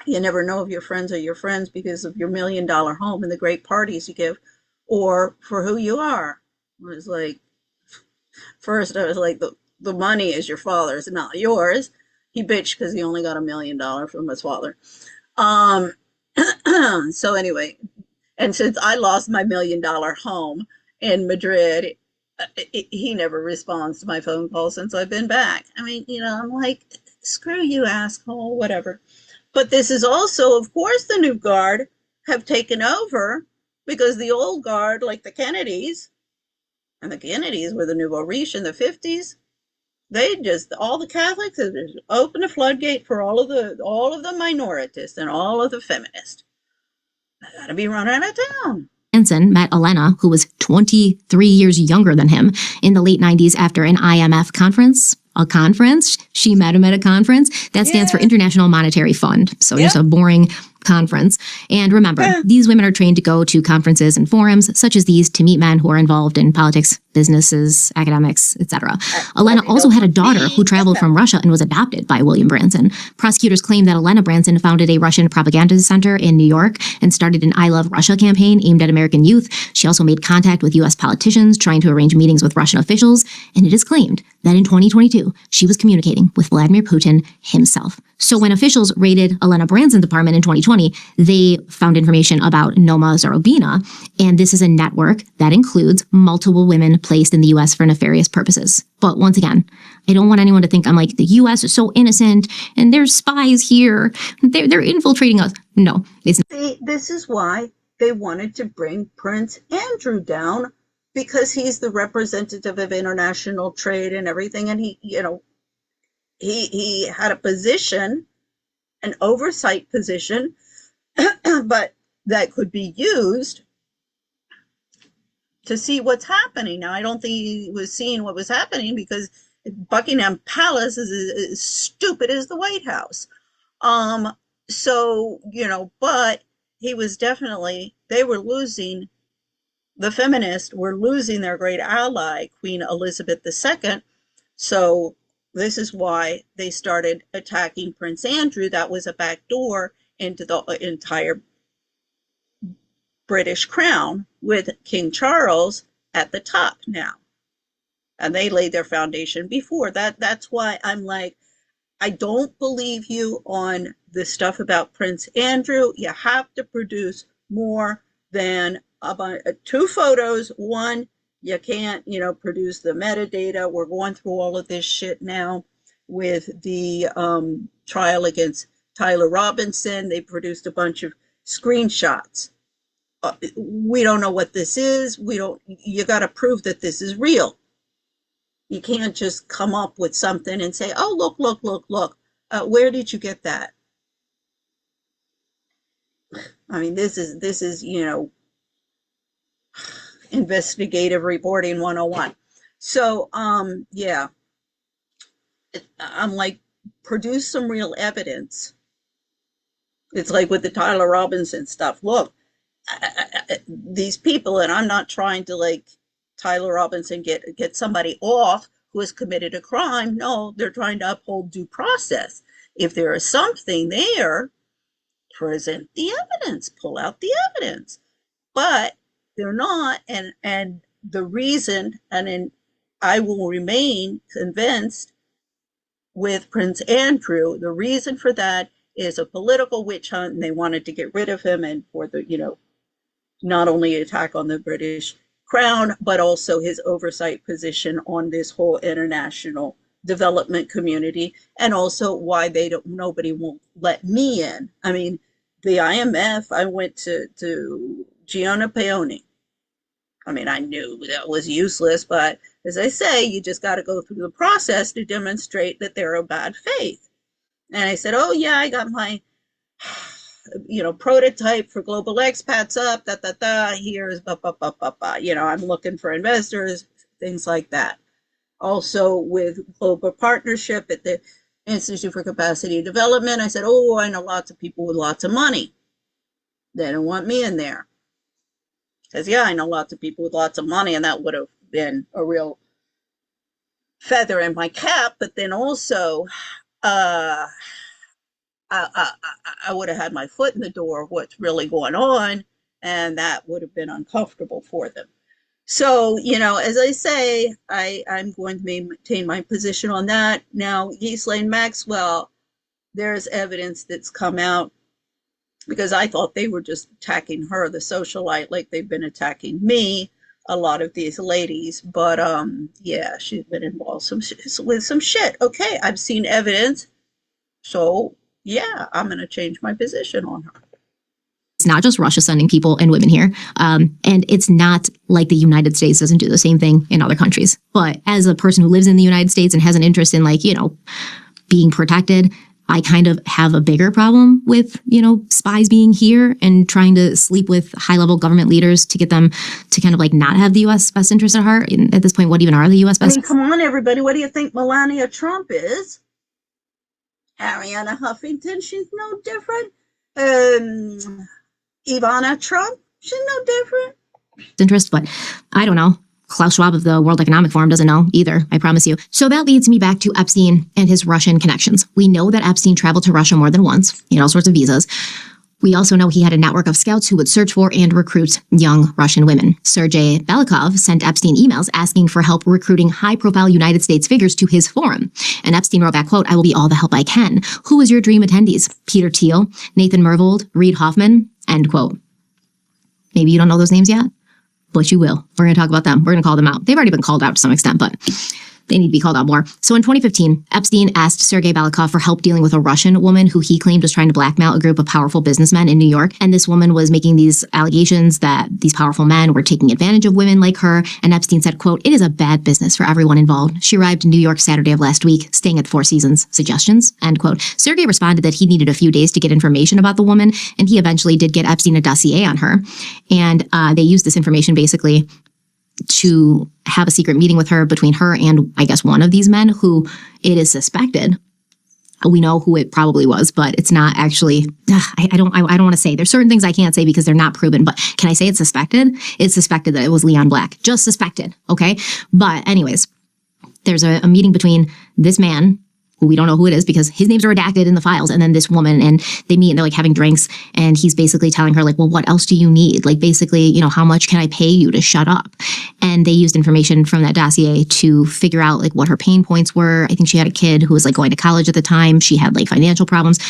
you never know if your friends are your friends because of your $1 million home and the great parties you give, or for who you are. I was like, first I was like, the money is your father's, not yours. He bitched because he only got $1 million from his father. Um, so anyway, and since I lost my $1 million home in Madrid, he never responds to my phone calls since I've been back. I mean, I'm like, screw you, asshole, whatever. But this is also, of course, the new guard have taken over because the old guard, like the Kennedys, and the Kennedys were the nouveau riche in the 50s. They just, all the Catholics have just opened a floodgate for all of the minorities and all of the feminists. I gotta be run out of town. Branson met Elena, who was 23 years younger than him, in the late 90s after an IMF conference. A conference. She met him at a conference. That stands for International Monetary Fund. So just a boring conference. And remember, these women are trained to go to conferences and forums such as these to meet men who are involved in politics, businesses, academics, etc. Elena also had a daughter who traveled from Russia and was adopted by William Branson. Prosecutors claim that Elena Branson founded a Russian propaganda center in New York and started an I Love Russia campaign aimed at American youth. She also made contact with U.S. politicians trying to arrange meetings with Russian officials. And it is claimed that in 2022, she was communicating with Vladimir Putin himself. So when officials raided Elena Branson's apartment in 2020, they found information about Noma Zarobina, and this is a network that includes multiple women placed in the U.S. for nefarious purposes. But once again, I don't want anyone to think I'm like, the U.S. is so innocent, and there's spies here. They're infiltrating us. No, it's not. See, this is why they wanted to bring Prince Andrew down, because he's the representative of international trade and everything, and he had a position, an oversight position, but that could be used to see what's happening. Now, I don't think he was seeing what was happening because Buckingham Palace is as stupid as the White House. So, but he was definitely, the feminists were losing their great ally, Queen Elizabeth II. So this is why they started attacking Prince Andrew. That was a back door into the entire British crown, with King Charles at the top now. And they laid their foundation before that. That's why I'm like, I don't believe you on the stuff about Prince Andrew. You have to produce more than about 2 photos. One, you can't, produce the metadata. We're going through all of this shit now with the trial against Tyler Robinson. They produced a bunch of screenshots. We don't know what this is. You got to prove that this is real. You can't just come up with something and say, oh, look. Where did you get that? I mean, this is, investigative reporting 101. So, yeah, I'm like, produce some real evidence. It's like with the Tyler Robinson stuff. Look, these people, and I'm not trying to like Tyler Robinson get somebody off who has committed a crime. No, they're trying to uphold due process. If there is something there, present the evidence, pull out the evidence. But they're not, and the reason, I will remain convinced with Prince Andrew, the reason for that is a political witch hunt, and they wanted to get rid of him, and for the, not only attack on the British crown, but also his oversight position on this whole international development community, and also why nobody won't let me in. I mean, the IMF, I went to Gianna Peone. I mean, I knew that was useless, but as I say, you just got to go through the process to demonstrate that they're of bad faith. And I said, oh yeah, I got my, prototype for global expats up, here's, I'm looking for investors, things like that. Also with global partnership at the Institute for Capacity Development, I said, oh, I know lots of people with lots of money. They don't want me in there. Because, yeah, I know lots of people with lots of money, and that would have been a real feather in my cap, but then also I would have had my foot in the door of what's really going on, and that would have been uncomfortable for them. So, as I say, I'm going to maintain my position on that. Now, Ghislaine Maxwell, there's evidence that's come out, because I thought they were just attacking her, the socialite, like they've been attacking me, a lot of these ladies. But yeah, she's been involved with some shit. Okay, I've seen evidence. So yeah, I'm going to change my position on her. It's not just Russia sending people and women here. And it's not like the United States doesn't do the same thing in other countries. But as a person who lives in the United States and has an interest in, like, being protected, I kind of have a bigger problem with, spies being here and trying to sleep with high-level government leaders to get them to kind of like not have the U.S. best interest at heart. And at this point, what even are the U.S. best? I mean, come on, everybody. What do you think Melania Trump is? Ariana Huffington, she's no different. Ivana Trump, she's no different. Interest, but I don't know. Klaus Schwab of the World Economic Forum doesn't know either, I promise you. So that leads me back to Epstein and his Russian connections. We know that Epstein traveled to Russia more than once. He had all sorts of visas. We also know he had a network of scouts who would search for and recruit young Russian women. Sergei Belikov sent Epstein emails asking for help recruiting high-profile United States figures to his forum. And Epstein wrote back, quote, "I will be all the help I can. Who is your dream attendees? Peter Thiel, Nathan Myhrvold, Reid Hoffman," end quote. Maybe you don't know those names yet, but you will. We're going to talk about them. We're going to call them out. They've already been called out to some extent, but they need to be called out more. So in 2015, Epstein asked Sergei Belikov for help dealing with a Russian woman who he claimed was trying to blackmail a group of powerful businessmen in New York. And this woman was making these allegations that these powerful men were taking advantage of women like her. And Epstein said, quote, "It is a bad business for everyone involved. She arrived in New York Saturday of last week, staying at the Four Seasons. Suggestions?" End quote. Sergei responded that he needed a few days to get information about the woman. And he eventually did get Epstein a dossier on her. And they used this information basically to have a secret meeting with her, between her and I guess one of these men who it is suspected. We know who it probably was, but it's not actually, I don't want to say. There's certain things I can't say because they're not proven, but can I say it's suspected? It's suspected that it was Leon Black. Just suspected, okay? But anyways, there's a meeting between this man, who we don't know who it is because his names are redacted in the files, and then this woman, and they meet and they're like having drinks, and he's basically telling her like, well, what else do you need? Like basically, how much can I pay you to shut up? And they used information from that dossier to figure out like what her pain points were. I think she had a kid who was like going to college at the time. She had like financial problems.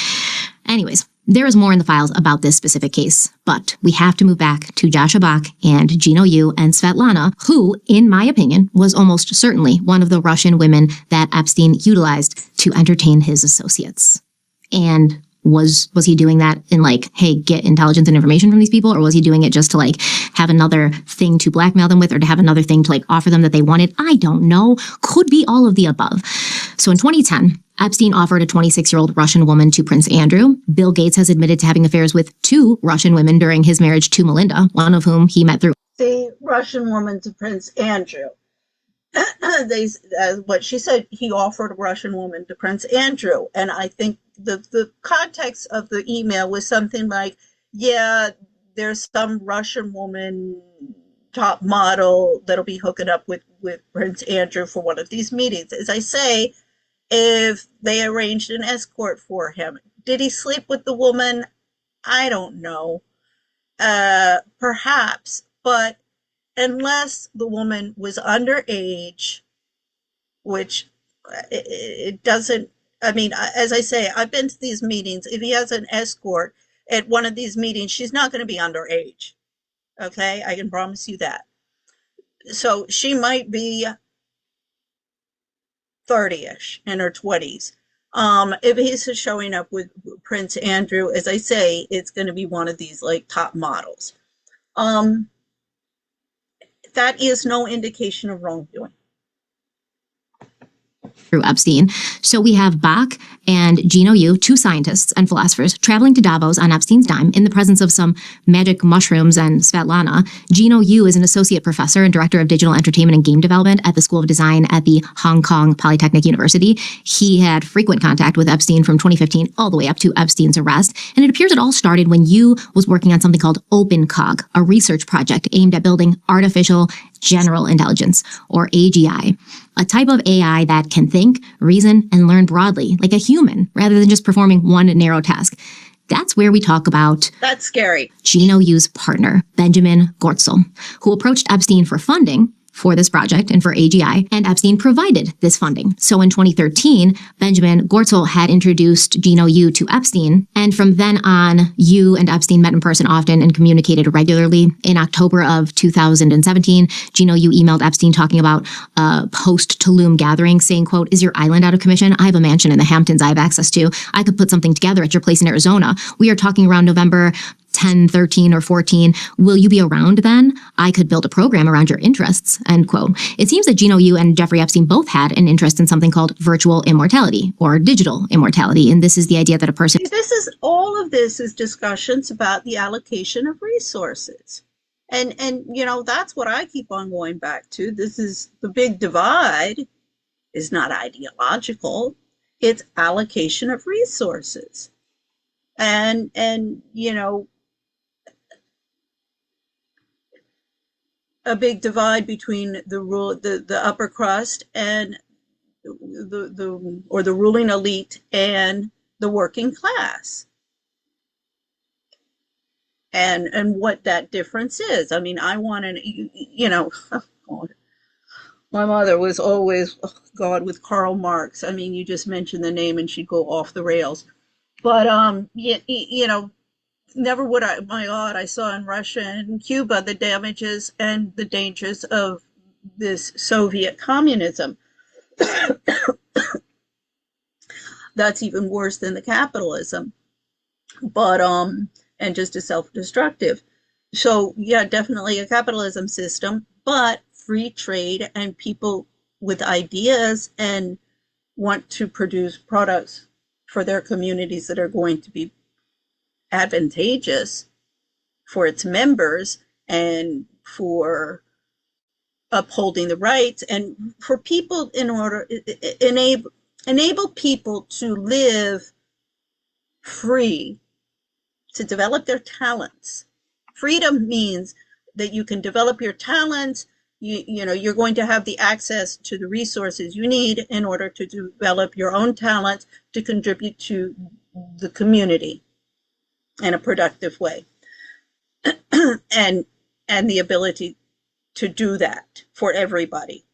Anyways, there is more in the files about this specific case, but we have to move back to Joshua Bach and Gino Yu and Svetlana, who, in my opinion, was almost certainly one of the Russian women that Epstein utilized to entertain his associates. And was he doing that in like, hey, get intelligence and information from these people? Or was he doing it just to like have another thing to blackmail them with, or to have another thing to like offer them that they wanted? I don't know. Could be all of the above. So in 2010, Epstein offered a 26-year-old Russian woman to Prince Andrew. Bill Gates has admitted to having affairs with 2 Russian women during his marriage to Melinda, one of whom he met through the Russian woman to Prince Andrew. What she said, he offered a Russian woman to Prince Andrew. And I think the context of the email was something like, yeah, there's some Russian woman top model that'll be hooking up with Prince Andrew for one of these meetings. As I say, if they arranged an escort for him. Did he sleep with the woman? I don't know. Perhaps, but unless the woman was underage, which it doesn't, I mean, as I say, I've been to these meetings. If he has an escort at one of these meetings, she's not going to be underage. Okay, I can promise you that. So she might be 30-ish, in her 20s. If he's showing up with Prince Andrew, as I say, it's going to be one of these like top models. That is no indication of wrongdoing. Through Epstein. So we have Bach and Gino Yu, 2 scientists and philosophers, traveling to Davos on Epstein's dime in the presence of some magic mushrooms and Svetlana. Gino Yu is an associate professor and director of digital entertainment and game development at the School of Design at the Hong Kong Polytechnic University. He had frequent contact with Epstein from 2015 all the way up to Epstein's arrest. And it appears it all started when Yu was working on something called OpenCog, a research project aimed at building artificial general intelligence, or AGI, a type of AI that can think, reason, and learn broadly, like a human, rather than just performing one narrow task. That's where we talk about That's scary. Gino Yu's partner, Benjamin Gortzel, who approached Epstein for funding for this project and for AGI, and Epstein provided this funding. So in 2013, Benjamin Gortzel had introduced Gino Yu to Epstein, and from then on, Yu and Epstein met in person often and communicated regularly. In October of 2017, Gino Yu emailed Epstein talking about a post-Tulum gathering, saying, quote, "Is your island out of commission? I have a mansion in the Hamptons I have access to. I could put something together at your place in Arizona. We are talking around November 10, 13, or 14. Will you be around then? I could build a program around your interests," end quote. It seems that Gino Yu and Jeffrey Epstein both had an interest in something called virtual immortality or digital immortality. And this is the idea that a person... All of this is discussions about the allocation of resources. And that's what I keep on going back to. This is the big divide is not ideological. It's allocation of resources. And a big divide between the upper crust and the ruling elite and the working class, and what that difference is. I mean, I want my mother was always, with Karl Marx. I mean, you just mentioned the name and she'd go off the rails. But never would I. My God, I saw in Russia and Cuba the damages and the dangers of this Soviet communism. That's even worse than the capitalism, but and just as self-destructive. So yeah, definitely a capitalism system, but free trade and people with ideas and want to produce products for their communities that are going to be advantageous for its members and for upholding the rights and for people in order enable people to live free, to develop their talents. Freedom means that you can develop your talents. You're going to have the access to the resources you need in order to develop your own talents to contribute to the community in a productive way. and the ability to do that for everybody.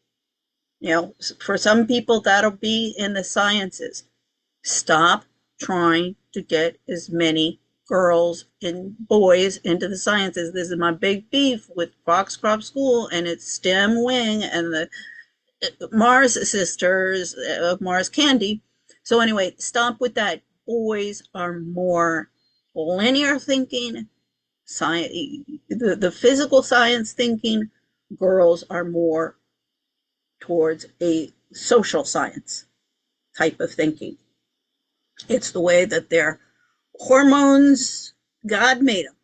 For some people, that'll be in the sciences. Stop trying to get as many girls and boys into the sciences. This is my big beef with Foxcroft School and its STEM wing and the Mars sisters of Mars Candy. So anyway, stop with that. Boys are more linear thinking, science, the physical science thinking. Girls are more towards a social science type of thinking. It's the way that their hormones, God made them.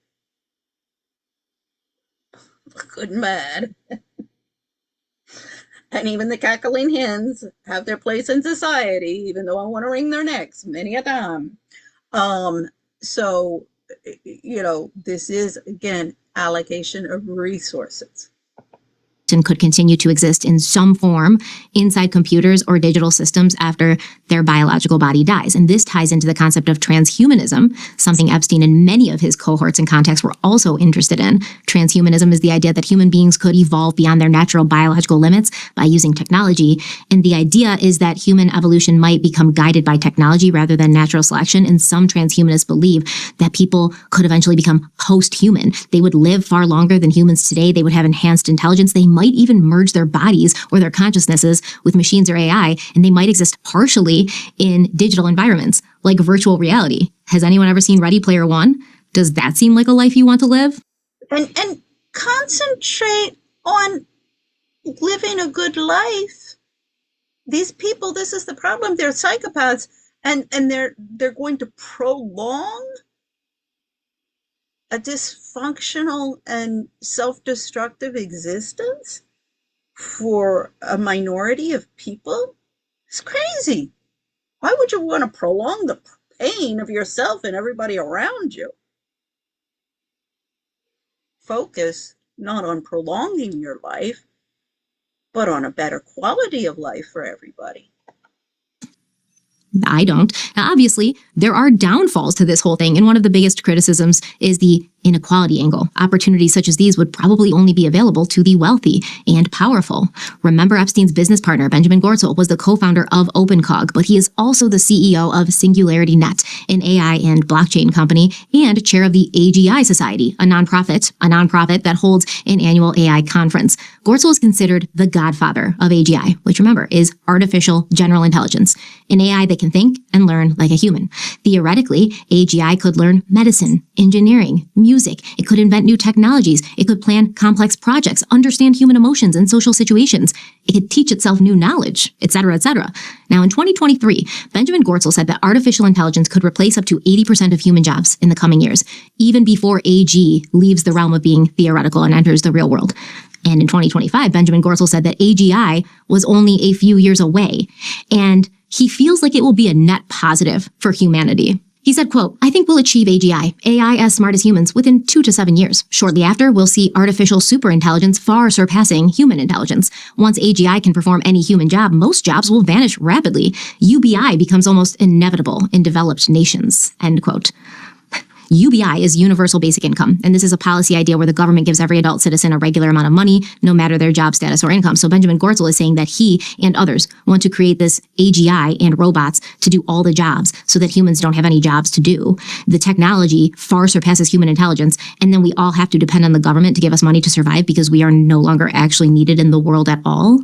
Good and bad. And even the cackling hens have their place in society, even though I want to wring their necks many a time. So, this is, again, allocation of resources. And could continue to exist in some form inside computers or digital systems after their biological body dies. And this ties into the concept of transhumanism, something Epstein and many of his cohorts and contacts were also interested in. Transhumanism is the idea that human beings could evolve beyond their natural biological limits by using technology. And the idea is that human evolution might become guided by technology rather than natural selection. And some transhumanists believe that people could eventually become post-human. They would live far longer than humans today. They would have enhanced intelligence. They might even merge their bodies or their consciousnesses with machines or AI, and they might exist partially in digital environments like virtual reality. Has anyone ever seen Ready Player One? Does that seem like a life you want to live? And concentrate on living a good life. These people, this is the problem. They're psychopaths, and they're going to prolong a dysfunctional and self-destructive existence for a minority of people. It's crazy. Why would you want to prolong the pain of yourself and everybody around you? Focus not on prolonging your life, but on a better quality of life for everybody. I don't. Now, obviously, there are downfalls to this whole thing. And one of the biggest criticisms is the inequality angle. Opportunities such as these would probably only be available to the wealthy and powerful. Remember, Epstein's business partner, Benjamin Gortzel, was the co-founder of OpenCog, but he is also the CEO of SingularityNet, an AI and blockchain company, and chair of the AGI Society, a nonprofit that holds an annual AI conference. Gortzel is considered the godfather of AGI, which, remember, is artificial general intelligence, an AI that can think and learn like a human. Theoretically, AGI could learn medicine, engineering, music. It could invent new technologies. It could plan complex projects, understand human emotions and social situations. It could teach itself new knowledge, etc., etc. Now, in 2023, Benjamin Gortzel said that artificial intelligence could replace up to 80% of human jobs in the coming years, even before AG leaves the realm of being theoretical and enters the real world. And in 2025, Benjamin Gortzel said that AGI was only a few years away, and he feels like it will be a net positive for humanity. He said, quote, "I think we'll achieve AGI, AI as smart as humans, within 2 to 7 years. Shortly after, we'll see artificial superintelligence far surpassing human intelligence. Once AGI can perform any human job, most jobs will vanish rapidly. UBI becomes almost inevitable in developed nations," end quote. UBI is universal basic income, and this is a policy idea where the government gives every adult citizen a regular amount of money, no matter their job status or income. So Benjamin Gortzel is saying that he and others want to create this AGI and robots to do all the jobs so that humans don't have any jobs to do. The technology far surpasses human intelligence, and then we all have to depend on the government to give us money to survive because we are no longer actually needed in the world at all.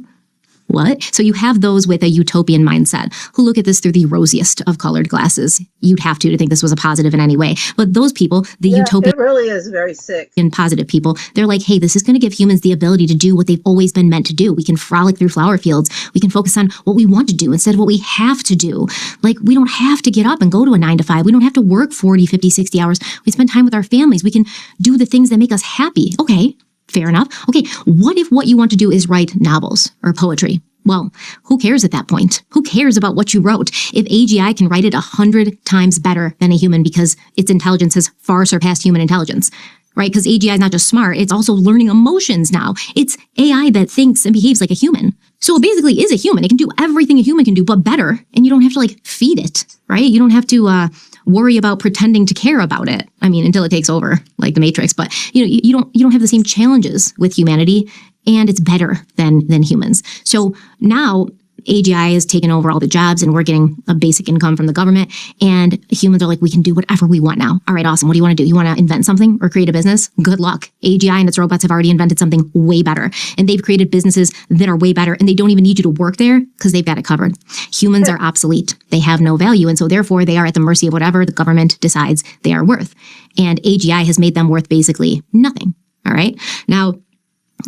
What? So you have those with a utopian mindset who look at this through the rosiest of colored glasses. You'd have to think this was a positive in any way. But those people, the utopian, it really is very sick. And positive people, they're like, hey, this is going to give humans the ability to do what they've always been meant to do. We can frolic through flower fields. We can focus on what we want to do instead of what we have to do. Like, we don't have to get up and go to a 9 to 5. We don't have to work 40, 50, 60 hours. We spend time with our families. We can do the things that make us happy. Okay. Fair enough. Okay, what if what you want to do is write novels or poetry? Well, who cares at that point? Who cares about what you wrote? If AGI can write it 100 times better than a human because its intelligence has far surpassed human intelligence, right? Because AGI is not just smart, it's also learning emotions now. It's AI that thinks and behaves like a human. So it basically is a human. It can do everything a human can do, but better. And you don't have to feed it, right? You don't have to worry about pretending to care about it. I mean, until it takes over, like the Matrix. But you don't have the same challenges with humanity, and it's better than humans. So now AGI has taken over all the jobs, and we're getting a basic income from the government. And humans are like, we can do whatever we want now. All right, awesome. What do you want to do? You want to invent something or create a business? Good luck. AGI and its robots have already invented something way better. And they've created businesses that are way better. And they don't even need you to work there because they've got it covered. Humans are obsolete. They have no value. And so therefore, they are at the mercy of whatever the government decides they are worth. And AGI has made them worth basically nothing. All right. Now,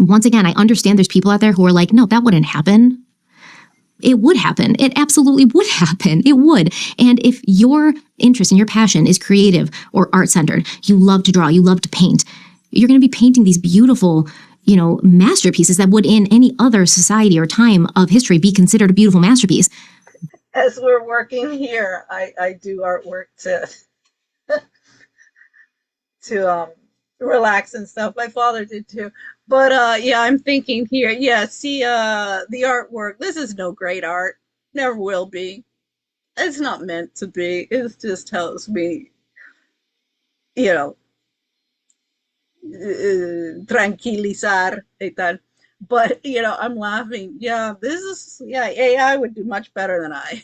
once again, I understand there's people out there who are like, no, that wouldn't happen. It would happen. It absolutely would happen. It would. And if your interest and your passion is creative or art-centered, you love to draw, you love to paint, you're going to be painting these beautiful, masterpieces that would in any other society or time of history be considered a beautiful masterpiece. As we're working here, I do artwork to relax and stuff. My father did too. But yeah, I'm thinking here, yeah, see the artwork. This is no great art. Never will be. It's not meant to be. It just tells me, tranquilizar y tal. But, I'm laughing. Yeah, AI would do much better than I.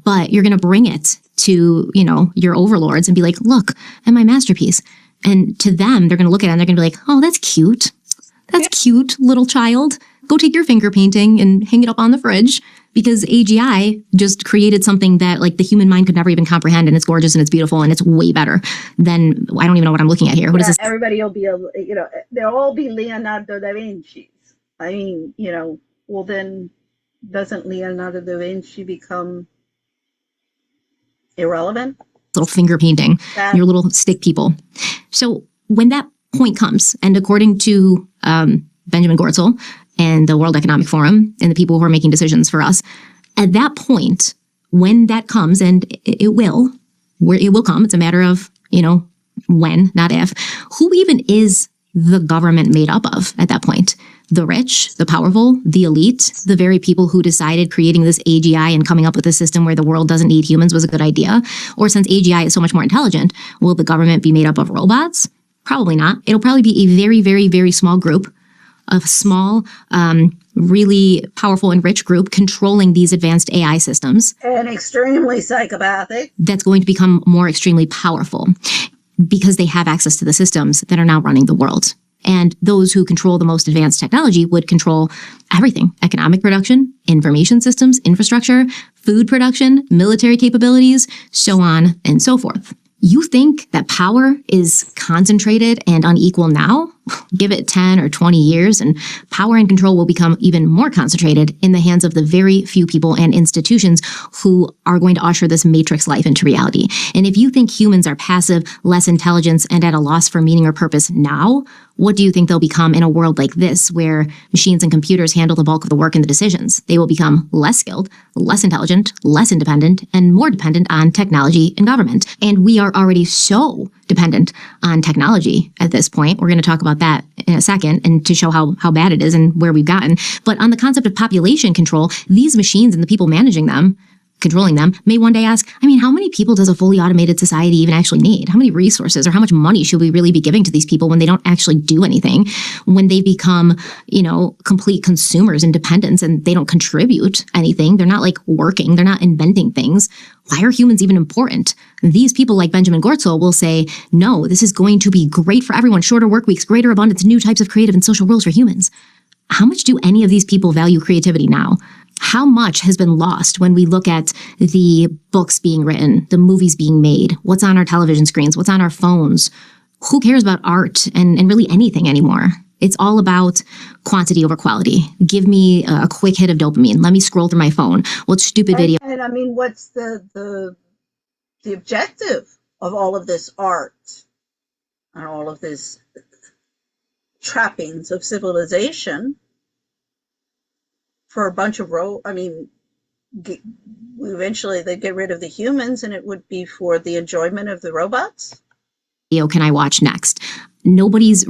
But you're going to bring it to, your overlords and be like, look at my masterpiece. And to them, they're going to look at it and they're going to be like, oh, that's cute. That's cute, little child. Go take your finger painting and hang it up on the fridge, because AGI just created something that the human mind could never even comprehend, and it's gorgeous and it's beautiful and it's way better than, I don't even know what I'm looking at here. What is this? Everybody will be, they'll all be Leonardo da Vinci's. I mean, well then doesn't Leonardo da Vinci become irrelevant? Little finger painting, your little stick people. So when that point comes, and according to Benjamin Gortzel and the World Economic Forum and the people who are making decisions for us, at that point, when that comes, and it will come, it's a matter of, when, not if, who even is the government made up of at that point? The rich, the powerful, the elite, the very people who decided creating this AGI and coming up with a system where the world doesn't need humans was a good idea? Or since AGI is so much more intelligent, will the government be made up of robots? Probably not. It'll probably be a very, very, very small group, a small, really powerful and rich group controlling these advanced AI systems. And extremely psychopathic. That's going to become more extremely powerful because they have access to the systems that are now running the world. And those who control the most advanced technology would control everything: economic production, information systems, infrastructure, food production, military capabilities, so on and so forth. You think that power is concentrated and unequal now? Give it 10 or 20 years and power and control will become even more concentrated in the hands of the very few people and institutions who are going to usher this matrix life into reality. And if you think humans are passive, less intelligent, and at a loss for meaning or purpose now, what do you think they'll become in a world like this where machines and computers handle the bulk of the work and the decisions? They will become less skilled, less intelligent, less independent, and more dependent on technology and government. And we are already so dependent on technology at this point. We're going to talk about that in a second and to show how bad it is and where we've gotten. But on the concept of population control, these machines and the people managing them, controlling them, may one day ask, how many people does a fully automated society even actually need? How many resources or how much money should we really be giving to these people when they don't actually do anything? When they become, complete consumers and dependents and they don't contribute anything, they're not like working, they're not inventing things. Why are humans even important? These people like Benjamin Gortzel will say, no, this is going to be great for everyone. Shorter work weeks, greater abundance, new types of creative and social roles for humans. How much do any of these people value creativity now? How much has been lost when we look at the books being written, the movies being made, what's on our television screens, what's on our phones? Who cares about art and really anything anymore? It's all about quantity over quality. Give me a quick hit of dopamine. Let me scroll through my phone. What stupid video? And what's the objective of all of this art and all of this trappings of civilization? For a bunch of eventually they get rid of the humans and it would be for the enjoyment of the robots. Can I watch next? Nobody's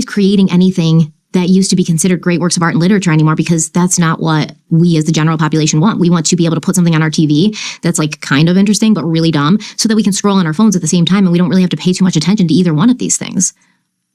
creating anything that used to be considered great works of art and literature anymore because that's not what we as the general population want. We want to be able to put something on our TV that's like kind of interesting but really dumb so that we can scroll on our phones at the same time and we don't really have to pay too much attention to either one of these things.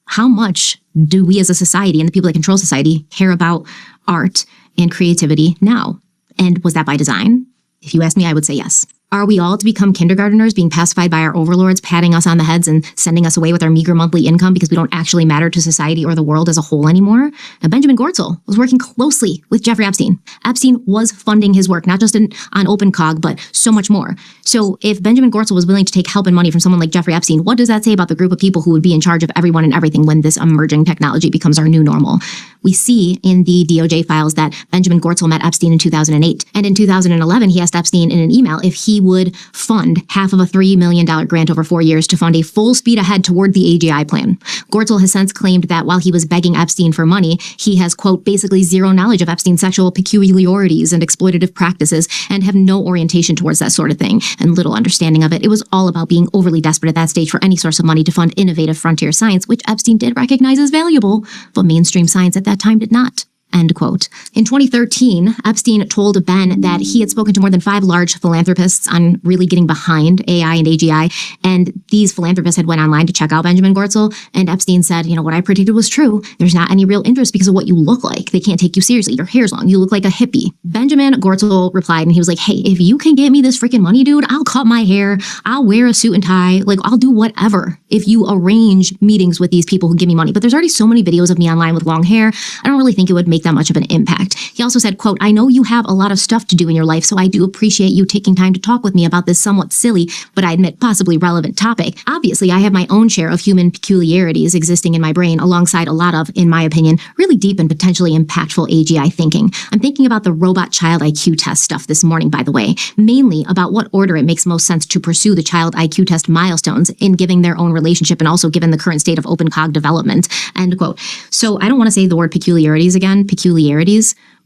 How much do we as a society and the people that control society care about art and creativity now? And was that by design? If you ask me, I would say yes. Are we all to become kindergarteners being pacified by our overlords, patting us on the heads and sending us away with our meager monthly income because we don't actually matter to society or the world as a whole anymore? Now, Benjamin Gortzel was working closely with Jeffrey Epstein. Epstein was funding his work, not just on OpenCog, but so much more. So if Benjamin Gortzel was willing to take help and money from someone like Jeffrey Epstein, what does that say about the group of people who would be in charge of everyone and everything when this emerging technology becomes our new normal? We see in the DOJ files that Benjamin Gortzel met Epstein in 2008. And in 2011, he asked Epstein in an email if he would fund half of a $3 million grant over 4 years to fund a full speed ahead toward the AGI plan. Gortzel has since claimed that while he was begging Epstein for money, he has, quote, basically zero knowledge of Epstein's sexual peculiarities and exploitative practices and have no orientation towards that sort of thing and little understanding of it. It was all about being overly desperate at that stage for any source of money to fund innovative frontier science, which Epstein did recognize as valuable, but mainstream science at that time did not. End quote. In 2013, Epstein told Ben that he had spoken to more than 5 large philanthropists on really getting behind AI and AGI, and these philanthropists had went online to check out Benjamin Gortzel, and Epstein said, what I predicted was true. There's not any real interest because of what you look like. They can't take you seriously. Your hair's long. You look like a hippie. Benjamin Gortzel replied, and he was like, hey, if you can get me this freaking money, dude, I'll cut my hair. I'll wear a suit and tie. I'll do whatever if you arrange meetings with these people who give me money. But there's already so many videos of me online with long hair. I don't really think it would make that much of an impact. He also said, quote, I know you have a lot of stuff to do in your life, so I do appreciate you taking time to talk with me about this somewhat silly, but I admit possibly relevant topic. Obviously, I have my own share of human peculiarities existing in my brain alongside a lot of, in my opinion, really deep and potentially impactful AGI thinking. I'm thinking about the robot child IQ test stuff this morning, by the way, mainly about what order it makes most sense to pursue the child IQ test milestones in giving their own relationship and also given the current state of OpenCog development, end quote. So I don't want to say the word peculiarities again,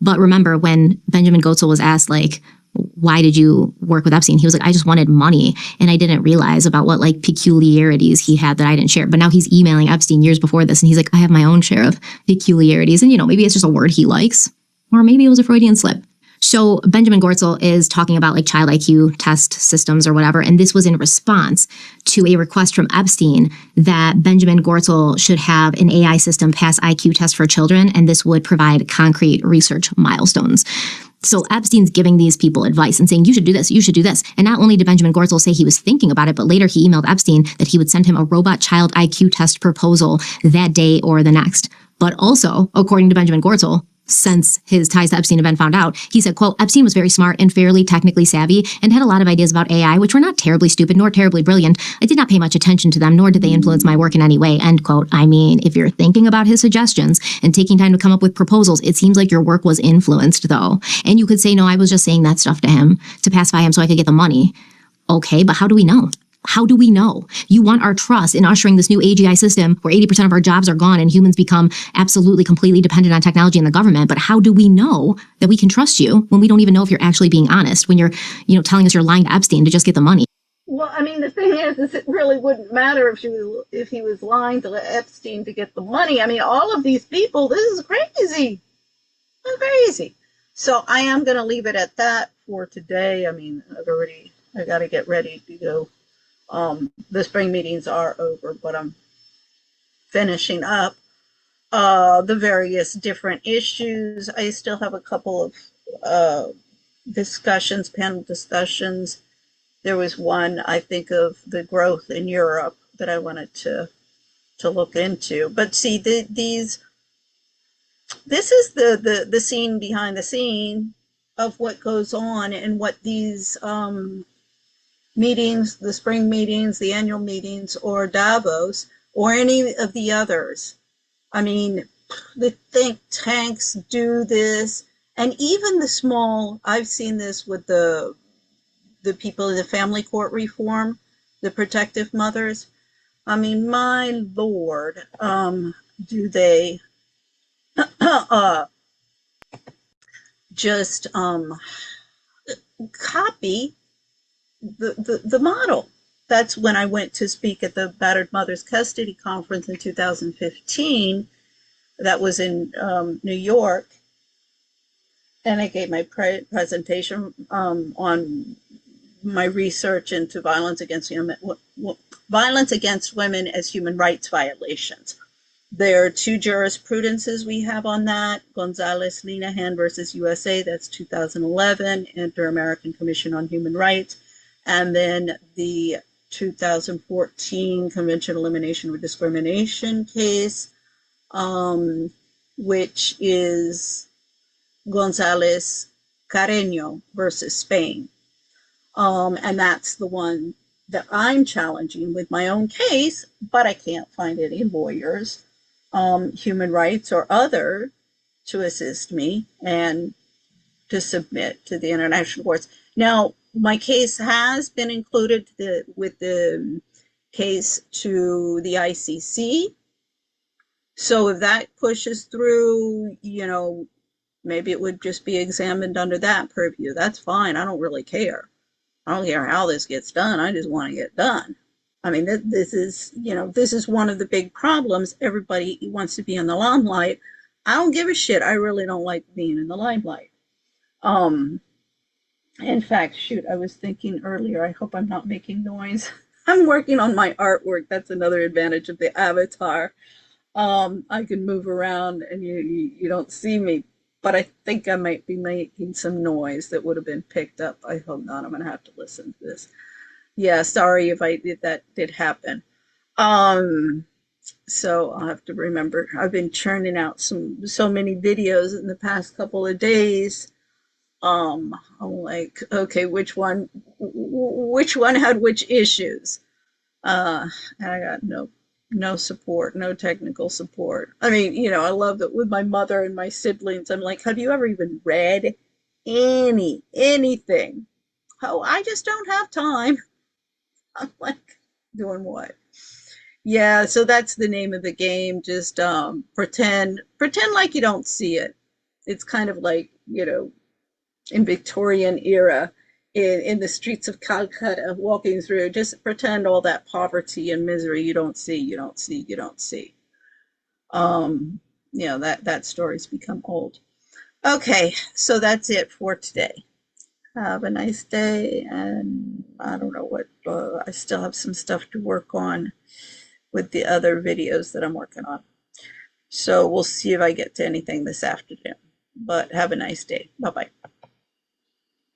but remember when Benjamin Gortzel was asked, why did you work with Epstein? He was like, I just wanted money. And I didn't realize about what like peculiarities he had that I didn't share. But now he's emailing Epstein years before this. And he's like, I have my own share of peculiarities. And, maybe it's just a word he likes, or maybe it was a Freudian slip. So Benjamin Gortzel is talking about like child IQ test systems or whatever. And this was in response to a request from Epstein that Benjamin Gortzel should have an AI system pass IQ tests for children. And this would provide concrete research milestones. So Epstein's giving these people advice and saying, you should do this, you should do this. And not only did Benjamin Gortzel say he was thinking about it, but later he emailed Epstein that he would send him a robot child IQ test proposal that day or the next. But also, according to Benjamin Gortzel, since his ties to Epstein have been found out, he said, quote, Epstein was very smart and fairly technically savvy and had a lot of ideas about AI, which were not terribly stupid nor terribly brilliant. I did not pay much attention to them, nor did they influence my work in any way, end quote. I mean, if you're thinking about his suggestions and taking time to come up with proposals, it seems like your work was influenced, though. And you could say, no, I was just saying that stuff to him to pacify him so I could get the money. Okay, but how do we know? How do we know? You want our trust in ushering this new AGI system where 80% of our jobs are gone and humans become absolutely completely dependent on technology and the government. But how do we know that we can trust you when we don't even know if you're actually being honest, when you're, telling us you're lying to Epstein to just get the money? Well, I mean, the thing is it really wouldn't matter if he was lying to Epstein to get the money. I mean, all of these people, this is crazy. It's crazy. So I am going to leave it at that for today. I mean, I got to get ready to go. The spring meetings are over, but I'm finishing up the various different issues. I still have a couple of panel discussions. There was one, I think, of the growth in Europe that I wanted to look into. But see, this is the scene behind the scene of what goes on and what these meetings, the spring meetings, the annual meetings, or Davos, or any of the others. I mean, the think tanks do this, and even the small, I've seen this with the people in the family court reform, the protective mothers. I mean, my Lord, do they just copy the model. That's when I went to speak at the Battered Mothers Custody Conference in 2015. That was in New York. And I gave my presentation on my research into violence against women as human rights violations. There are two jurisprudences we have on that. Gonzalez-Linehan versus USA, that's 2011, Inter-American Commission on Human Rights. And then the 2014 Convention Elimination of Discrimination case, which is Gonzalez Carreño versus Spain. And that's the one that I'm challenging with my own case, but I can't find any lawyers, human rights or other, to assist me and to submit to the international courts. Now, my case has been included with the case to the ICC. So if that pushes through, maybe it would just be examined under that purview. That's fine. I don't really care. I don't care how this gets done. I just want to get done. I mean, this is one of the big problems. Everybody wants to be in the limelight. I don't give a shit. I really don't like being in the limelight. In fact, shoot, I was thinking earlier, I hope I'm not making noise. I'm working on my artwork. That's another advantage of the avatar. I can move around and you don't see me, but I think I might be making some noise that would have been picked up. I hope not. I'm going to have to listen to this. Yeah, sorry if that did happen. So I'll have to remember. I've been churning out so many videos in the past couple of days. I'm like, okay, which one had which issues? And I got no support, no technical support. I mean, I love that with my mother and my siblings. I'm like, have you ever even read anything? Oh, I just don't have time. I'm like, doing what? Yeah, so that's the name of the game. Just pretend like you don't see it. It's kind of like, in Victorian era, in the streets of Calcutta walking through. Just pretend all that poverty and misery you don't see, you don't see, you don't see. You know, that story's become old. Okay, so that's it for today. Have a nice day, and I don't know what, I still have some stuff to work on with the other videos that I'm working on. So we'll see if I get to anything this afternoon. But have a nice day. Bye-bye.